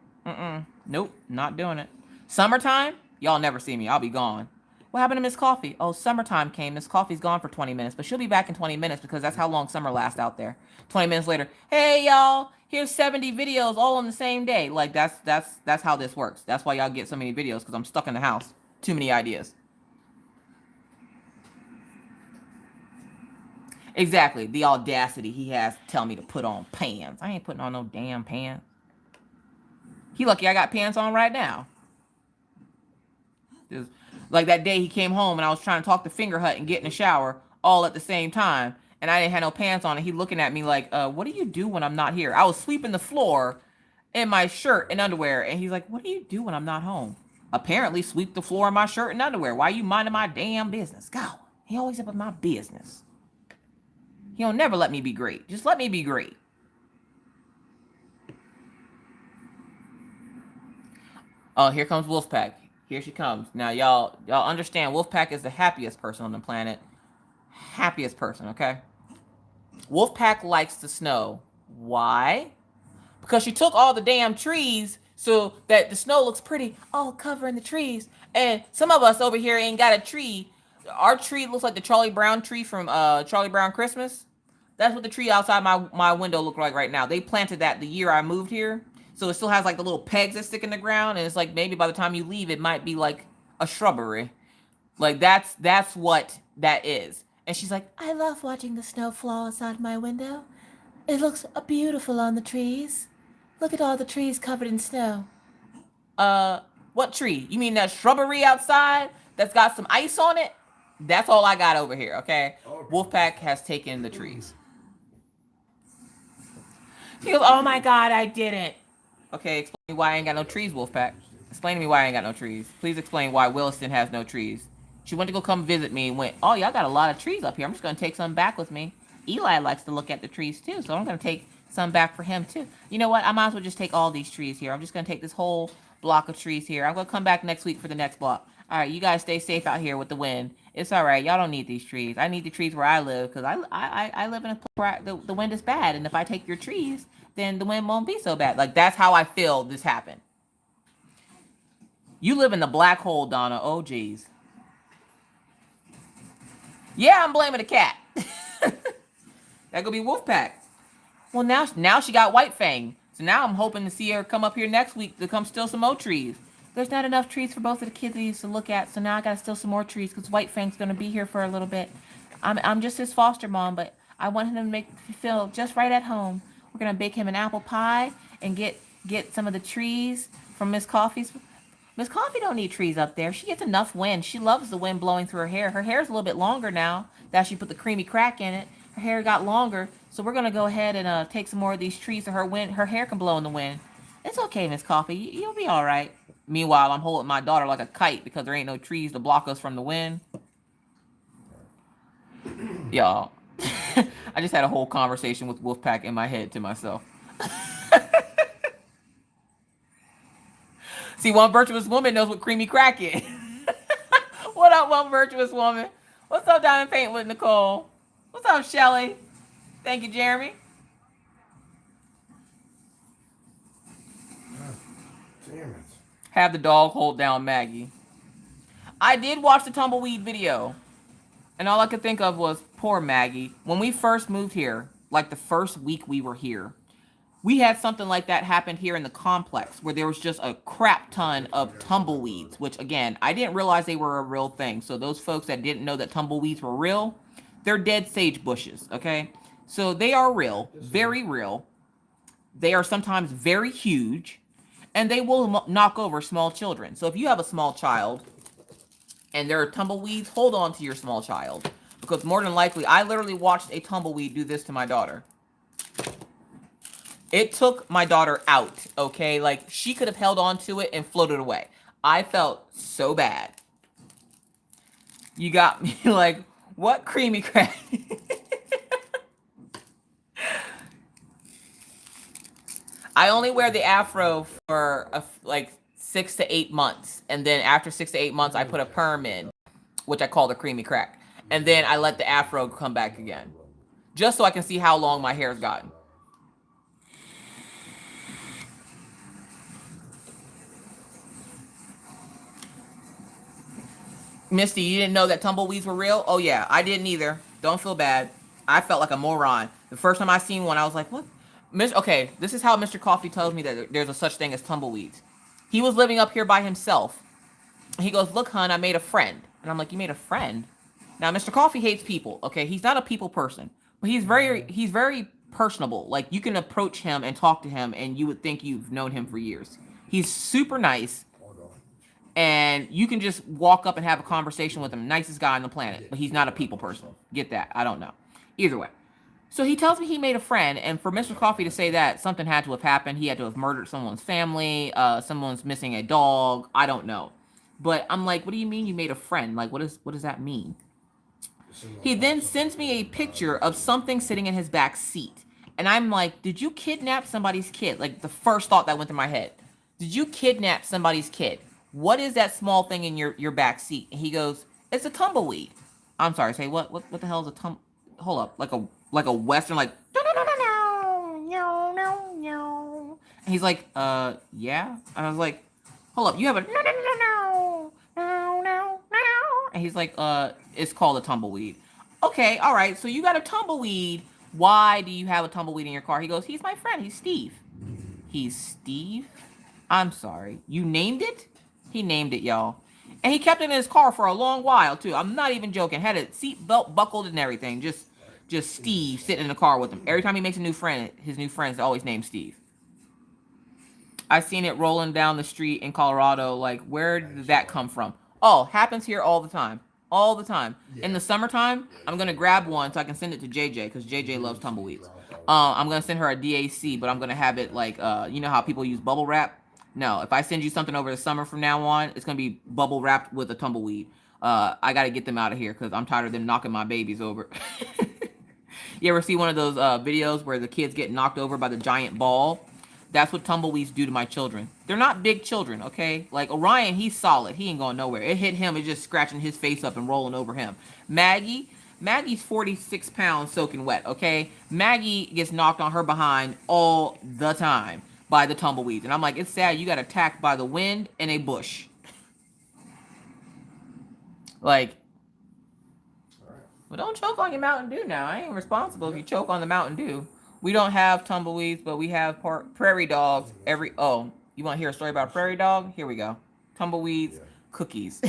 Nope, not doing it. Summertime, y'all never see me. I'll be gone. What happened to Miss Coffee? Oh, summertime came. Miss Coffee's gone for 20 minutes, but she'll be back in 20 minutes because that's how long summer lasts out there. 20 minutes later, hey, y'all, here's 70 videos all on the same day. Like, that's how this works. That's why y'all get so many videos, because I'm stuck in the house. Too many ideas. Exactly. The audacity he has to tell me to put on pants. I ain't putting on no damn pants. He lucky I got pants on right now. Just like that day he came home and I was trying to talk to Finger Hut and get in the shower all at the same time. And I didn't have no pants on. And he looking at me like, what do you do when I'm not here? I was sweeping the floor in my shirt and underwear. And he's like, what do you do when I'm not home? Apparently sweep the floor in my shirt and underwear. Why you minding my damn business? God, he always up in my business. He'll never let me be great. Just let me be great. Oh, here comes Wolfpack. Here she comes. Now, y'all understand Wolfpack is the happiest person on the planet. Happiest person, okay? Wolfpack likes the snow. Why? Because she took all the damn trees so that the snow looks pretty, all covering the trees. And some of us over here ain't got a tree. Our tree looks like the Charlie Brown tree from Charlie Brown Christmas. That's what the tree outside my window look like right now. They planted that the year I moved here. So it still has like the little pegs that stick in the ground. And it's like maybe by the time you leave, it might be like a shrubbery. Like that's what that is. And she's like, I love watching the snow fall outside my window. It looks beautiful on the trees. Look at all the trees covered in snow. What tree? You mean that shrubbery outside that's got some ice on it? That's all I got over here, okay? Okay. Wolfpack has taken the trees. She goes, oh my God, I didn't. Okay, explain to me why I ain't got no trees, Wolfpack. Explain to me why I ain't got no trees. Please explain why Williston has no trees. She went to go come visit me and went, oh, y'all got a lot of trees up here. I'm just going to take some back with me. Eli likes to look at the trees too, so I'm going to take some back for him too. You know what? I might as well just take all these trees here. I'm just going to take this whole block of trees here. I'm going to come back next week for the next block. All right, you guys stay safe out here with the wind. It's all right. Y'all don't need these trees. I need the trees where I live because I live in a place where the wind is bad. And if I take your trees, then the wind won't be so bad. Like, that's how I feel this happened. You live in the black hole, Donna. Oh, geez. Yeah, I'm blaming the cat. That could be Wolfpack. Well, now she got White Fang. So now I'm hoping to see her come up here next week to come steal some more trees. There's not enough trees for both of the kiddies to look at, so now I gotta steal some more trees because White Fang's gonna be here for a little bit. I'm just his foster mom, but I want him to make feel just right at home. We're gonna bake him an apple pie and get some of the trees from Miss Coffee's. Miss Coffee don't need trees up there. She gets enough wind. She loves the wind blowing through her hair. Her hair's a little bit longer now that she put the creamy crack in it. Her hair got longer, so we're gonna go ahead and take some more of these trees so her hair can blow in the wind. It's okay, Miss Coffee. You'll be all right. Meanwhile, I'm holding my daughter like a kite because there ain't no trees to block us from the wind. Y'all, I just had a whole conversation with Wolfpack in my head to myself. See, one virtuous woman knows what creamy crack is. What up, one virtuous woman? What's up, Diamond Paint with Nicole? What's up, Shelly? Thank you, Jeremy. Damn it. Have the dog hold down Maggie. I did watch the tumbleweed video, and all I could think of was poor Maggie. When we first moved here, like the first week we were here, we had something like that happen here in the complex where there was just a crap ton of tumbleweeds, which again, I didn't realize they were a real thing. So those folks that didn't know that tumbleweeds were real, they're dead sage bushes, okay? So they are real, very real. They are sometimes very huge, and they will knock over small children. So if you have a small child and there are tumbleweeds, hold on to your small child. Because more than likely, I literally watched a tumbleweed do this to my daughter. It took my daughter out, okay? Like, she could have held on to it and floated away. I felt so bad. You got me like, what creamy crack? I only wear the afro for like 6 to 8 months. And then after 6 to 8 months, I put a perm in, which I call the creamy crack. And then I let the afro come back again. Just so I can see how long my hair's gotten. Misty, you didn't know that tumbleweeds were real? Oh yeah, I didn't either. Don't feel bad. I felt like a moron. The first time I seen one, I was like, what? Okay, this is how Mr. Coffee tells me that there's a such thing as tumbleweeds. He was living up here by himself. He goes, look, hun, I made a friend. And I'm like, you made a friend? Now, Mr. Coffee hates people, okay? He's not a people person. But he's very personable. Like, you can approach him and talk to him, and you would think you've known him for years. He's super nice. And you can just walk up and have a conversation with him. Nicest guy on the planet. But he's not a people person. Get that? I don't know. Either way. So he tells me he made a friend. And for Mr. Coffee to say that, something had to have happened. He had to have murdered someone's family. Someone's missing a dog. I don't know. But I'm like, what do you mean you made a friend? Like, what does that mean? He then sends me a picture of something sitting in his back seat. And I'm like, did you kidnap somebody's kid? Like, the first thought that went through my head. Did you kidnap somebody's kid? What is that small thing in your back seat? And he goes, it's a tumbleweed. I'm sorry, say what the hell is a hold up, like a western, like no. And he's like, yeah. And I was like, hold up, you have a no. And he's like, it's called a tumbleweed. Okay, all right, so you got a tumbleweed. Why do you have a tumbleweed in your car? He goes, he's my friend, he's Steve. He's Steve? I'm sorry, you named it? He named it, y'all. And he kept it in his car for a long while, too. I'm not even joking. Had a seatbelt buckled and everything. Just Steve sitting in the car with him. Every time he makes a new friend, his new friend's always named Steve. I seen it rolling down the street in Colorado. Like, where did that come from? Oh, happens here all the time. all the time. Yeah. In the summertime, I'm gonna grab one so I can send it to JJ because JJ loves tumbleweeds. I'm gonna send her a DAC, but I'm gonna have it like you know how people use bubble wrap. No, if I send you something over the summer from now on, it's gonna be bubble wrapped with a tumbleweed. I gotta get them out of here because I'm tired of them knocking my babies over. You ever see one of those videos where the kids get knocked over by the giant ball? That's what tumbleweeds do to my children. They're not big children, okay? Like Orion, he's solid. He ain't going nowhere. It hit him. It's just scratching his face up and rolling over him. Maggie's 46 pounds soaking wet, okay? Maggie gets knocked on her behind all the time by the tumbleweeds. And I'm like, it's sad you got attacked by the wind in a bush. Like, well, don't choke on your Mountain Dew now. I ain't responsible if you choke on the Mountain Dew. We don't have tumbleweeds, but we have prairie dogs. Oh, you want to hear a story about a prairie dog? Here we go. Tumbleweeds, cookies.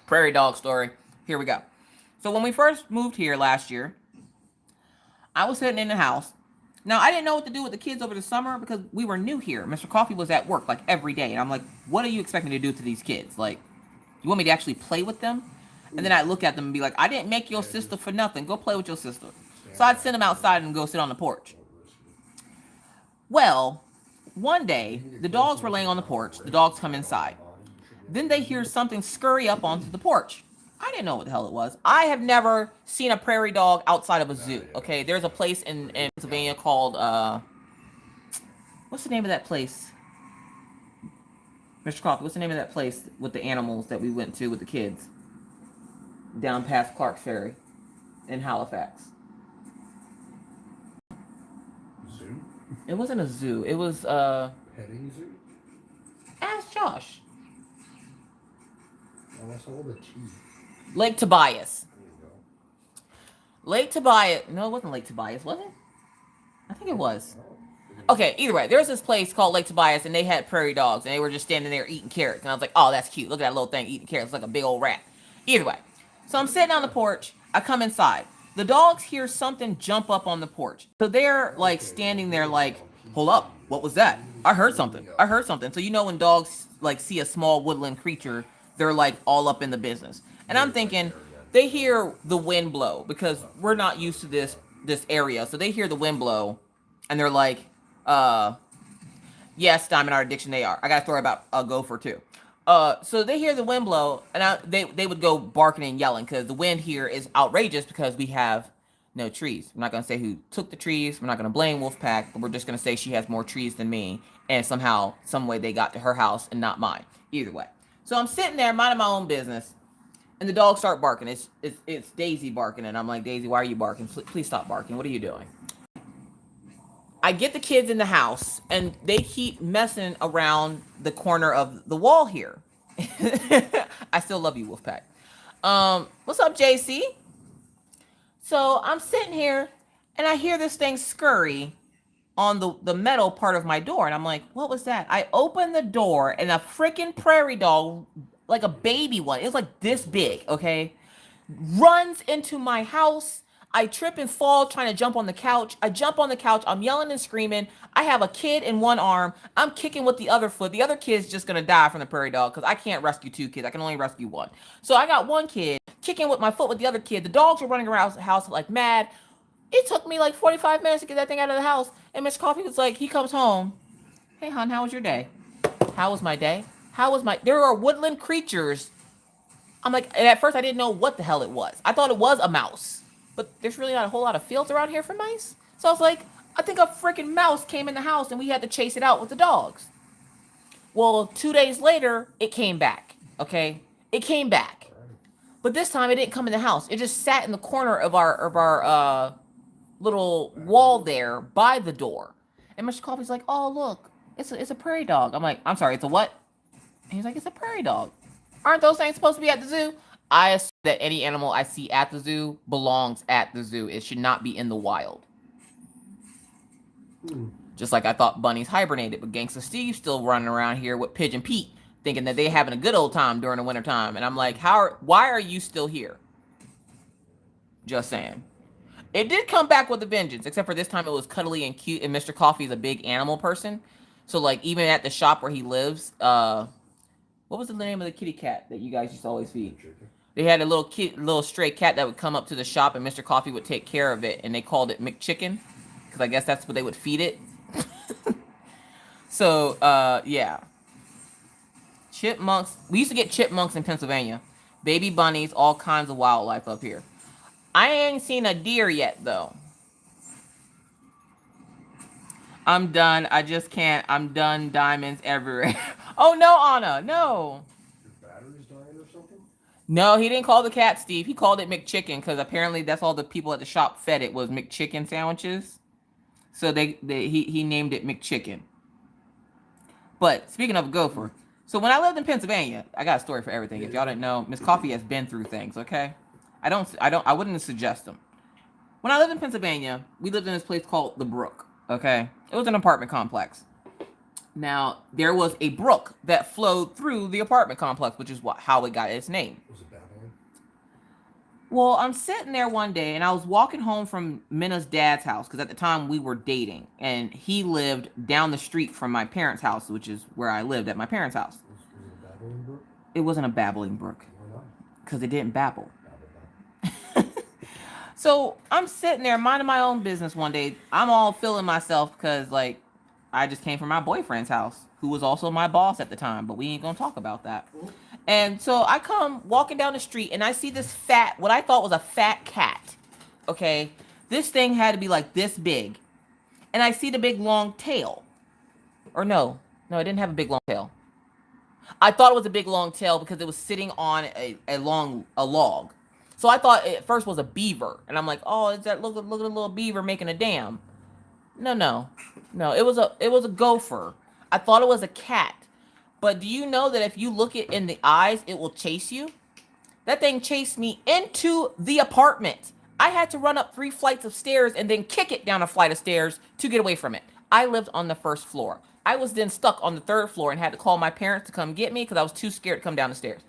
Prairie dog story. Here we go. So when we first moved here last year, I was sitting in the house. Now, I didn't know what to do with the kids over the summer because we were new here. Mr. Coffee was at work like every day. And I'm like, what do you expect me to do to these kids? Like, you want me to actually play with them? And then I look at them and be like, I didn't make your sister for nothing. Go play with your sister. So I'd send them outside and go sit on the porch. Well, one day, the dogs were laying on the porch. The dogs come inside. Then they hear something scurry up onto the porch. I didn't know what the hell it was. I have never seen a prairie dog outside of a zoo, okay? There's a place in Pennsylvania called, what's the name of that place? Mr. Coffee, what's the name of that place with the animals that we went to with the kids? Down past Clark Ferry in Halifax. Zoo? It wasn't a zoo. It was, Petting zoo? ask Josh. Oh, that's all the tea. Lake Tobias. There you go. Lake Tobias. No, it wasn't Lake Tobias, was it? I think it was. Okay, either way, there's this place called Lake Tobias, and they had prairie dogs, and they were just standing there eating carrots. And I was like, oh, that's cute. Look at that little thing eating carrots. It's like a big old rat. Either way. So I'm sitting on the porch. I come inside. The dogs hear something jump up on the porch. So they're like standing there like, hold up. What was that? I heard something. I heard something. So you know when dogs like see a small woodland creature, they're like all up in the business. And I'm thinking, they hear the wind blow because we're not used to this area. So they hear the wind blow and they're like, yes, Diamond Art Addiction, they are. I got a story about a gopher too. So they hear the wind blow and they would go barking and yelling because the wind here is outrageous because we have no trees. I'm not going to say who took the trees. We're not going to blame Wolfpack, but we're just going to say she has more trees than me. And somehow, some way they got to her house and not mine. Either way. So I'm sitting there minding my own business. And the dogs start barking. It's Daisy barking. And I'm like, Daisy, why are you barking? Please stop barking. What are you doing? I get the kids in the house. And they keep messing around the corner of the wall here. I still love you, Wolfpack. What's up, JC? So I'm sitting here. And I hear this thing scurry on the metal part of my door. And I'm like, what was that? I open the door. And a freaking prairie dog, like a baby one, it was like this big, okay, runs into my house. I trip and fall trying to jump on the couch. I jump on the couch. I'm yelling and screaming. I have a kid in one arm. I'm kicking with the other foot. The other kid's just going to die from the prairie dog because I can't rescue two kids. I can only rescue one. So I got one kid kicking with my foot with the other kid. The dogs were running around the house like mad. It took me like 45 minutes to get that thing out of the house. And Mr. Coffee was like, he comes home. Hey, hon, how was your day? How was my day? There are woodland creatures. I'm like, and at first I didn't know what the hell it was. I thought it was a mouse. But there's really not a whole lot of fields around here for mice. So I was like, I think a freaking mouse came in the house and we had to chase it out with the dogs. Well, 2 days later, it came back. Okay? It came back. But this time it didn't come in the house. It just sat in the corner of our little wall there by the door. And Mr. Coffee's like, oh, look, it's a prairie dog. I'm like, I'm sorry, it's a what? And he's like, it's a prairie dog. Aren't those things supposed to be at the zoo? I assume that any animal I see at the zoo belongs at the zoo. It should not be in the wild. Just like I thought bunnies hibernated, but Gangsta Steve's still running around here with Pigeon Pete, thinking that they're having a good old time during the winter time. And I'm like, why are you still here? Just saying. It did come back with a vengeance, except for this time it was cuddly and cute, and Mr. Coffee's a big animal person. So, like, even at the shop where he lives, What was the name of the kitty cat that you guys used to always feed? Chicken. They had a little stray cat that would come up to the shop, and Mr. Coffee would take care of it, and they called it McChicken, because I guess that's what they would feed it. So, yeah. Chipmunks. We used to get chipmunks in Pennsylvania. Baby bunnies, all kinds of wildlife up here. I ain't seen a deer yet, though. I'm done. I just can't. I'm done. Diamonds everywhere. Oh, no, Anna. No. Your battery's dying or something? No, he didn't call the cat Steve. He called it McChicken because apparently that's all the people at the shop fed it was McChicken sandwiches. So he named it McChicken. But speaking of a gopher, so when I lived in Pennsylvania, I got a story for everything. If y'all didn't know, Miss Coffee has been through things. Okay, I wouldn't suggest them. When I lived in Pennsylvania, we lived in this place called the Brook. Okay, it was an apartment complex. Now there was a brook that flowed through the apartment complex, which is how it got its name. Was it Babylon? Well, I'm sitting there one day, and I was walking home from Minna's dad's house, because at the time we were dating, and he lived down the street from my parents' house, which is where I lived at my parents' house. Was it a babbling brook? It wasn't a babbling brook, Why not? because it didn't babble. Babble. So I'm sitting there minding my own business one day. I'm all feeling myself because, like, I just came from my boyfriend's house, who was also my boss at the time, but we ain't gonna talk about that. And so I come walking down the street, and I see this what I thought was a fat cat. Okay, this thing had to be like this big, and I see the big long tail. Or no, it didn't have a big long tail. I thought it was a big long tail because it was sitting on a log. So I thought it first was a beaver, and I'm like, oh, is that look at the little beaver making a dam? No, it was a gopher. I thought it was a cat. But do you know that if you look it in the eyes, it will chase you? That thing chased me into the apartment. I had to run up 3 flights of stairs and then kick it down a flight of stairs to get away from it. I lived on the 1st floor. I was then stuck on the 3rd floor and had to call my parents to come get me because I was too scared to come down the stairs.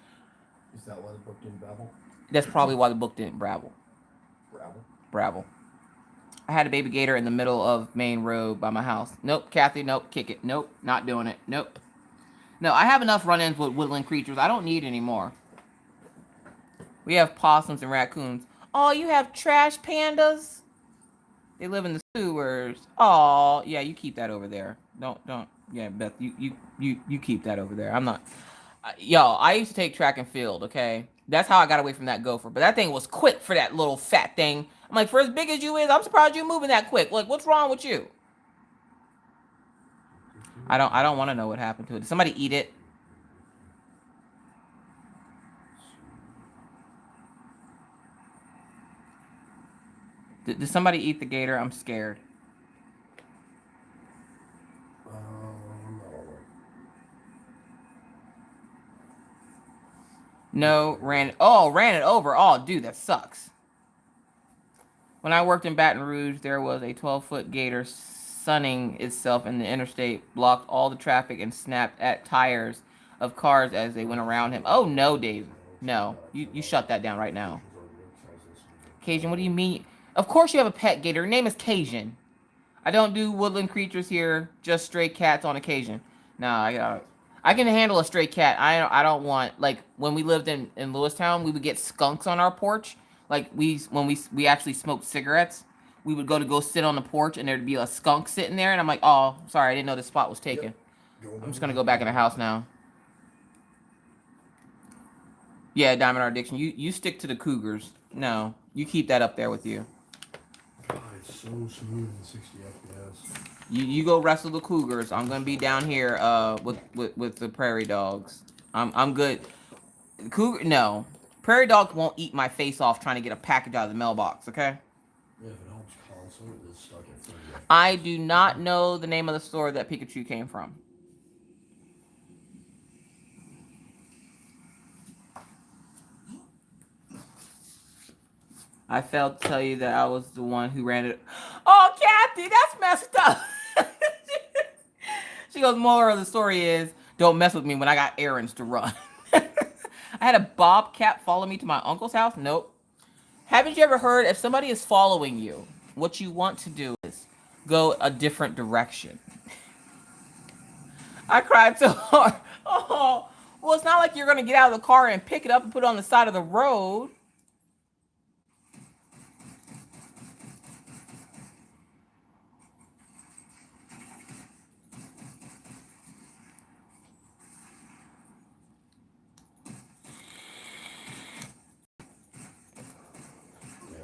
Is that why the book didn't babble? That's probably why the book didn't babble. Brabble. I had a baby gator in the middle of Main Road by my house. Nope, Kathy, nope, kick it. Nope, not doing it. Nope. No, I have enough run-ins with woodland creatures. I don't need any more. We have possums and raccoons. Oh, you have trash pandas? They live in the sewers. Oh, yeah, you keep that over there. Don't. Yeah, Beth, you keep that over there. I'm not. Y'all, I used to take track and field, okay? That's how I got away from that gopher. But that thing was quick for that little fat thing. I'm like, for as big as you is, I'm surprised you're moving that quick. Like, what's wrong with you? I don't want to know what happened to it. Did somebody eat it? Did somebody eat the gator? I'm scared. No, ran it over. Oh, dude, that sucks. When I worked in Baton Rouge, there was a 12-foot gator sunning itself in the interstate, blocked all the traffic, and snapped at tires of cars as they went around him. Oh, no, Dave. No, you shut that down right now. Cajun, what do you mean? Of course you have a pet gator. Her name is Cajun. I don't do woodland creatures here, just stray cats on occasion. No, I can handle a stray cat. I don't want, like, when we lived in Lewistown, we would get skunks on our porch. Like, when we actually smoked cigarettes, we would go sit on the porch, and there'd be a skunk sitting there, and I'm like, oh, sorry, I didn't know this spot was taken. Yep. I'm just going to go back in the house now. Yeah, Diamond Art Addiction, you stick to the cougars. No, you keep that up there with you. God, it's so smooth in 60 FPS. You go wrestle the cougars. I'm gonna be down here with the prairie dogs. I'm good. Cougar, no. Prairie dogs won't eat my face off trying to get a package out of the mailbox, okay? Yeah, if it helps console, it's stuck at 30 FPS. I do not know the name of the store that Pikachu came from. I failed to tell you that I was the one who ran it. Oh, Kathy, that's messed up. She goes, moral of the story is, don't mess with me when I got errands to run. I had a bobcat follow me to my uncle's house. Nope. Haven't you ever heard if somebody is following you, what you want to do is go a different direction? I cried so hard. Oh, Well, it's not like you're going to get out of the car and pick it up and put it on the side of the road.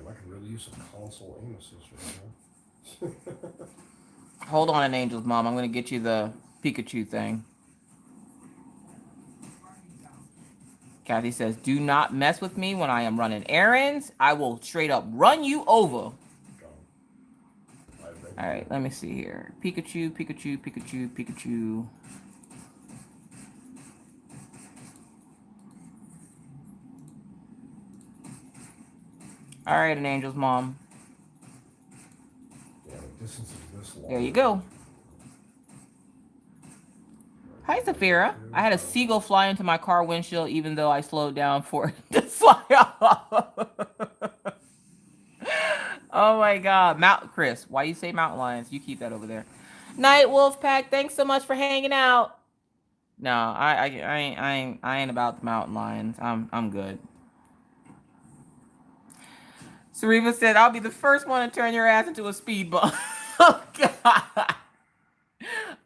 I could really use some console aim assist right now. Hold on, Angel's mom. I'm going to get you the Pikachu thing. Kathy says, do not mess with me when I am running errands. I will straight up run you over. All right, let me see here. Pikachu, Pikachu, Pikachu, Pikachu. All right, an Angel's mom. Yeah, the distance is this long. There you go. Hi, Safira. I had a seagull fly into my car windshield even though I slowed down for it to fly off. Oh my God. Chris, why you say mountain lions? You keep that over there. Night Wolf Pack, thanks so much for hanging out. No, I ain't about the mountain lions. I'm good. Sareva said, I'll be the first one to turn your ass into a speed bump. Oh God.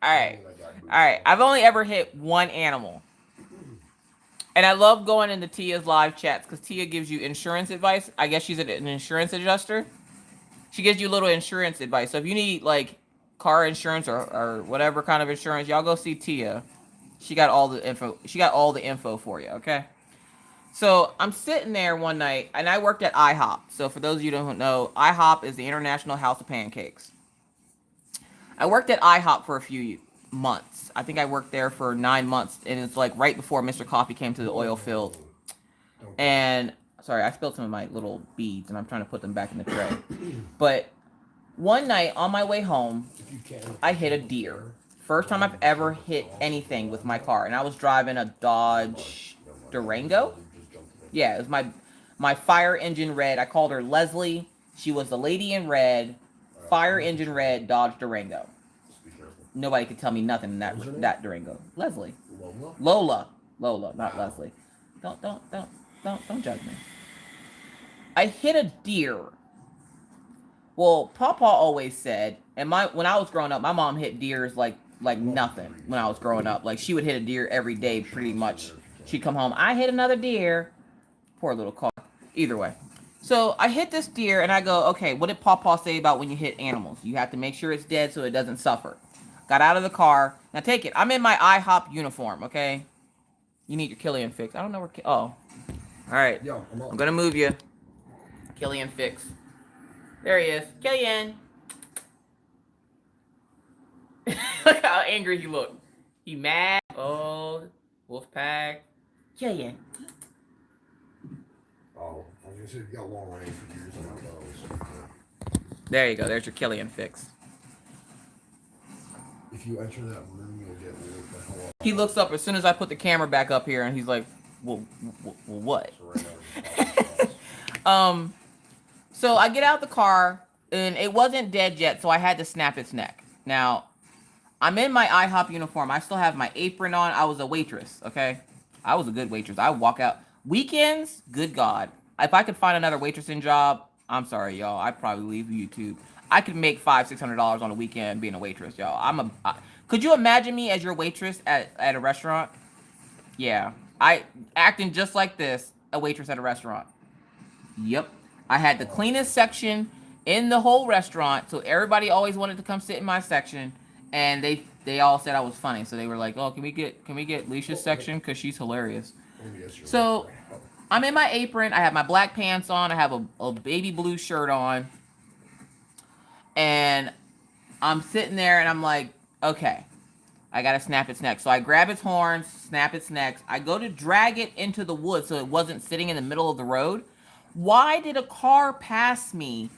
All right. I've only ever hit one animal. And I love going into Tia's live chats because Tia gives you insurance advice. I guess she's an insurance adjuster. She gives you little insurance advice. So if you need like car insurance or whatever kind of insurance, y'all go see Tia. She got all the info. She got all the info for you, okay? So I'm sitting there one night and I worked at IHOP. So for those of you who don't know, IHOP is the International House of Pancakes. I worked at IHOP for a few months. I think I worked there for 9 months, and it's like right before Mr. Coffee came to the oil field. And sorry, I spilled some of my little beads, and I'm trying to put them back in the tray. But one night on my way home, I hit a deer. First time I've ever hit anything with my car, and I was driving a Dodge Durango. Yeah, it was my fire engine red. I called her Leslie. She was the lady in red, fire engine red Dodge Durango. Nobody could tell me nothing in that Durango. Leslie. Lola, not Leslie. Don't judge me. I hit a deer. Well, Papa always said, and when I was growing up, my mom hit deers like nothing when I was growing up. Like she would hit a deer every day pretty much. She'd come home, I hit another deer. Poor little car. Either way. So I hit this deer and I go, okay, what did Papa say about when you hit animals? You have to make sure it's dead so it doesn't suffer. Got out of the car. Now take it. I'm in my IHOP uniform, okay? You need your Killian fix. I don't know where... Oh. All right. I'm going to move you. Killian fix. There he is. Killian. Look how angry he looked. He mad. Oh, Wolfpack. Killian. Oh, I was going to say, you got long range for years. I don't know. There you go. There's your Killian fix. If you enter that room, you'll get the hell off. He looks up as soon as I put the camera back up here, and he's like, well what? So I get out the car, and it wasn't dead yet, so I had to snap its neck. Now, I'm in my IHOP uniform. I still have my apron on. I was a waitress, okay? I was a good waitress. I would walk out. Weekends, good God. If I could find another waitressing job, I'm sorry, y'all. I'd probably leave YouTube. I could make $500-600 on a weekend being a waitress, y'all. Could you imagine me as your waitress at a restaurant? Yeah. I acting just like this, a waitress at a restaurant. Yep. I had the cleanest section in the whole restaurant, so everybody always wanted to come sit in my section, and they all said I was funny. So they were like, "Oh, can we get Leisha's section cuz she's hilarious." So I'm in my apron, I have my black pants on, I have a baby blue shirt on. And I'm sitting there and I'm like, okay, I got to snap its neck. So I grab its horns, snap its neck. I go to drag it into the woods so it wasn't sitting in the middle of the road. Why did a car pass me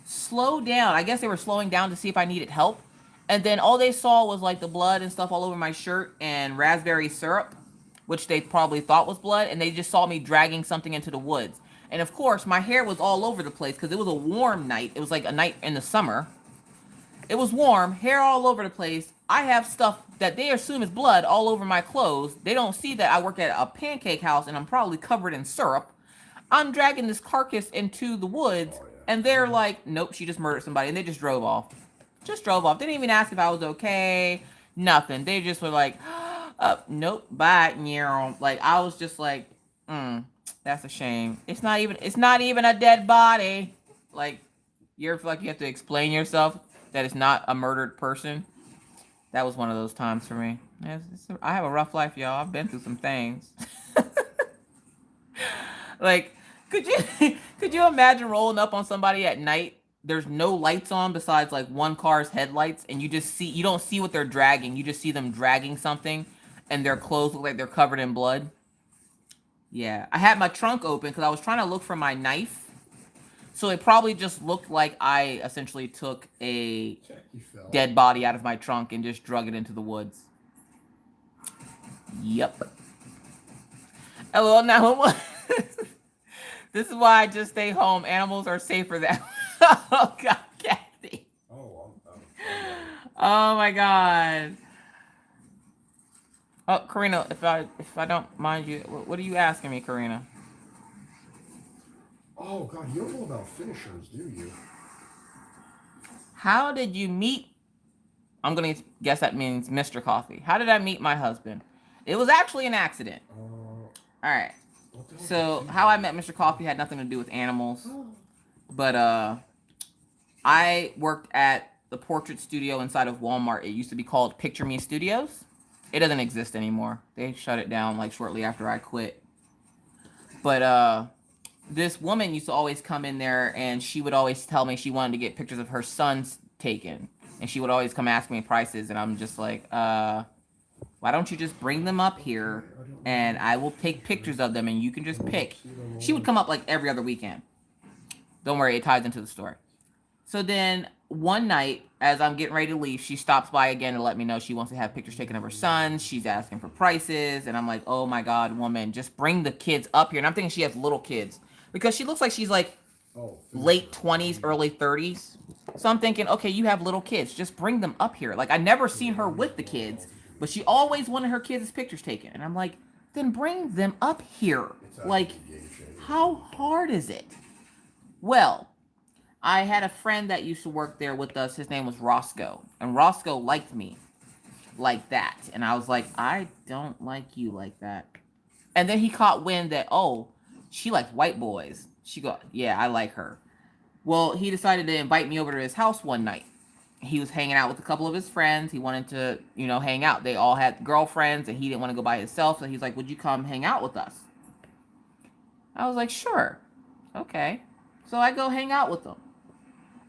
slow down? I guess they were slowing down to see if I needed help. And then all they saw was like the blood and stuff all over my shirt and raspberry syrup, which they probably thought was blood. And they just saw me dragging something into the woods. And of course, my hair was all over the place because it was a warm night. It was like a night in the summer. It was warm, hair all over the place. I have stuff that they assume is blood all over my clothes. They don't see that I work at a pancake house and I'm probably covered in syrup. I'm dragging this carcass into the woods, and they're like, nope, she just murdered somebody. And they just drove off. Just drove off. They didn't even ask if I was okay. Nothing. They just were like, nope, bye. Like, I was just like, that's a shame. It's not even a dead body. Like, you ever feel like you have to explain yourself that it's not a murdered person? That was one of those times for me. I have a rough life, y'all. I've been through some things. Like, could you imagine rolling up on somebody at night? There's no lights on besides like one car's headlights, and you don't see what they're dragging. You just see them dragging something, and their clothes look like they're covered in blood. Yeah, I had my trunk open because I was trying to look for my knife. So it probably just looked like I essentially took a dead body out of my trunk and just drug it into the woods. Yep. Hello, 911. This is why I just stay home. Animals are safer than. Oh God, Kathy. Oh my God. Oh, Karina, if I don't mind you, what are you asking me, Karina? Oh God, you don't know about finishers, do you? How did you meet? I'm gonna guess that means Mr. Coffee. How did I meet my husband? It was actually an accident. All right. So how I met Mr. Coffee had nothing to do with animals, but I worked at the portrait studio inside of Walmart. It used to be called Picture Me Studios. It doesn't exist anymore. They shut it down like shortly after I quit. But this woman used to always come in there, and she would always tell me she wanted to get pictures of her sons taken, and she would always come ask me prices, and I'm just like, why don't you just bring them up here and I will take pictures of them and you can just pick. She would come up like every other weekend. Don't worry, it ties into the story. So then one night, as I'm getting ready to leave, she stops by again to let me know she wants to have pictures taken of her sons. She's asking for prices. And I'm like, oh my God, woman, just bring the kids up here. And I'm thinking she has little kids because she looks like she's like late 20s, early 30s. So I'm thinking, okay, you have little kids. Just bring them up here. Like, I never seen her with the kids, but she always wanted her kids' pictures taken. And I'm like, then bring them up here. Like, how hard is it? Well, I had a friend that used to work there with us. His name was Roscoe. And Roscoe liked me like that. And I was like, I don't like you like that. And then he caught wind that, oh, she likes white boys. She go, yeah, I like her. Well, he decided to invite me over to his house one night. He was hanging out with a couple of his friends. He wanted to, hang out. They all had girlfriends, and he didn't want to go by himself. So he's like, would you come hang out with us? I was like, sure. Okay. So I go hang out with them.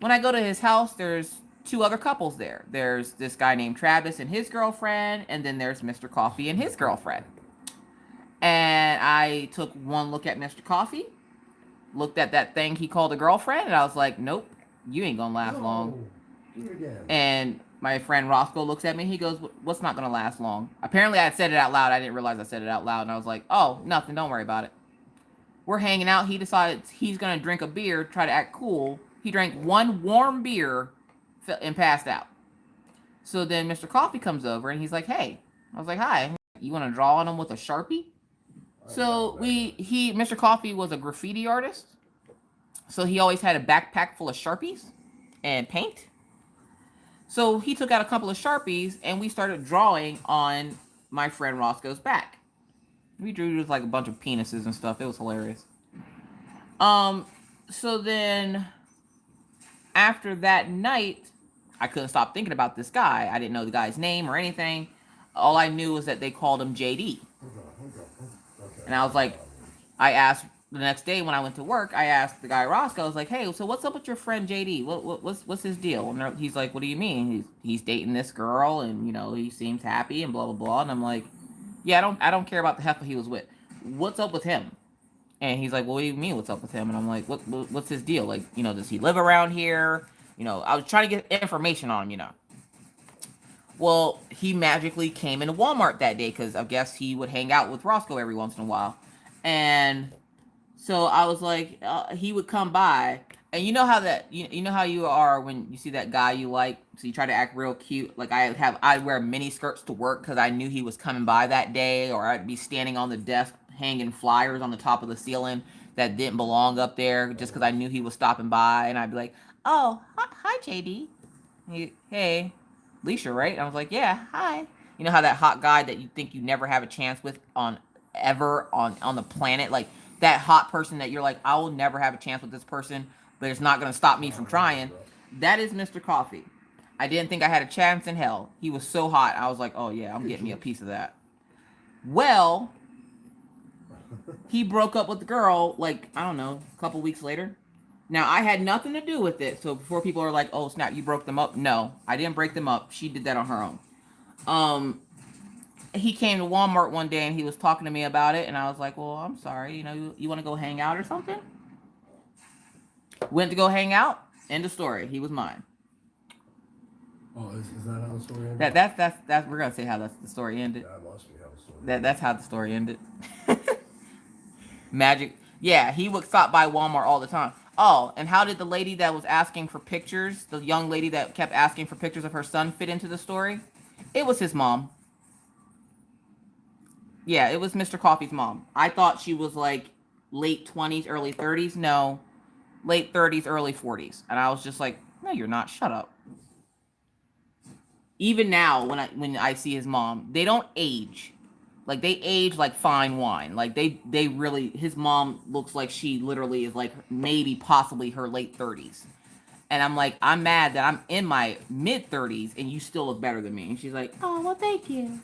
When I go to his house, there's two other couples there. There's this guy named Travis and his girlfriend, and then there's Mr. Coffee and his girlfriend. And I took one look at Mr. Coffee, looked at that thing he called a girlfriend, and I was like, nope, you ain't gonna last long. And my friend Roscoe looks at me. He goes, what's not going to last long? Apparently, I had said it out loud. I didn't realize I said it out loud. And I was like, oh, nothing. Don't worry about it. We're hanging out. He decided he's going to drink a beer, try to act cool. He drank one warm beer and passed out. So then Mr. Coffee comes over, and he's like, hey. I was like, hi. You want to draw on him with a Sharpie? So Mr. Coffee was a graffiti artist. So he always had a backpack full of Sharpies and paint. So he took out a couple of Sharpies, and we started drawing on my friend Roscoe's back. We drew just like a bunch of penises and stuff. It was hilarious. So then after that night, I couldn't stop thinking about this guy. I didn't know the guy's name or anything. All I knew was that they called him JD. And I was like, I asked the next day when I went to work, I asked the guy Roscoe, I was like, hey, so what's up with your friend JD? What's his deal? And he's like, what do you mean? He's dating this girl, and he seems happy and blah blah blah. And I'm like, yeah, I don't care about the heifer he was with. What's up with him? And he's like, well, what do you mean what's up with him? And I'm like, what's his deal? Like, does he live around here? I was trying to get information on him, Well, he magically came into Walmart that day because I guess he would hang out with Roscoe every once in a while. And so I was like, he would come by, And you know how that you know how you are when you see that guy you like, so you try to act real cute. Like I'd wear mini skirts to work because I knew he was coming by that day, or I'd be standing on the desk hanging flyers on the top of the ceiling that didn't belong up there just because I knew he was stopping by, and I'd be like, "Oh, hi JD." Hey, Leisha, right? And I was like, "Yeah, hi." You know how that hot guy that you think you never have a chance with on the planet, like that hot person that you're like, I will never have a chance with this person, but it's not going to stop me from trying. That is Mr. Coffee. I didn't think I had a chance in hell. He was so hot. I was like, oh yeah, I'm getting me a piece of that. Well, he broke up with the girl, like, I don't know, a couple weeks later. Now, I had nothing to do with it. So before people are like, oh snap, you broke them up. No, I didn't break them up. She did that on her own. He came to Walmart one day and he was talking to me about it, and I was like, well, I'm sorry, you want to go hang out or something? Went to go hang out. End of story. He was mine. Oh, is that how the story ended? That's we're gonna say how the story ended. That must be how the story ended. That's how the story ended. Magic. Yeah, he would stop by Walmart all the time. Oh, and how did the lady that was asking for pictures, the young lady that kept asking for pictures of her son, fit into the story? It was his mom. Yeah, it was Mr. Coffee's mom. I thought she was like late 20s, early 30s. No, late 30s, early 40s. And I was just like, no, you're not. Shut up. Even now, when I see his mom, they don't age. Like, they age like fine wine. Like, they really, his mom looks like she literally is like maybe possibly her late 30s. And I'm like, I'm mad that I'm in my mid 30s and you still look better than me. And she's like, oh, well, thank you.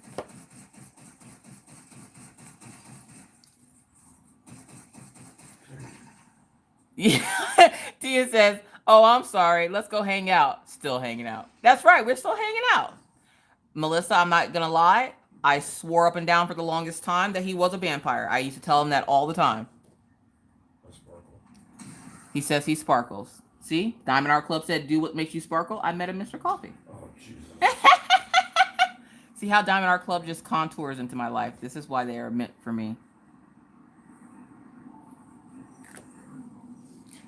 Yeah. Tia says, oh, I'm sorry. Let's go hang out. Still hanging out. That's right. We're still hanging out. Melissa, I'm not going to lie. I swore up and down for the longest time that he was a vampire. I used to tell him that all the time. He says he sparkles. See? Diamond Art Club said, do what makes you sparkle. I met a Mr. Coffee. Oh, Jesus. See how Diamond Art Club just contours into my life. This is why they are meant for me.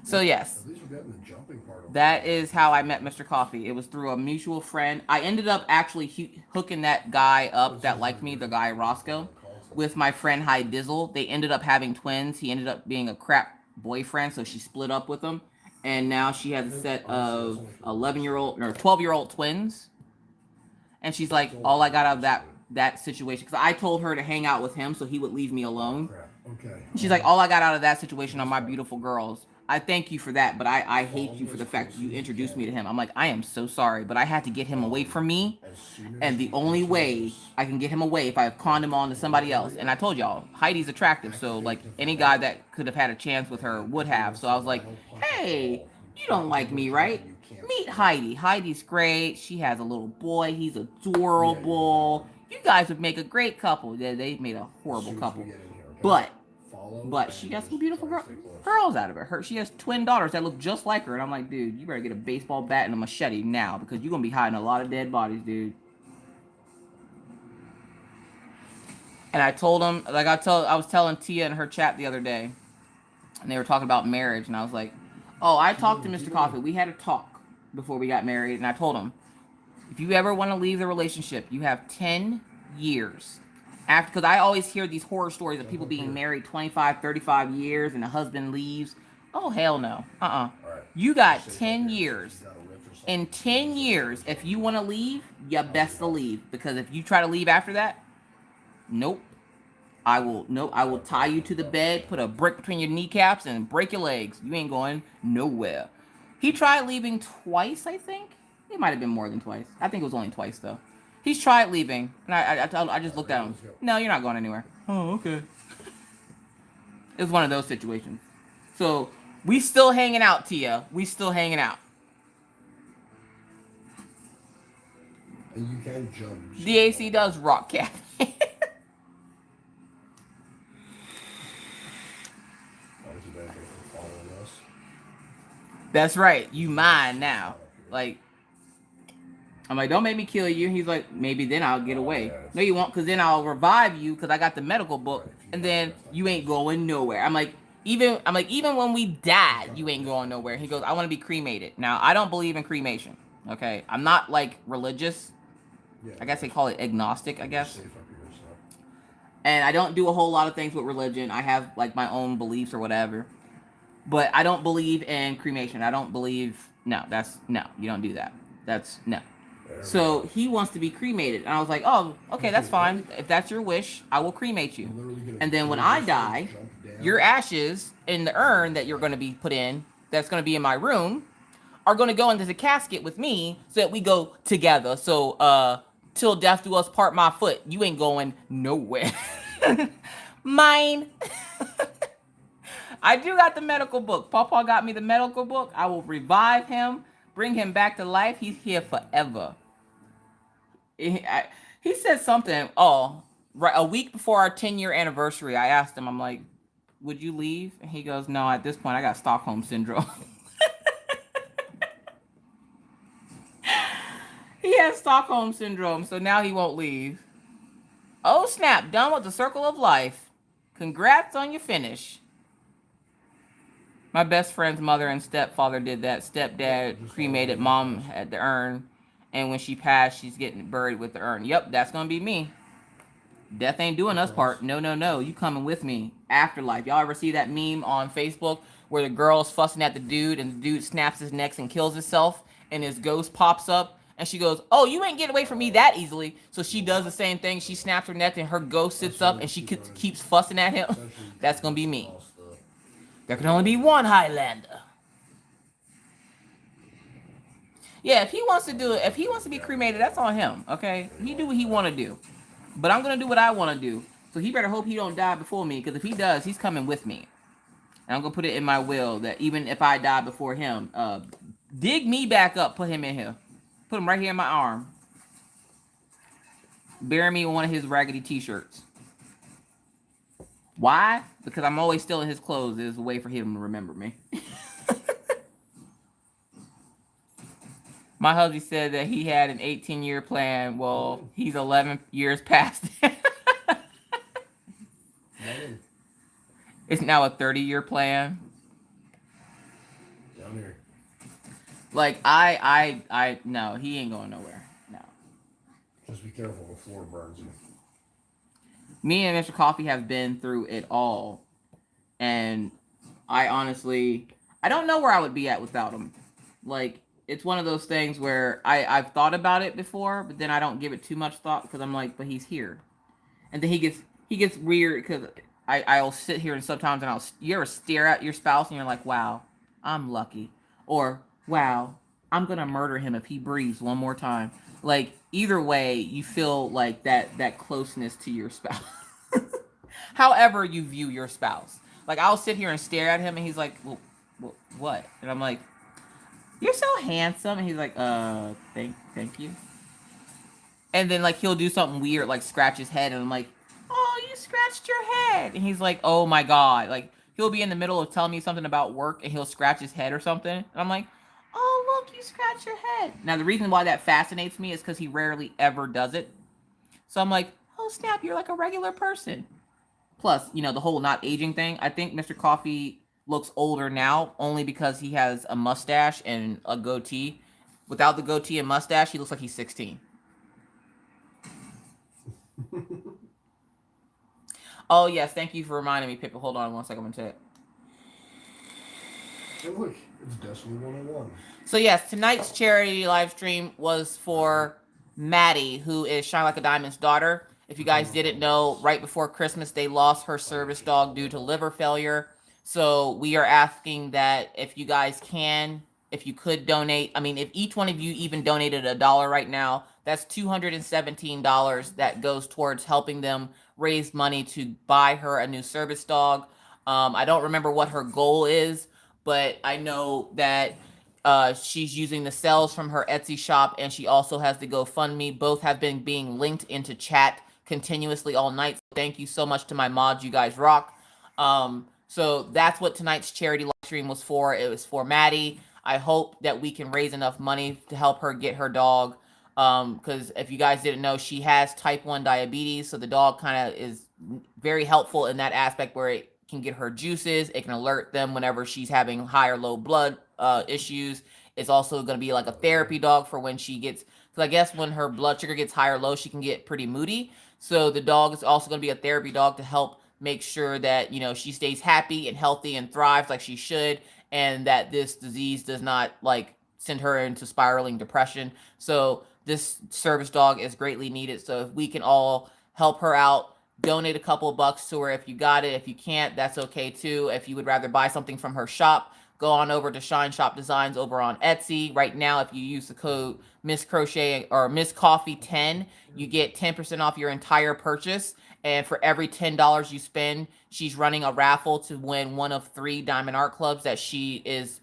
So yes, At least we're getting the jumping part of that is how I met Mr. Coffee. It was through a mutual friend. I ended up actually hooking that guy up that liked me, the guy Roscoe, with my friend Hi Dizzle. They ended up having twins. He ended up being a crap boyfriend, so she split up with him. And now she has a set of 11-year-old or 12-year-old twins. And she's like, all I got out of that situation, because I told her to hang out with him so he would leave me alone. Okay. She's like, all I got out of that situation are my beautiful girls. I thank you for that, but I hate you for the fact that you introduced me to him. I'm like, I am so sorry, but I had to get him away from me. And the only way I can get him away if I conned him on to somebody else. And I told y'all, Heidi's attractive. So, like, any guy that could have had a chance with her would have. So I was like, hey, you don't like me, right? Meet Heidi. Heidi's great. She has a little boy. He's adorable. You guys would make a great couple. Yeah, they made a horrible couple. But she got some beautiful girls out of it. She has twin daughters that look just like her. And I'm like, dude, you better get a baseball bat and a machete now, because you're going to be hiding a lot of dead bodies, dude. And I told him, like I was telling Tia in her chat the other day, and they were talking about marriage. And I was like, oh, I talked to Mr. Coffee. We had a talk before we got married. And I told him, if you ever want to leave the relationship, you have 10 years. After, because I always hear these horror stories of people being married 25, 35 years and the husband leaves. Oh, hell no. You got 10 years. In 10 years, if you want to leave, you best to leave. Because if you try to leave after that, nope. I will tie you to the bed, put a brick between your kneecaps, and break your legs. You ain't going nowhere. He tried leaving twice, I think. It might have been more than twice. I think it was only twice, though. He's tried leaving, and I just looked at him. No, you're not going anywhere. Oh, okay. It was one of those situations. So, we still hanging out, Tia. We still hanging out. And you can jump. DAC does rock cat. That's right. You mine now. Like, I'm like, don't make me kill you. He's like, maybe then I'll get away. No, you won't, because then I'll revive you because I got the medical book, and then you ain't going nowhere. I'm like, even when we died, you ain't going nowhere. He goes, I want to be cremated. Now, I don't believe in cremation. Okay, I'm not like religious. Yeah, I guess they call it agnostic. I guess. Safe up here, so. And I don't do a whole lot of things with religion. I have like my own beliefs or whatever. But I don't believe in cremation. I don't believe. No, you don't do that. That's no. So he wants to be cremated. And I was like, oh, okay, that's fine. If that's your wish, I will cremate you. And then when I die, your ashes in the urn that you're going to be put in, that's going to be in my room, are going to go into the casket with me so that we go together. So, till death do us part, my foot. You ain't going nowhere. Mine. I do got the medical book. Pawpaw got me the medical book. I will revive him, bring him back to life. He's here forever. He said something. Oh, right. A week before our 10-year anniversary, I asked him, I'm like, would you leave? And he goes, no, at this point, I got Stockholm syndrome. He has Stockholm syndrome, so now he won't leave. Oh, snap. Done with the circle of life. Congrats on your finish. My best friend's mother and stepfather did that. Stepdad cremated mom at the urn. And when she passed, she's getting buried with the urn. Yep, that's going to be me. Death ain't doing us part. No, no, no. You coming with me. Afterlife. Y'all ever see that meme on Facebook where the girl's fussing at the dude and the dude snaps his neck and kills himself and his ghost pops up and she goes, oh, you ain't getting away from me that easily. So she does the same thing. She snaps her neck and her ghost sits up and she keeps fussing at him. That's going to be me. There can only be one Highlander. Yeah, if he wants to do it, if he wants to be cremated, that's on him, okay? He do what he want to do. But I'm going to do what I want to do. So he better hope he don't die before me, because if he does, he's coming with me. And I'm going to put it in my will that even if I die before him, dig me back up, put him in here. Put him right here in my arm. Bury me in one of his raggedy t-shirts. Why? Because I'm always still in his clothes. There's a way for him to remember me. My hubby said that he had an 18-year plan. Well, he's 11 years past it. It's now a 30-year plan. Down here. Like, no, he ain't going nowhere. No. Just be careful, the floor burns you. Me and Mr. Coffee have been through it all. And I honestly, I don't know where I would be at without him. Like, it's one of those things where I've thought about it before, but then I don't give it too much thought because I'm like, but he's here. And then he gets weird because I'll sit here and sometimes you ever stare at your spouse and you're like, wow, I'm lucky. Or, wow, I'm going to murder him if he breathes one more time. Like, either way, you feel like that closeness to your spouse. However you view your spouse. Like, I'll sit here and stare at him, and he's like, well, what? And I'm like, you're so handsome. And he's like, thank you. And then, like, he'll do something weird, like scratch his head, and I'm like, oh, you scratched your head. And he's like, oh, my God. Like, he'll be in the middle of telling me something about work, and he'll scratch his head or something. And I'm like, oh, look, you scratched your head. Now, the reason why that fascinates me is because he rarely ever does it. So I'm like, oh, snap, you're like a regular person. Plus, the whole not aging thing. I think Mr. Coffee looks older now only because he has a mustache and a goatee. Without the goatee and mustache, he looks like he's 16. Oh, yes, thank you for reminding me, Pippa. Hold on one second, I'm going to check. Hey, look, it's Destiny 101. So, yes, tonight's charity live stream was for Maddie, who is Shine Like a Diamond's daughter. If you guys didn't know, right before Christmas, they lost her service dog due to liver failure. So we are asking that if you guys can, if you could donate. I mean, if each one of you even donated $1 right now, that's $217 that goes towards helping them raise money to buy her a new service dog. I don't remember what her goal is, but I know that she's using the sales from her Etsy shop, and she also has the GoFundMe. Both have been being linked into chat continuously all night. Thank you so much to my mods. You guys rock. So that's what tonight's charity live stream was for. It was for Maddie. I hope that we can raise enough money to help her get her dog. Because if you guys didn't know, she has type 1 diabetes. So the dog kind of is very helpful in that aspect where can get her juices. It can alert them whenever she's having high or low blood issues. It's also going to be like a therapy dog for when she gets, because I guess when her blood sugar gets high or low, she can get pretty moody. So the dog is also going to be a therapy dog to help make sure that, you know, she stays happy and healthy and thrives like she should, and that this disease does not like send her into spiraling depression. So this service dog is greatly needed. So if we can all help her out, donate a couple of bucks to her if you got it. If you can't, that's okay too. If you would rather buy something from her shop, go on over to Shine Shop Designs over on Etsy. Right now, if you use the code Miss Crochet or Miss Coffee 10, you get 10% off your entire purchase. And for every $10 you spend, she's running a raffle to win one of 3 Diamond Art Clubs that she is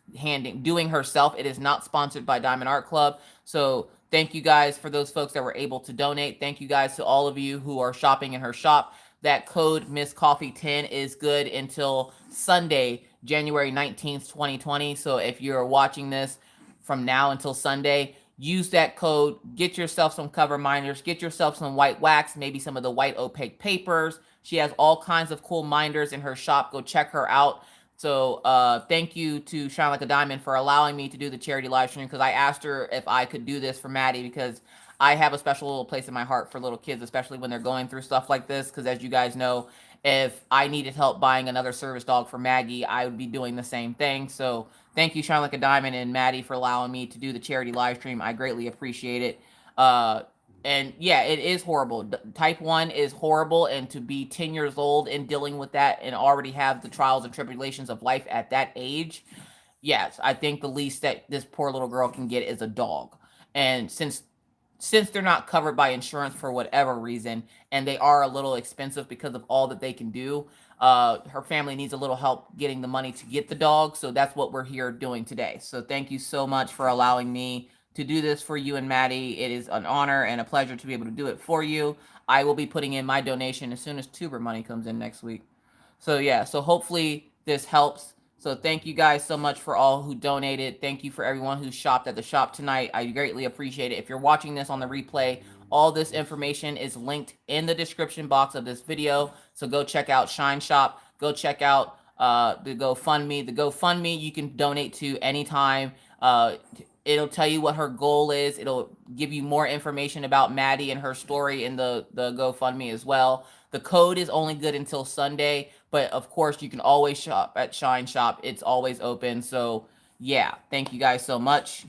doing herself. It is not sponsored by Diamond Art Club. So thank you guys for those folks that were able to donate. Thank you guys to all of you who are shopping in her shop. That code Miss Coffee 10 is good until Sunday, January 19th, 2020. So if you're watching this from now until Sunday, use that code, get yourself some cover minders, get yourself some white wax, maybe some of the white opaque papers. She has all kinds of cool minders in her shop. Go check her out. So thank you to Shine Like a Diamond for allowing me to do the charity live stream, because I asked her if I could do this for Maddie, because I have a special little place in my heart for little kids, especially when they're going through stuff like this. Because as you guys know, if I needed help buying another service dog for Maggie, I would be doing the same thing. So thank you, Shine Like a Diamond and Maddie, for allowing me to do the charity live stream. I greatly appreciate it. And yeah, it is horrible. Type 1 is horrible. And to be 10 years old and dealing with that and already have the trials and tribulations of life at that age, yes, I think the least that this poor little girl can get is a dog. And since they're not covered by insurance for whatever reason, and they are a little expensive because of all that they can do, her family needs a little help getting the money to get the dog. So that's what we're here doing today. So thank you so much for allowing me to do this for you and Maddie. It is an honor and a pleasure to be able to do it for you. I will be putting in my donation as soon as Tuber money comes in next week. So yeah, so hopefully this helps. So thank you guys so much for all who donated. Thank you for everyone who shopped at the shop tonight. I greatly appreciate it. If you're watching this on the replay, all this information is linked in the description box of this video. So go check out Shine Shop. Go check out the GoFundMe. The GoFundMe you can donate to anytime. It'll tell you what her goal is. It'll give you more information about Maddie and her story in the GoFundMe as well. The code is only good until Sunday, but of course you can always shop at Shine Shop. It's always open. So yeah, thank you guys so much.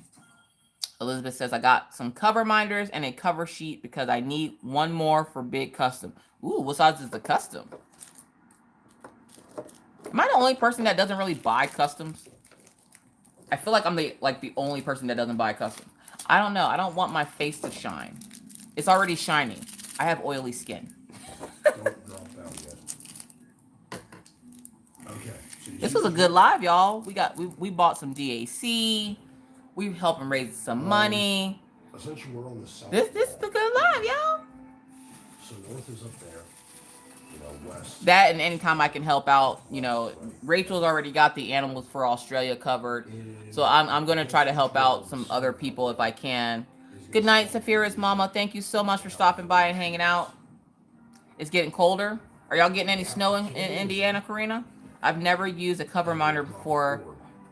Elizabeth says, I got some cover minders and a cover sheet because I need one more for big custom. Ooh, what size is the custom? Am I the only person that doesn't really buy customs? I feel like I'm the only person that doesn't buy customs. I don't know. I don't want my face to shine. It's already shiny. I have oily skin. Don't drop out yet. Okay. So This was a good live, y'all. We bought some DAC. We helped them raise some money. Essentially, we're on the south. This is a good live, y'all. So north is up there. You know, west. That and anytime I can help out, you know, Rachel's already got the animals for Australia covered. So I'm gonna try to help out some other people if I can. Good night, Saphira's mama. Thank you so much for stopping by and hanging out. It's getting colder. Are y'all getting any snow in Indiana, Karina? I've never used a cover minder before.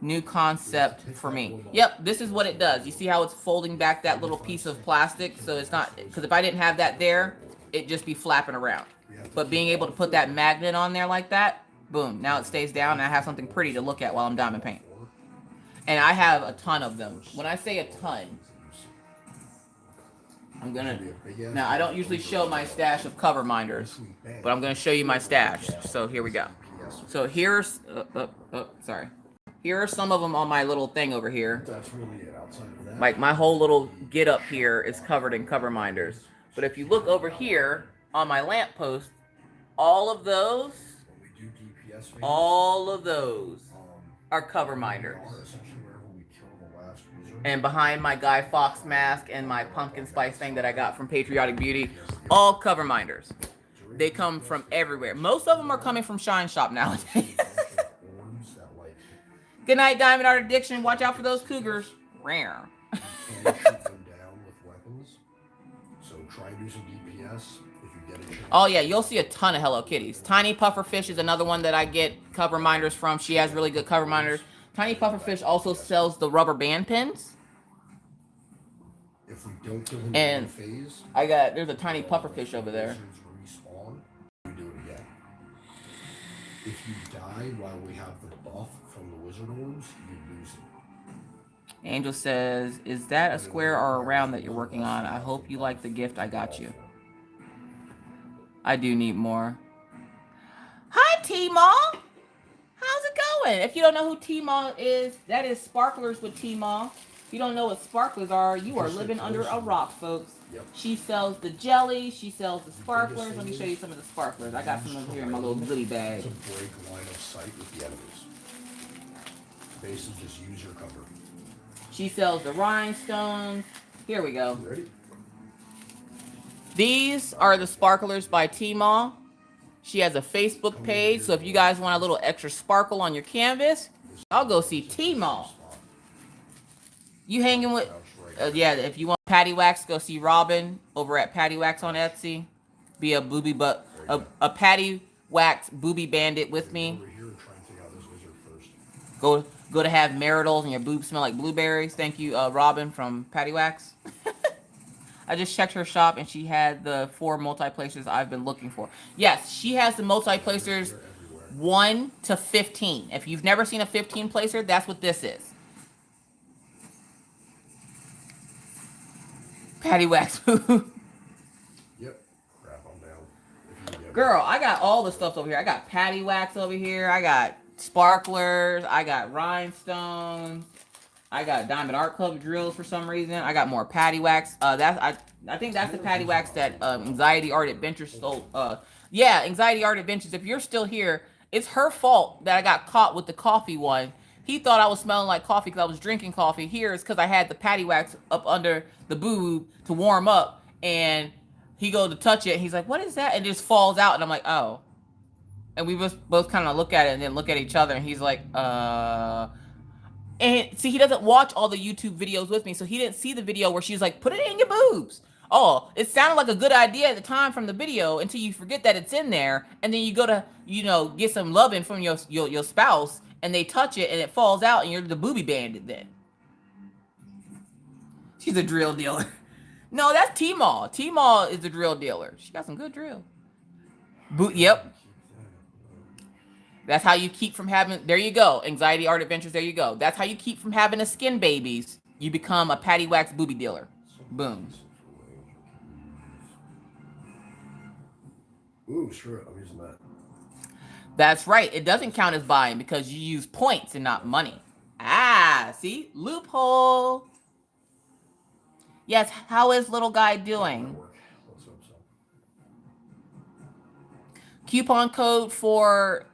New concept for me. Yep, this is what it does. You see how it's folding back that little piece of plastic? So it's not, because if I didn't have that there, it'd just be flapping around. But being able to put that magnet on there like that, boom, now it stays down and I have something pretty to look at while I'm diamond painting. And I have a ton of them. When I say a ton, I'm gonna, now I don't usually show my stash of cover minders, but I'm gonna show you my stash. So here we go. So here's, sorry. Here are some of them on my little thing over here. That's really it. Outside of that. Like my whole little get up here is covered in cover minders. But if you look over here on my lamppost, all of those are cover minders. And behind my Guy Fawkes mask and my pumpkin spice thing that I got from Patriotic Beauty, all cover minders. They come from everywhere. Most of them are coming from Shine Shop nowadays. Good night, Diamond Art Addiction. Watch out for those cougars. Rare. And shoot them down with weapons. So try to do some DPS. If you get it. Oh yeah, you'll see a ton of Hello Kitties. Tiny Pufferfish is another one that I get cover minders from. She has really good cover minders. Tiny Pufferfish also sells the rubber band pins. If we don't kill him And in one phase, there's a tiny pufferfish over there. Respawn, we do it again. If you die while we have the buff from the wizard orbs, you lose it. Angel says, is that a square or a round that you're working on? I hope you like the gift. I got you. I do need more. Hi, T-Maw. How's it going? If you don't know who T-Maw is, that is Sparklers with T-Maw. If you don't know what sparklers are, you are living under a rock, folks. Yep. She sells the jelly. She sells the sparklers. Let me show you some of the sparklers. I got some over here in my little goodie bag. To break line of sight with the enemies. Basically, just use your cover. She sells the rhinestones. Here we go. Ready? These are the sparklers by T-Maw. She has a Facebook page, so if you guys want a little extra sparkle on your canvas, I'll go see T-Maw. You hanging with... yeah, if you want Patty Wax, go see Robin over at Patty Wax on Etsy. Be a booby a Patty Wax booby bandit with me. Go to have maritals and your boobs smell like blueberries. Thank you, Robin from Patty Wax. I just checked her shop and she had the 4 multi-placers I've been looking for. Yes, she has the multi-placers 1 to 15. If you've never seen a 15 placer, that's what this is. Patty Wax. Yep. Crap, I'm down. Girl, I got all the stuff over here. I got Patty Wax over here. I got sparklers. I got rhinestones. I got Diamond Art Club drills for some reason. I got more Patty Wax. I think that's the Patty Wax that Anxiety Art Adventures sold. Yeah, Anxiety Art Adventures. If you're still here, it's her fault that I got caught with the coffee one. He thought I was smelling like coffee because I was drinking coffee. Here it's because I had the Patty Wax up under the boob to warm up, and he goes to touch it. And he's like, "What is that?" And it just falls out, and I'm like, "Oh." And we both kind of look at it and then look at each other, and he's like, And see, he doesn't watch all the YouTube videos with me, so he didn't see the video where she's like, "Put it in your boobs." Oh, it sounded like a good idea at the time from the video until you forget that it's in there, and then you go to, get some loving from your spouse, and they touch it, and it falls out, and you're the booby bandit then. She's a drill dealer. No, that's T-Maw. T-Maw is the drill dealer. She got some good drill. Yep. That's how you keep from having... There you go. Anxiety Art Adventures. There you go. That's how you keep from having a skin babies. You become a Patty Wax booby dealer. Boom. Ooh, screw it. I'm using that. That's right. It doesn't count as buying because you use points and not money. Ah, see? Loophole. Yes, how is little guy doing? Coupon code for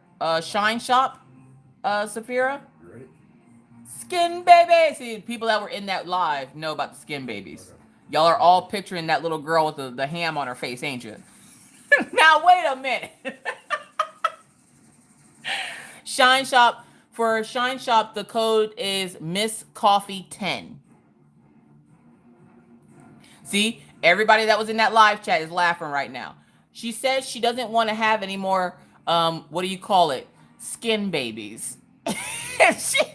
Shine Shop, Safira. You ready? Skin baby. See, people that were in that live know about the skin babies. Okay. Y'all are all picturing that little girl with the ham on her face, ain't you? Now, wait a minute. Shine Shop. For Shine Shop, the code is MissCoffee10. See, everybody that was in that live chat is laughing right now. She says she doesn't want to have any more, what do you call it? Skin babies. So as soon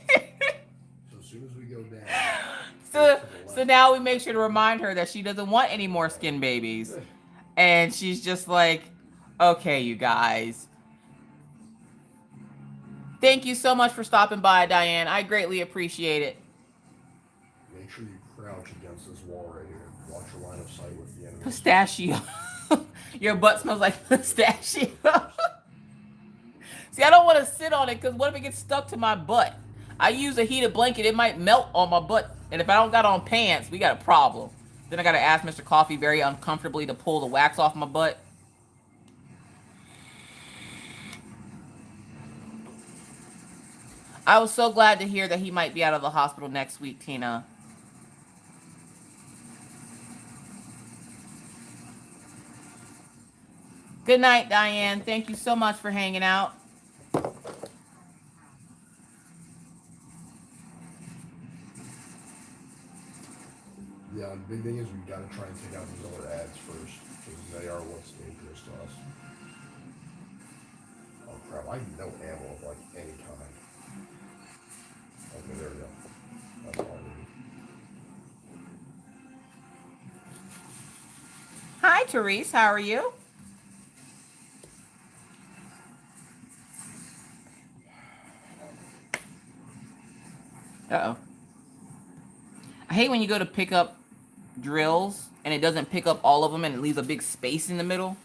as we go down. So now we make sure to remind her that she doesn't want any more skin babies. And she's just like, okay, you guys. Thank you so much for stopping by, Diane. I greatly appreciate it. Make sure you crouch against this wall right here. Watch your line of sight with the enemy. Pistachio. Your butt smells like pistachio. See, I don't want to sit on it because what if it gets stuck to my butt? I use a heated blanket. It might melt on my butt. And if I don't got on pants, we got a problem. Then I got to ask Mr. Coffee very uncomfortably to pull the wax off my butt. I was so glad to hear that he might be out of the hospital next week, Tina. Good night, Diane. Thank you so much for hanging out. Yeah, the big thing is we gotta try and take out these other ads first, because they are what's dangerous to us. Oh crap, I need no ammo of like any kind. Okay, there we go. That's all I need. Hi, Therese. How are you? Uh-oh. I hate when you go to pick up drills and it doesn't pick up all of them and it leaves a big space in the middle.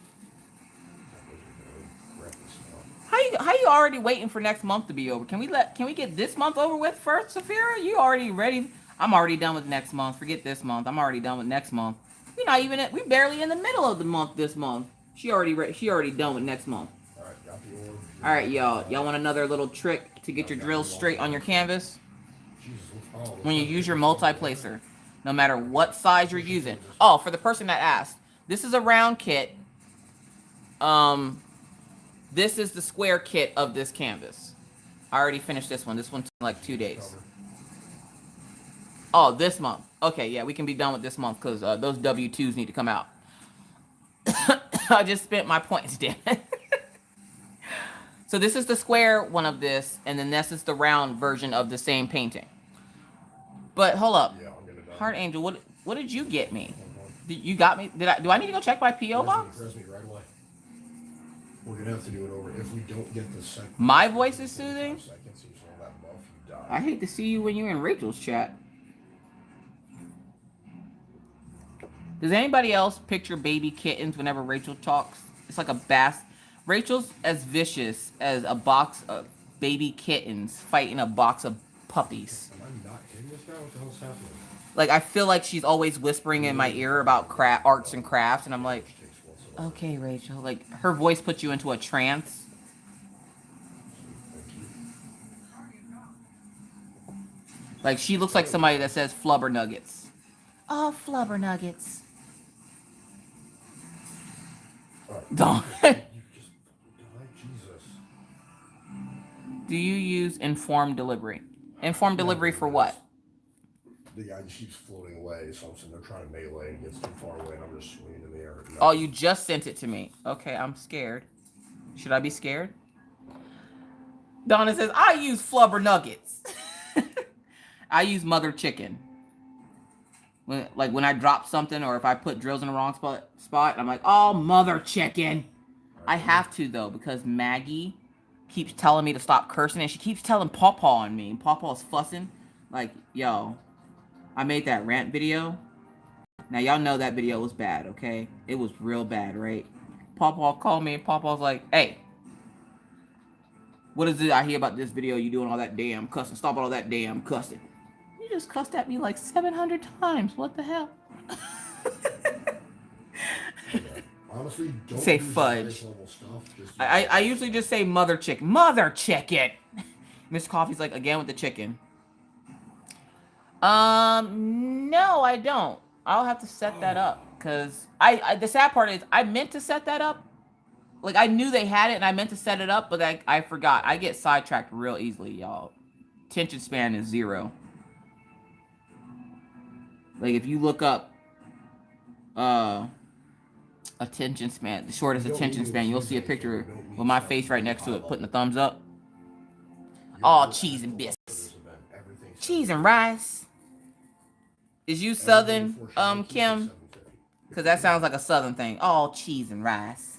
How you already waiting for next month to be over? Can we get this month over with first, Safira? You already ready? I'm already done with next month. Forget this month. I'm already done with next month. We're not even we barely in the middle of the month this month. She already done with next month. Alright, got the orb. Alright, y'all. Y'all want another little trick to get your drills straight on your canvas? When you use your multi-placer, no matter what size you're using. Oh, for the person that asked, this is a round kit. This is the square kit of this canvas. I already finished this one. This one took like 2 days. Oh, this month. Okay, yeah, we can be done with this month because those W-2s need to come out. I just spent my points, damn it. So this is the square one of this, and then this is the round version of the same painting. But hold up. Yeah, Heart Angel, what did you get me? You got me? Do I need to go check my P.O. box? Right away. We're gonna have to do it over. If we don't get the second, My voice is soothing? seconds, you saw that buff, you die. I hate to see you when you're in Rachel's chat. Does anybody else picture baby kittens whenever Rachel talks? It's like a bass. Rachel's as vicious as a box of baby kittens fighting a box of puppies. Am I not hitting this guy? What the hell's happening? Like, I feel like she's always whispering in my ear about arts and crafts, and I'm like, okay, Rachel. Like, her voice puts you into a trance. Like, she looks like somebody that says flubber nuggets. Oh, flubber nuggets. Don't. Do you use informed delivery? Informed delivery for what? The guy just keeps floating away, so I'm sitting there trying to melee and gets too far away, and I'm just swinging in the air. No. Oh, you just sent it to me. Okay, I'm scared. Should I be scared? Donna says, I use flubber nuggets. I use mother chicken. When I drop something or if I put drills in the wrong spot, I'm like, oh, mother chicken. I have to, though, because Maggie keeps telling me to stop cursing, and she keeps telling Pawpaw on me. And Pawpaw's fussing. Like, yo, I made that rant video. Now, y'all know that video was bad, okay? It was real bad, right? Pawpaw called me, and Pawpaw's like, hey, what is it I hear about this video? You doing all that damn cussing. Stop all that damn cussing. You just cussed at me like 700 times. What the hell? Honestly, don't say fudge. Stuff, I usually just say mother chicken. Mother chicken. Miss Coffee's like, again with the chicken. No, I don't. I'll have to set that up. Because the sad part is I meant to set that up. Like, I knew they had it and I meant to set it up, but I forgot. I get sidetracked real easily, y'all. Attention span is 0. Like, if you look up attention span, the shortest attention span, you'll see a picture with my face right next to it, putting the thumbs up. All cheese and biscuits. Cheese and rice. Is you Southern, Kim? Because that sounds like a Southern thing. All cheese and rice.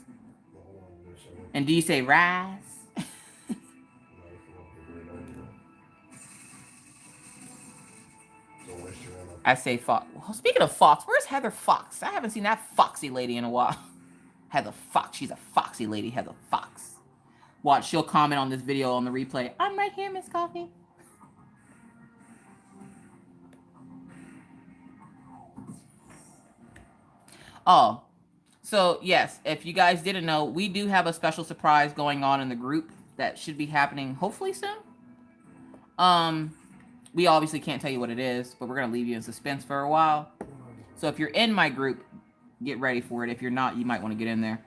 And do you say rice? I say Fox. Well, speaking of Fox, where's Heather Fox? I haven't seen that foxy lady in a while. Heather Fox. She's a foxy lady, Heather Fox. Watch, she'll comment on this video on the replay. I'm right here, Miss Coffee. Oh, so yes, if you guys didn't know, we do have a special surprise going on in the group that should be happening hopefully soon. We obviously can't tell you what it is, but we're going to leave you in suspense for a while. So if you're in my group, get ready for it. If you're not, you might want to get in there.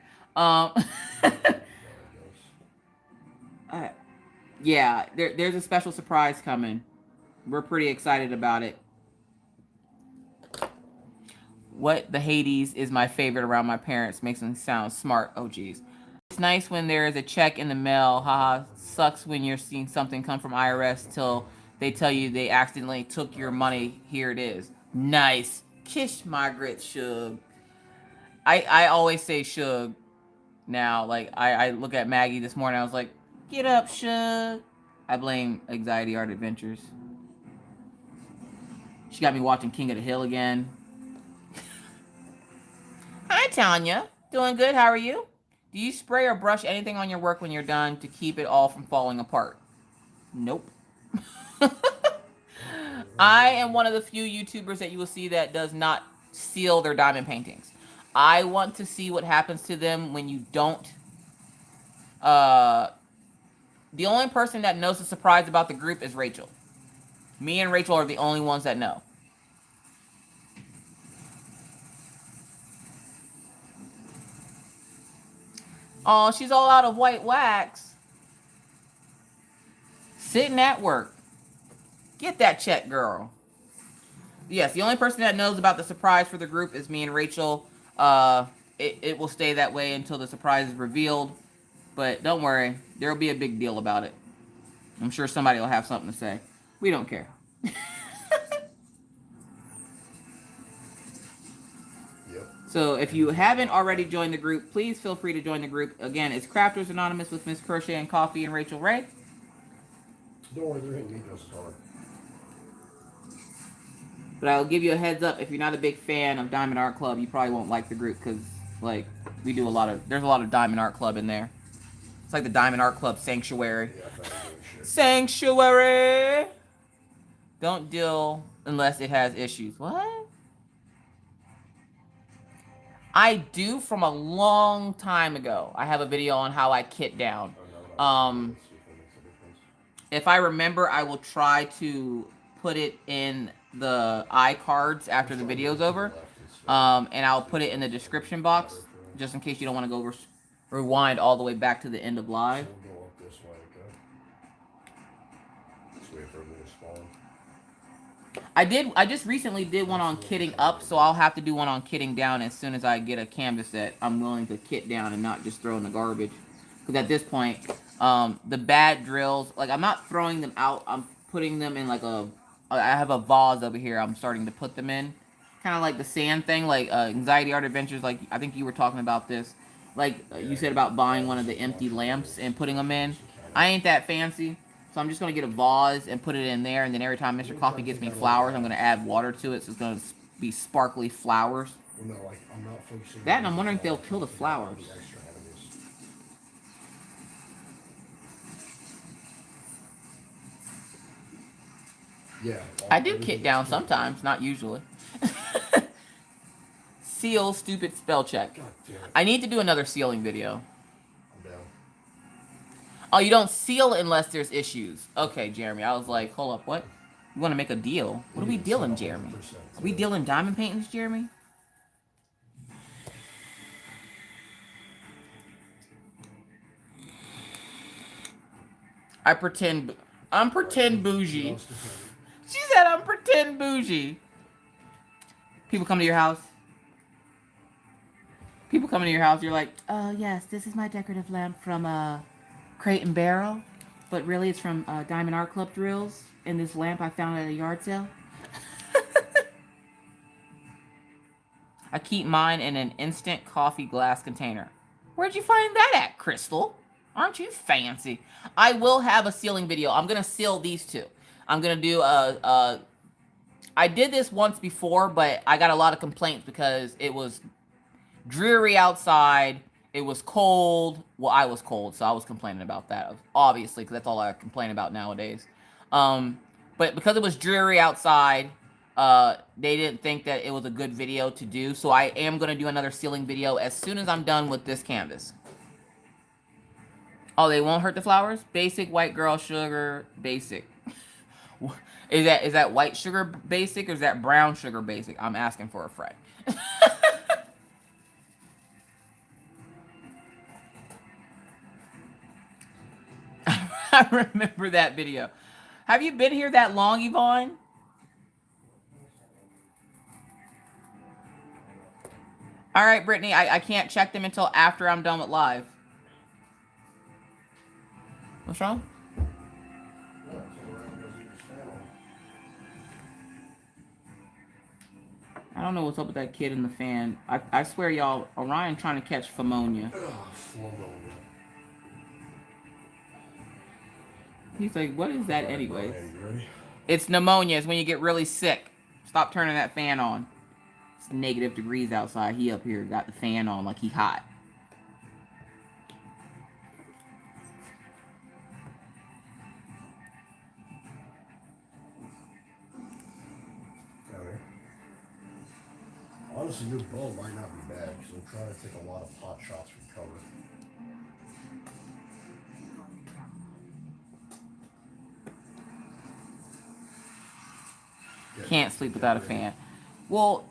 Yeah, there's a special surprise coming. We're pretty excited about it. What the Hades is my favorite around my parents. Makes them sound smart. Oh, geez. It's nice when there is a check in the mail. Haha. Sucks when you're seeing something come from IRS till they tell you they accidentally took your money. Here it is. Nice. Kiss Margaret, Shug. I always say Shug now. Like, I look at Maggie this morning. I was like, get up, Shug. I blame Anxiety Art Adventures. She got me watching King of the Hill again. Hi, Tanya. Doing good. How are you? Do you spray or brush anything on your work when you're done to keep it all from falling apart? Nope. I am one of the few YouTubers that you will see that does not seal their diamond paintings. I want to see what happens to them when you don't. The only person that knows the surprise about the group is Rachel. Me and Rachel are the only ones that know. Oh, she's all out of white wax. Sitting at work. Get that check, girl. Yes, the only person that knows about the surprise for the group is me and Rachel. It will stay that way until the surprise is revealed. But don't worry, there will be a big deal about it. I'm sure somebody will have something to say. We don't care. So if you haven't already joined the group, please feel free to join the group. Again, it's Crafters Anonymous with Miss Crochet and Coffee and Rachel Ray. Don't worry, they're hitting me this time. But I'll give you a heads up, if you're not a big fan of Diamond Art Club, you probably won't like the group because, like, there's a lot of Diamond Art Club in there. It's like the Diamond Art Club Sanctuary. Sanctuary! Don't deal unless it has issues. What? I do from a long time ago. I have a video on how I kit down. If I remember, I will try to put it in the iCards after the video's over. And I'll put it in the description box, just in case you don't want to go rewind all the way back to the end of live. I just recently did one on kitting up, so I'll have to do one on kitting down as soon as I get a canvas that I'm willing to kit down and not just throw in the garbage. Because at this point, the bad drills, like, I'm not throwing them out, I'm putting them in like I have a vase over here I'm starting to put them in. Kind of like the sand thing, like Anxiety Art Adventures, like, I think you were talking about this. Like, you said about buying one of the empty lamps and putting them in. I ain't that fancy. So I'm just going to get a vase and put it in there, and then every time Mr. Coffee gets me flowers, I'm going to add water to it, so it's going to be sparkly flowers. That, and I'm wondering if they'll kill the flowers. Yeah. I do kit down sometimes, not usually. Seal stupid spell check. I need to do another sealing video. Oh, you don't seal unless there's issues. Okay, Jeremy. I was like, hold up, what? You want to make a deal? What are we dealing, Jeremy? Are we dealing diamond paintings, Jeremy? I'm pretend bougie. She said I'm pretend bougie. People come to your house. People come into your house, you're like, oh, yes, this is my decorative lamp from, Crate and Barrel, but really it's from Diamond Art Club drills, and this lamp I found at a yard sale. I keep mine in an instant coffee glass container. Where'd you find that at, Crystal? Aren't you fancy? I will have a sealing video. I'm gonna seal these two. I'm gonna do I did this once before, but I got a lot of complaints because it was dreary outside. It was cold. Well, I was cold, so I was complaining about that, obviously, because that's all I complain about nowadays. But because it was dreary outside, they didn't think that it was a good video to do, so I am going to do another sealing video as soon as I'm done with this canvas. Oh, they won't hurt the flowers? Basic white girl sugar, basic. Is that white sugar basic, or is that brown sugar basic? I'm asking for a friend. I remember that video. Have you been here that long, Yvonne? All right, Brittany, I can't check them until after I'm done with live. What's wrong? I don't know what's up with that kid in the fan. I swear, y'all, Orion trying to catch pneumonia. He's like, what is that anyway? It's pneumonia. It's when you get really sick. Stop turning that fan on. It's negative degrees outside. He up here got the fan on like he hot. Honestly, your bow might not be bad because I'm trying to take a lot of pot shots from cover. Can't sleep without a fan. Well,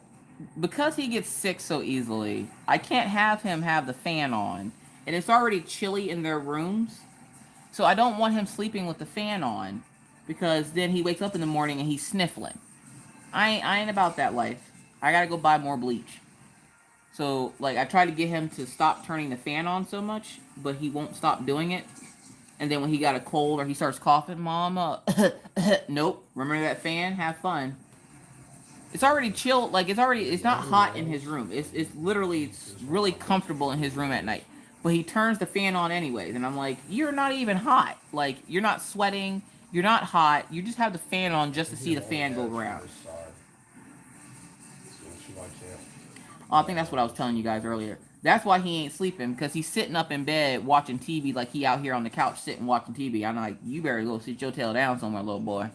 because he gets sick so easily, I can't have him have the fan on. And it's already chilly in their rooms. So I don't want him sleeping with the fan on. Because then he wakes up in the morning and he's sniffling. I ain't about that life. I gotta go buy more bleach. So, like, I try to get him to stop turning the fan on so much, but he won't stop doing it. And then when he got a cold or he starts coughing, Mama, nope, remember that fan? Have fun. It's already chill, like, it's not hot in his room. It's really comfortable in his room at night. But he turns the fan on anyways, and I'm like, you're not even hot. Like, you're not sweating, you're not hot, you just have the fan on just to see the fan go around. Oh, I think that's what I was telling you guys earlier. That's why he ain't sleeping, because he's sitting up in bed watching TV like he out here on the couch sitting watching TV. I'm like, you better go sit your tail down somewhere, little boy.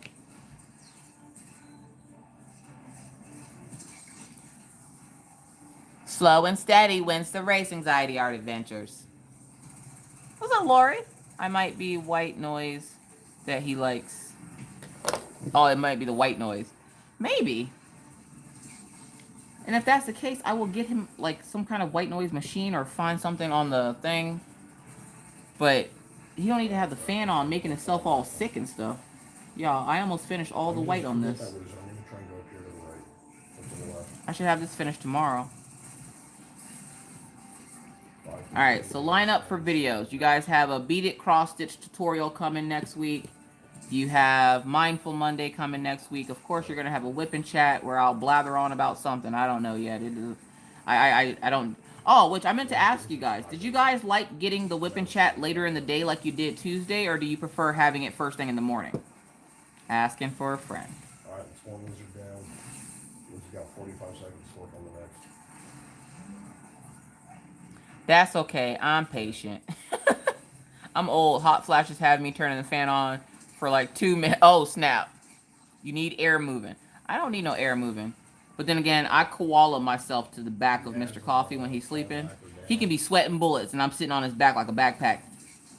Slow and steady wins the race, Anxiety Art Adventures. What's up, Lori? I might be white noise that he likes. Oh, it might be the white noise. Maybe. And if that's the case, I will get him, like, some kind of white noise machine or find something on the thing. But he don't need to have the fan on, making himself all sick and stuff. Y'all, I almost finished all the white on this. I should have this finished tomorrow. Alright, so line up for videos. You guys have a Beat It cross-stitch tutorial coming next week. You have Mindful Monday coming next week. Of course, you're going to have a whip and chat where I'll blather on about something. I don't know yet. I don't... Oh, which I meant to ask you guys. Did you guys like getting the whip and chat later in the day like you did Tuesday, or do you prefer having it first thing in the morning? Asking for a friend. Alright, this one lizard down. Lizard's got 45 seconds to work on the next. That's okay. I'm patient. I'm old. Hot flashes have me turning the fan on for like 2 minutes. Oh, snap. You need air moving. I don't need no air moving. But then again, I koala myself to the back of Mr. Coffee when he's sleeping. He can be sweating bullets, and I'm sitting on his back like a backpack.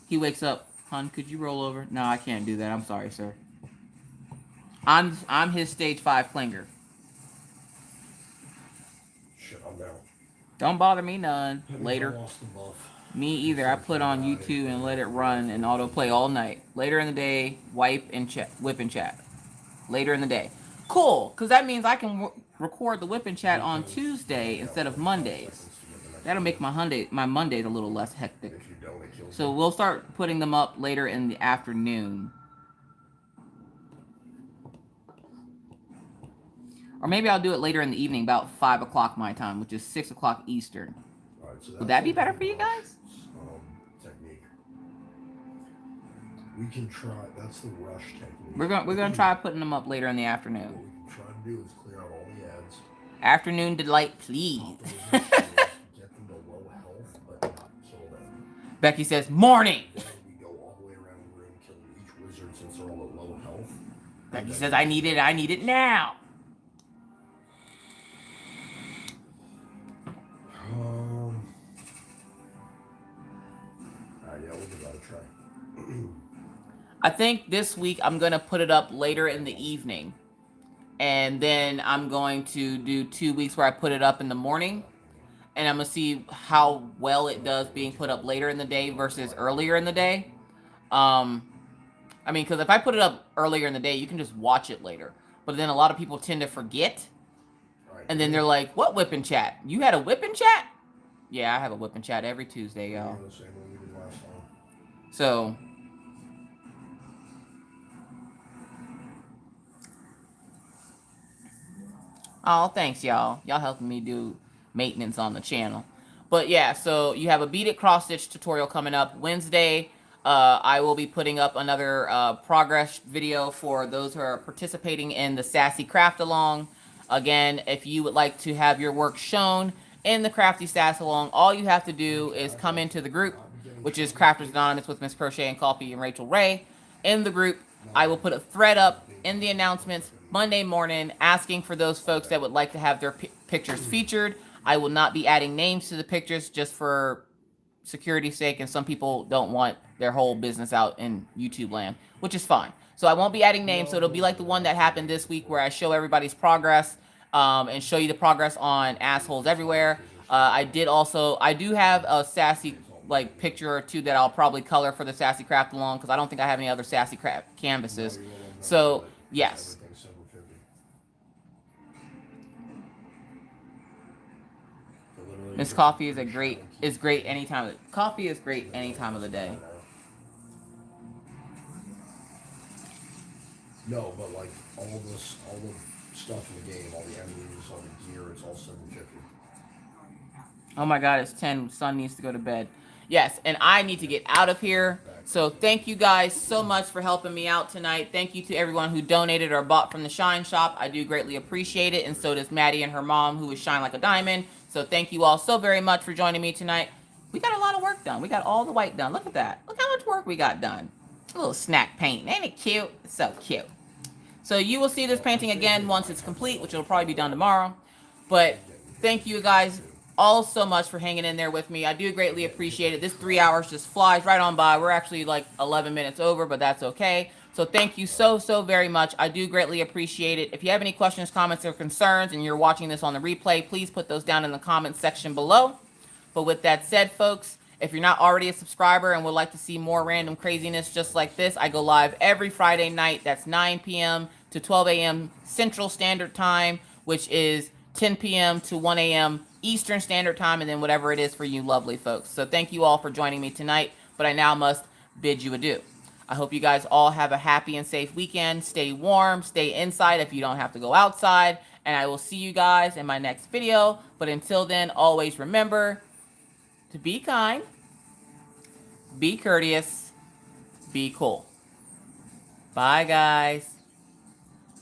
He wakes up. Hun, could you roll over? No, I can't do that. I'm sorry, sir. I'm his stage 5 clinger. Shit, I'm down. Don't bother me none. Later. Me either. I put on YouTube and let it run and autoplay all night. Later in the day, wipe and chat, whip and chat. Later in the day. Cool, because that means I can record the whip and chat on Tuesday instead of Mondays. That'll make my Mondays a little less hectic. So we'll start putting them up later in the afternoon. Or maybe I'll do it later in the evening, about 5 o'clock my time, which is 6 o'clock Eastern. Right, so would that be better for you guys? Technique. We can try. That's the rush technique. We're gonna try putting them up later in the afternoon. What we can try to do is clear out all the ads. Afternoon delight, please. Get them to low health, but not kill them. Becky says, morning. Then we go all the way around the room, killing each wizard since they're all at low health. Becky says, I need it now. Yeah, we'll give that a try. I think this week I'm going to put it up later in the evening. And then I'm going to do 2 weeks where I put it up in the morning. And I'm going to see how well it does being put up later in the day versus earlier in the day. I mean, because if I put it up earlier in the day, you can just watch it later. But then a lot of people tend to forget. And then they're like, what whipping chat? You had a whipping chat? Yeah, I have a whipping chat every Tuesday, y'all. So, oh, thanks, y'all. Y'all helping me do maintenance on the channel. But yeah, so you have a bead it cross stitch tutorial coming up Wednesday. I will be putting up another progress video for those who are participating in the Sassy Craft Along. Again, if you would like to have your work shown in the Crafty Sass Along, all you have to do is come into the group, which is Crafters Anonymous with Miss Crochet and Coffee and Rachel Ray. In the group, I will put a thread up in the announcements Monday morning asking for those folks that would like to have their pictures featured. I will not be adding names to the pictures just for security's sake, and some people don't want their whole business out in YouTube land, which is fine. So I won't be adding names, so it'll be like the one that happened this week where I show everybody's progress and show you the progress on Assholes Everywhere. I do have a Sassy like picture or two that I'll probably color for the Sassy Craft Along because I don't think I have any other Sassy Craft canvases. So yes. Miss Coffee is great anytime. Coffee is great any time of the day. No, but like all the stuff in the game, all the enemies, all the gear, it's all $7.50. Oh my God, it's 10. Son needs to go to bed. Yes, and I need to get out of here. So thank you guys so much for helping me out tonight. Thank you to everyone who donated or bought from the Shine Shop. I do greatly appreciate it, and so does Maddie and her mom, who is Shine Like a Diamond. So thank you all so very much for joining me tonight. We got a lot of work done. We got all the white done. Look at that. Look how much work we got done. A little snack paint. Ain't it cute? It's so cute. So you will see this painting again once it's complete, which will probably be done tomorrow. But thank you guys all so much for hanging in there with me. I do greatly appreciate it. This 3 hours just flies right on by. We're actually like 11 minutes over, but that's okay. So thank you so very much. I do greatly appreciate it. If you have any questions, comments, or concerns, and you're watching this on the replay, please put those down in the comments section below. But with that said, folks, if you're not already a subscriber and would like to see more random craziness just like this, I go live every Friday night. That's 9 p.m. to 12 a.m. Central Standard Time, which is 10 p.m. to 1 a.m. Eastern Standard Time, and then whatever it is for you lovely folks. So thank you all for joining me tonight, but I now must bid you adieu. I hope you guys all have a happy and safe weekend. Stay warm, stay inside if you don't have to go outside, and I will see you guys in my next video. But until then, always remember to be kind, be courteous, be cool. Bye, guys.